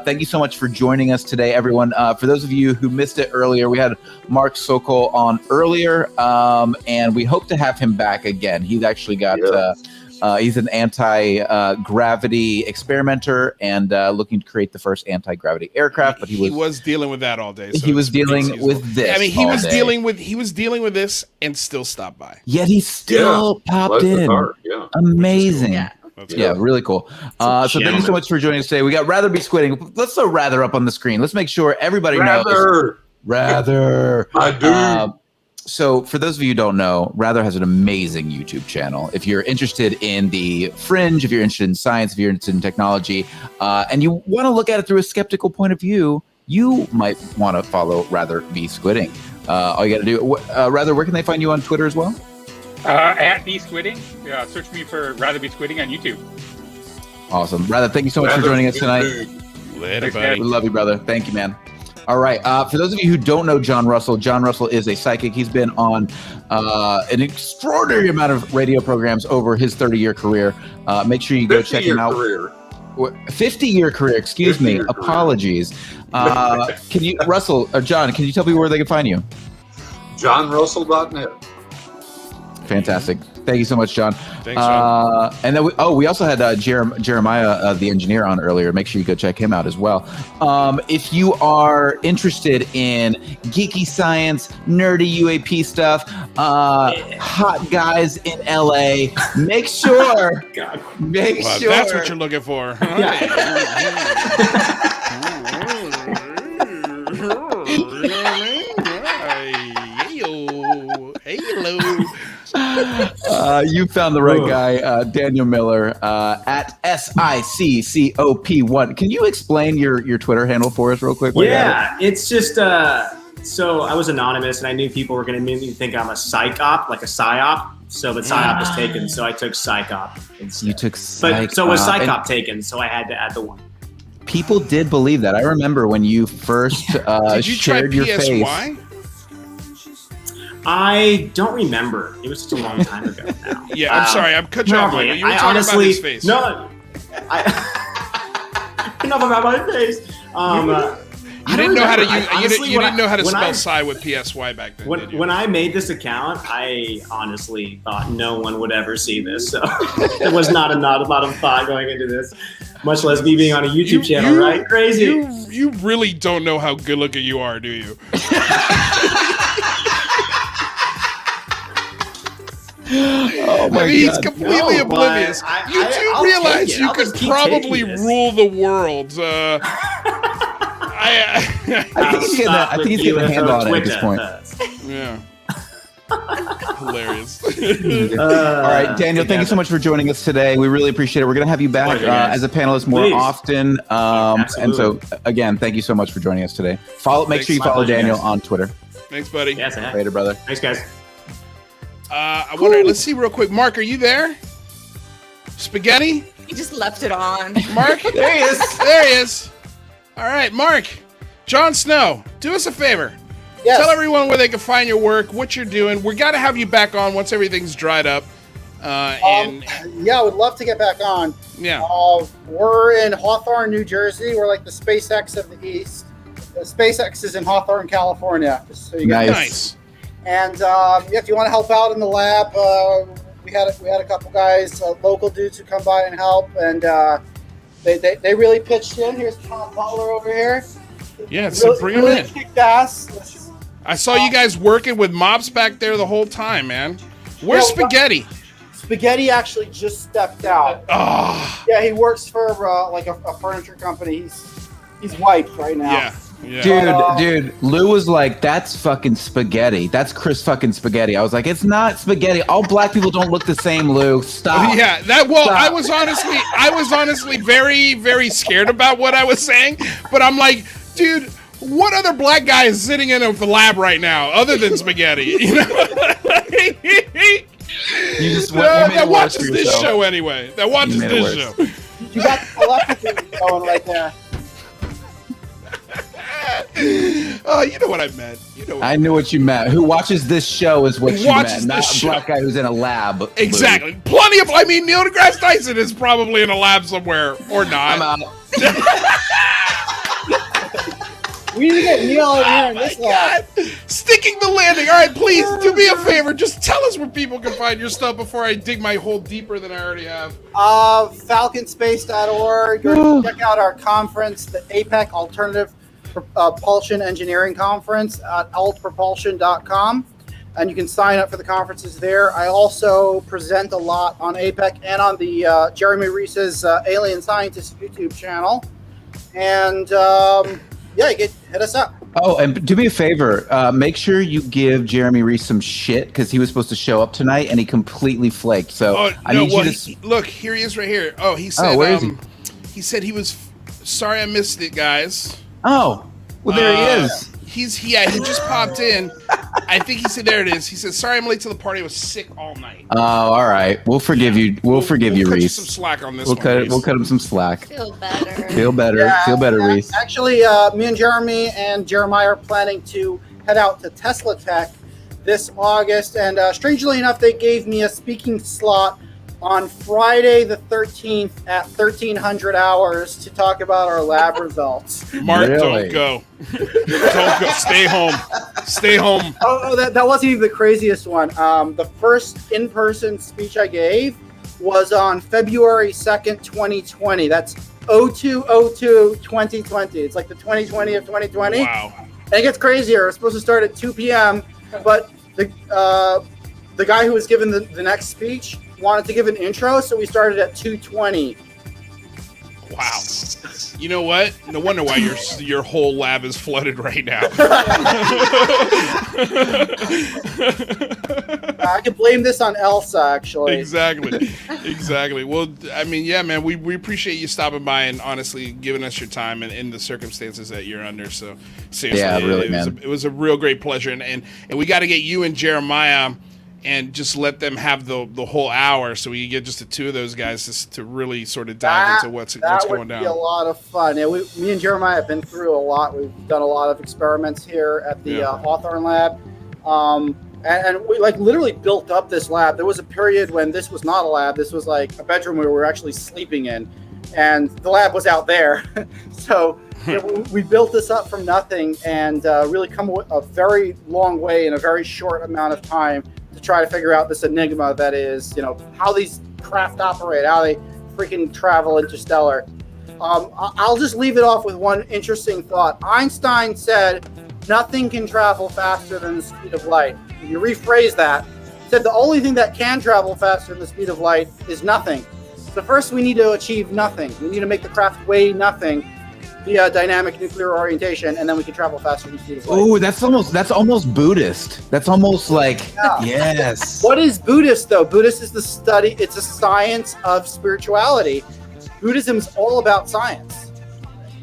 Thank you so much for joining us today, everyone. For those of you who missed it earlier, we had Mark Sokol on earlier, and we hope to have him back again. He's actually got. He's an anti-gravity experimenter and looking to create the first anti-gravity aircraft. But he was dealing with that all day. So he was dealing with this. I mean, he was dealing with this and still stopped by. Yet he still popped in. Yeah. Amazing. Cool. Yeah, really cool. So thank you so much for joining us today. We got Rather Be Squidding. Let's throw Rather up on the screen. Let's make sure everybody knows. Rather. I do. So for those of you who don't know, Rather has an amazing YouTube channel. If you're interested in the fringe, if you're interested in science, if you're interested in technology, and you want to look at it through a skeptical point of view, you might want to follow Rather Be Squidding. All you got to do, Rather, where can they find you on Twitter as well? At Be Squidding. Search me for Rather Be Squidding on YouTube. Awesome. Rather, thank you so much for joining us tonight. Later, buddy. We love you, brother. Thank you, man. All right. For those of you who don't know John Russell is a psychic. He's been on an extraordinary amount of radio programs over his 30-year career. Make sure you go check him out. 50-year career, excuse me. Apologies. Can you, Russell or John, can you tell people where they can find you? JohnRussell.net. Fantastic. Thank you so much, John. Thanks, John. And then we also had Jeremiah, the engineer, on earlier. Make sure you go check him out as well. If you are interested in geeky science, nerdy UAP stuff, hot guys in LA, make sure. That's what you're looking for. Hello. You found the right guy, Daniel Miller, at SICCOP1. Can you explain your Twitter handle for us real quick? It's just so I was anonymous and I knew people were going to maybe think I'm a psych op, like a psyop. So, but psyop is taken, so I took psych op instead. You took psych. So was psych op taken, so I had to add the one. People did believe that. I remember when you first did you shared try your PSY? face. I don't remember. It was such a long time ago now. Yeah, I'm sorry. I'm cut you off. You were talking honestly, about his face. No. Enough about my face. You didn't know how to use. You didn't know how to spell psi with PSY back then. When I made this account, I honestly thought no one would ever see this. So there was not a lot of thought going into this, much less me being on a YouTube channel. Right? Crazy. You really don't know how good looking you are, do you? Oh my God. He's completely oblivious. You do realize you could probably rule the world. I think he's getting a handle on it at this point. Yeah. Hilarious. All right, Daniel, thank you so much for joining us today. We really appreciate it. We're going to have you back as a panelist more often. And so, again, thank you so much for joining us today. Make sure you follow Daniel on Twitter. Thanks, buddy. Yes, Later, brother. Thanks, guys. I wonder, let's see real quick. Mark, are you there? Spaghetti? He just left it on. Mark? There he is. There he is. All right, Mark. Jon Snow, do us a favor. Yes. Tell everyone where they can find your work, what you're doing. We got to have you back on once everything's dried up. Yeah, I would love to get back on. Yeah. We're in Hawthorne, New Jersey. We're like the SpaceX of the East. The SpaceX is in Hawthorne, California. Just so you guys. Nice. And if you want to help out in the lab, we had a couple guys, local dudes who come by and help, and they really pitched in. Here's Tom Butler over here. Yeah, so bring him in. Kicked ass. I saw you guys working with mobs back there the whole time, man. Where's Spaghetti? Spaghetti actually just stepped out. Oh. Yeah, he works for like a furniture company. He's wiped right now. Yeah. Yeah. Dude, Lou was like, "That's fucking spaghetti. That's Chris fucking spaghetti." I was like, "It's not spaghetti. All black people don't look the same, Lou. Stop." Yeah, I was honestly very, very scared about what I was saying, but I'm like, dude, what other black guy is sitting in a lab right now other than spaghetti? You know? That watches this show anyway. That watches this show. You got telepathy going right there. Oh, you know what I meant. I knew what you meant. Who watches this show is what you meant, not a black guy who's in a lab. Exactly. Lou. Plenty of. I mean, Neil deGrasse Tyson is probably in a lab somewhere, or not. I'm out. We need to get Neil in here in this lab. Sticking the landing. All right, please do me a favor. Just tell us where people can find your stuff before I dig my hole deeper than I already have. Falconspace.org. Check out our conference, the APEC Alternative Propulsion Engineering Conference at altpropulsion.com, and you can sign up for the conferences there. I also present a lot on APEC and on the Jeremy Reese's Alien Scientist YouTube channel. And hit us up. Oh, and do me a favor. Make sure you give Jeremy Reese some shit because he was supposed to show up tonight and he completely flaked. So I need you to look. Here he is, right here. Oh, he said. Where is he? He said he was sorry I missed it, guys. Oh, well, there he is. He just popped in. I think he said, there it is. He said, sorry I'm late to the party. I was sick all night. Oh, all right. We'll forgive you. We'll forgive you, cut Reese. You some slack on this We'll cut him some slack. Feel better. Feel better, Reese. Actually, me and Jeremy and Jeremiah are planning to head out to Tesla Tech this August. And strangely enough, they gave me a speaking slot on Friday the 13th at 1300 hours to talk about our lab results. Mark, Don't go. Don't go. Stay home. Stay home. Oh, that wasn't even the craziest one. The first in-person speech I gave was on February 2nd, 2020. That's 02/02/2020. It's like the 2020 of 2020. Wow. And it gets crazier. It's supposed to start at 2 p.m., but the guy who was given the next speech wanted to give an intro, so we started at 2:20. Wow. You know what? No wonder why your whole lab is flooded right now. I could blame this on Elsa, actually. Exactly. Well, I mean, yeah, man, we appreciate you stopping by and honestly giving us your time and in the circumstances that you're under. So seriously, yeah, really, man. It was a real great pleasure, and we got to get you and Jeremiah and just let them have the whole hour, so we can get just the two of those guys to really sort of dive into what's going down. That would be a lot of fun. Yeah, me and Jeremiah have been through a lot. We've done a lot of experiments here at the Hawthorne lab, and we literally built up this lab. There was a period when this was not a lab. This was like a bedroom we were actually sleeping in, and the lab was out there. So we built this up from nothing and really come a very long way in a very short amount of time to try to figure out this enigma that is, how these craft operate, how they freaking travel interstellar. I'll just leave it off with one interesting thought. Einstein said, nothing can travel faster than the speed of light. If you rephrase that, he said the only thing that can travel faster than the speed of light is nothing. So first we need to achieve nothing. We need to make the craft weigh nothing via dynamic nuclear orientation, and then we can travel faster than the speed of light. Oh, that's almost Buddhist. That's almost like, yes. What is Buddhist, though? Buddhist is it's a science of spirituality. Buddhism is all about science.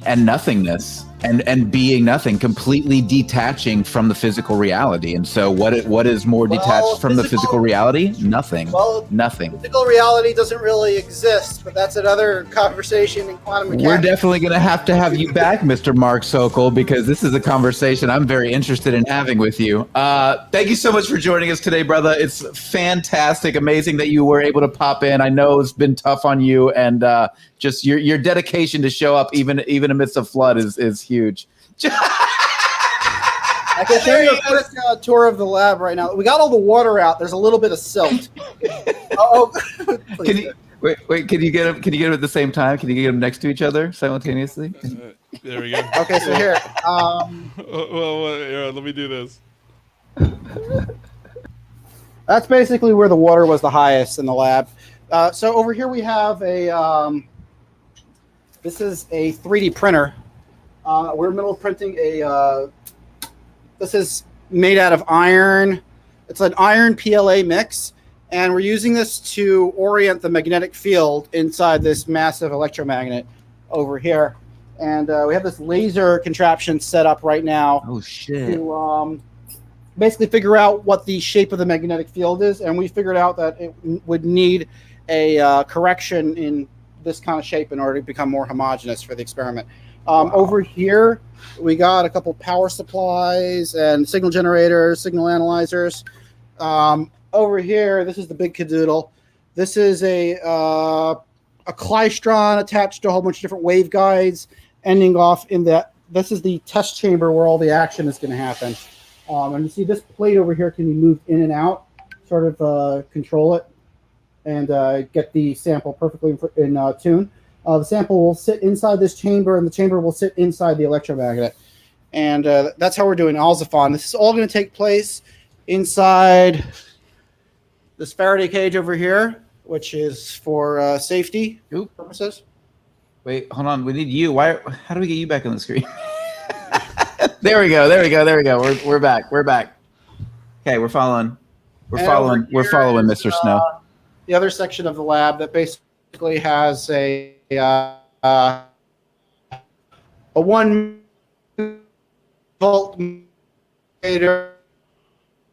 And nothingness. And being nothing, completely detaching from the physical reality. And so what is more detached from the physical reality? Nothing. Nothing. Physical reality doesn't really exist, but that's another conversation in quantum mechanics. We're definitely going to have you back, Mr. Mark Sokol, because this is a conversation I'm very interested in having with you. Thank you so much for joining us today, brother. It's fantastic, amazing that you were able to pop in. I know it's been tough on you, and just your dedication to show up even amidst a flood is huge. I can show you a quick tour of the lab right now. We got all the water out. There's a little bit of silt. Can you wait? Can you get them? Can you get them at the same time? Can you get them next to each other simultaneously? There we go. Okay, so here. Let me do this. That's basically where the water was the highest in the lab. So over here we have this is a 3D printer. We're in the middle of printing a. This is made out of iron. It's an iron PLA mix, and we're using this to orient the magnetic field inside this massive electromagnet over here. And we have this laser contraption set up right now. Oh shit! To basically figure out what the shape of the magnetic field is, and we figured out that it would need a correction in this kind of shape in order to become more homogeneous for the experiment. Wow. Over here, we got a couple power supplies and signal generators, signal analyzers. Over here, this is the big cadoodle. This is a klystron attached to a whole bunch of different waveguides, ending off in that. This is the test chamber where all the action is going to happen. And you see this plate over here can be moved in and out, sort of control it, and get the sample perfectly in tune. The sample will sit inside this chamber, and the chamber will sit inside the electromagnet. And that's how we're doing 𝐒𝐓𝐀𝐘. This is all going to take place inside this Faraday cage over here, which is for safety purposes. Wait, hold on. We need you. Why? How do we get you back on the screen? There we go. We're back. Okay, we're following. We're following Mr. Snow. The other section of the lab that basically has a 1 volt meter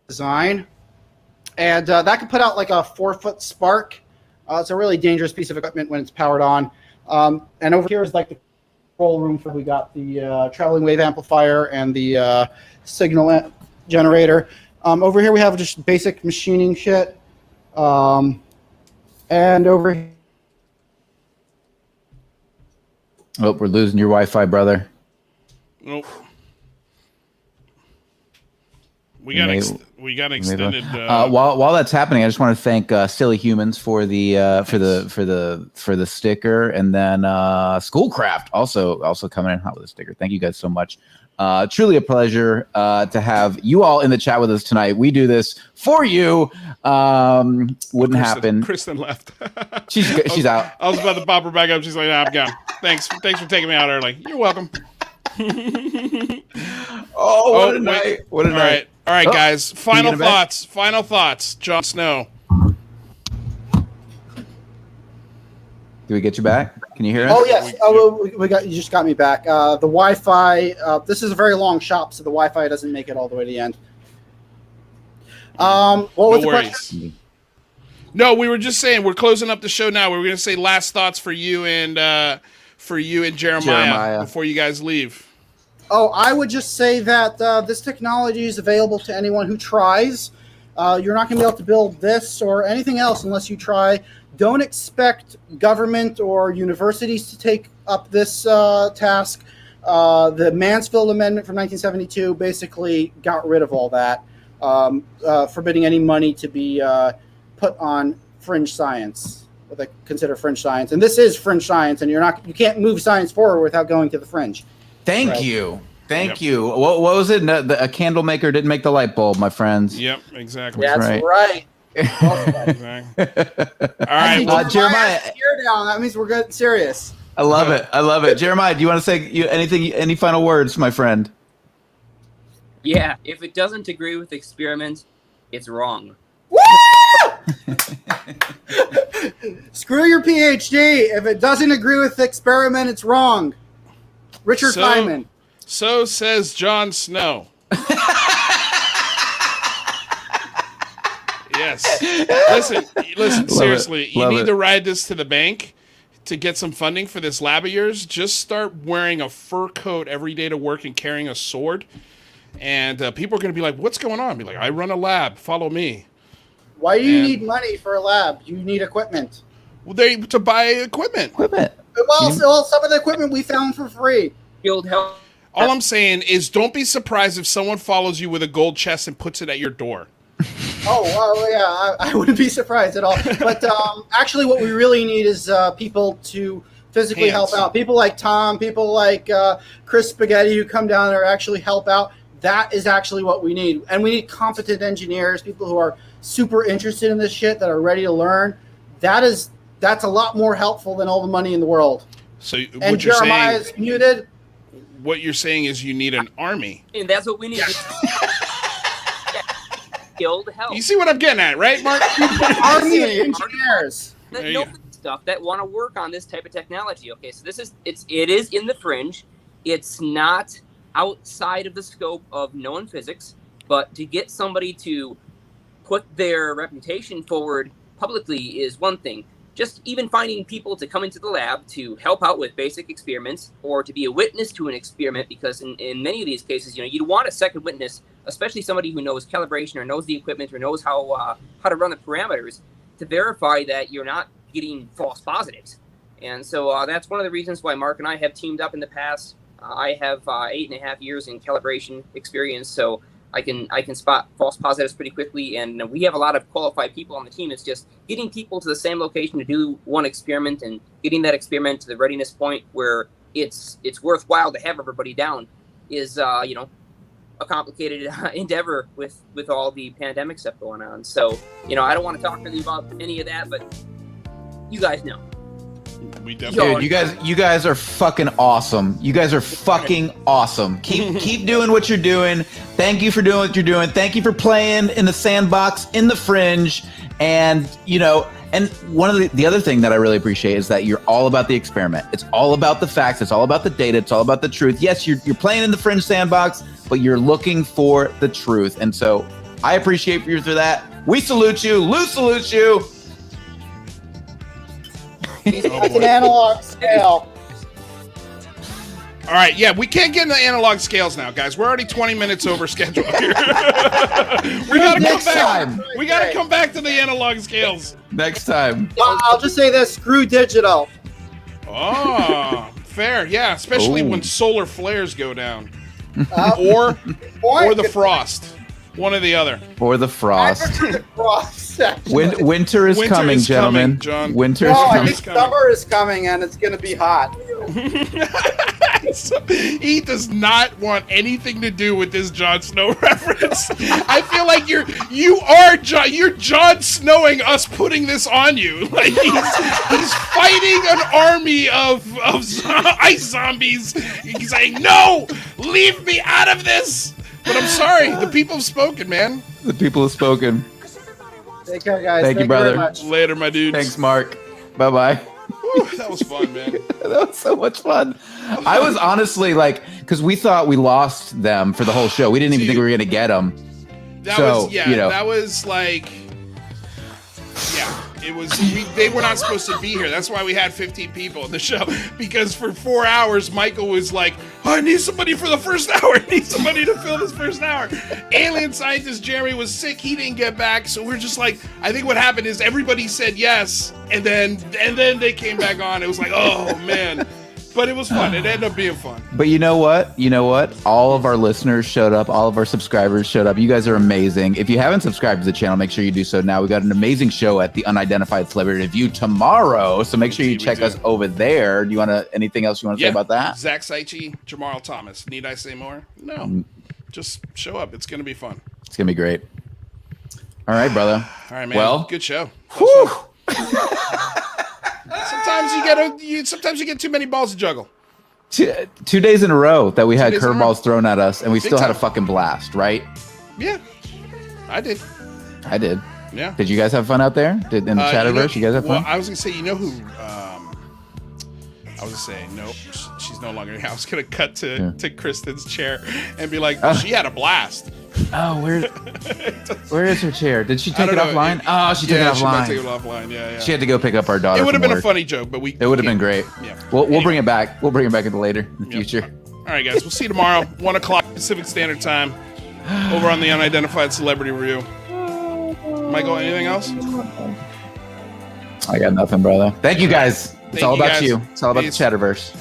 design, and that could put out like a 4-foot spark. It's a really dangerous piece of equipment when it's powered on. And over here is like the control room for. We got the traveling wave amplifier and the signal generator. Over here we have just basic machining shit. And over here. Oh, we're losing your Wi-Fi, brother. Nope. We got extended. While that's happening, I just want to thank Silly Humans for the sticker, and then Schoolcraft also coming in hot with a sticker. Thank you guys so much. Truly a pleasure to have you all in the chat with us tonight. We do this for you. Wouldn't happen. Kristen left. She's out. I was about to pop her back up. She's like, nah, I'm gone. Thanks for taking me out early. You're welcome. What a night. What a night. All right, guys. Final thoughts. Jon Snow. Do we get you back? Can you hear us? Oh yes. We got you. Just got me back. The Wi-Fi. This is a very long shop, so the Wi-Fi doesn't make it all the way to the end. What was the question? No, we were just saying we're closing up the show now. We were going to say last thoughts for you and Jeremiah before you guys leave. Oh, I would just say that this technology is available to anyone who tries. You're not going to be able to build this or anything else unless you try. Don't expect government or universities to take up this task. The Mansfield Amendment from 1972 basically got rid of all that, forbidding any money to be put on fringe science, what they consider fringe science. And this is fringe science, and you can't move science forward without going to the fringe. Thank you. What was it? A candle maker didn't make the light bulb, my friends. Yep, exactly. That's right. Exactly. All right, Jeremiah. Down. That means we're getting serious. I love it. Jeremiah, do you want to say any final words, my friend? Yeah, if it doesn't agree with experiments, it's wrong. Woo! Screw your PhD. If it doesn't agree with the experiment, it's wrong. Richard Feynman. So says Jon Snow. Yes. Listen. Seriously, you need to ride this to the bank to get some funding for this lab of yours. Just start wearing a fur coat every day to work and carrying a sword, and people are going to be like, "What's going on?" Be like, "I run a lab. Follow me." Why do you need money for a lab? You need equipment. Well, to buy equipment. Well, some of the equipment we found for free. Field help. All I'm saying is, don't be surprised if someone follows you with a gold chest and puts it at your door. Yeah, I wouldn't be surprised at all. But actually, what we really need is people to physically help out. People like Tom, people like Chris Spaghetti who come down there actually help out. That is actually what we need. And we need competent engineers, people who are super interested in this shit, that are ready to learn. That's a lot more helpful than all the money in the world. So and Jeremiah is muted. what you're saying is you need an army. And that's what we need. Skilled help. You see what I'm getting at, right, Mark? Army of engineers. That There you know go. stuff that want to work on this type of technology. Okay, so it is in the fringe. It's not outside of the scope of known physics, but to get somebody to put their reputation forward publicly is one thing. Just even finding people to come into the lab to help out with basic experiments or to be a witness to an experiment, because in many of these cases, you'd want a second witness, especially somebody who knows calibration or knows the equipment or knows how to run the parameters to verify that you're not getting false positives. And so that's one of the reasons why Mark and I have teamed up in the past. I have 8.5 years in calibration experience, so I can spot false positives pretty quickly, and we have a lot of qualified people on the team. It's just getting people to the same location to do one experiment and getting that experiment to the readiness point where it's worthwhile to have everybody down is a complicated endeavor with all the pandemic stuff going on. So I don't want to talk really about any of that, but you guys know. We definitely. Dude, you guys are fucking awesome. You guys are fucking awesome. Keep doing what you're doing. Thank you for doing what you're doing. Thank you for playing in the sandbox, in the fringe, and and one of the other thing that I really appreciate is that you're all about the experiment. It's all about the facts. It's all about the data. It's all about the truth. Yes, you're playing in the fringe sandbox, but you're looking for the truth. And so I appreciate you for that. We salute you. Lou salutes you. That's an analog scale. All right, yeah, we can't get into analog scales now, guys. We're already 20 minutes over schedule here. We gotta come back. We gotta come back to the analog scales next time. Well, I'll just say this: screw digital. Oh, fair, yeah, especially when solar flares go down, or the frost. One or the other. Or the frost. Frost. Winter is coming, gentlemen. John. Winter is I coming. think summer is coming, and it's going to be hot. He does not want anything to do with this Jon Snow reference. I feel like you're Jon Snowing us putting this on you. Like he's fighting an army of ice zombies. He's saying, "No, leave me out of this." But I'm sorry, the people have spoken, man. The people have spoken. Take care, guys. Thank you, brother. very much. Later, my dudes. Thanks, Mark. Bye-bye. Whew, that was fun, man. That was so much fun. I was honestly because we thought we lost them for the whole show. We didn't even think we were going to get them. That was like, it was. They were not supposed to be here. That's why we had 15 people in the show, because for 4 hours, Michael was like, I need somebody for the first hour. I need somebody to fill this first hour. Alien scientist Jeremy was sick. He didn't get back. So we're just like, I think what happened is everybody said yes. And then they came back on. It was like, oh man. But it was fun. It ended up being fun. But you know what? All of our listeners showed up. All of our subscribers showed up. You guys are amazing. If you haven't subscribed to the channel, make sure you do so now. We got an amazing show at the Unidentified Celebrity Review tomorrow. So make sure you check us over there. Do you want anything else you want to say about that? 𝐒𝐔𝐁𝐄, Jamarl Thomas. Need I say more? No. Just show up. It's going to be fun. It's going to be great. All right, brother. All right, man. Well, good show. Whew. Sometimes you get too many balls to juggle. 2 days in a row that we had curveballs thrown at us, and we still had a fucking blast, right? Yeah, I did. Yeah. Did you guys have fun out there? In the Chatterverse, you guys have fun? Well, I was gonna say, who? I was gonna say, nope, she's no longer here. I was gonna cut to Kristen's chair and be like, she had a blast. Oh, where is her chair? Did she take it offline? She took it offline. She might take it offline. Yeah. She had to go pick up our daughter. It would have been a funny joke, but it would have been great. Yeah. We'll bring it back. We'll bring it back in the future. All right, guys. We'll see you tomorrow, 1:00 Pacific Standard Time, over on the Unidentified Celebrity Review. Michael, anything else? I got nothing, brother. Thank you, guys. It's all about you. It's all about the Chatterverse.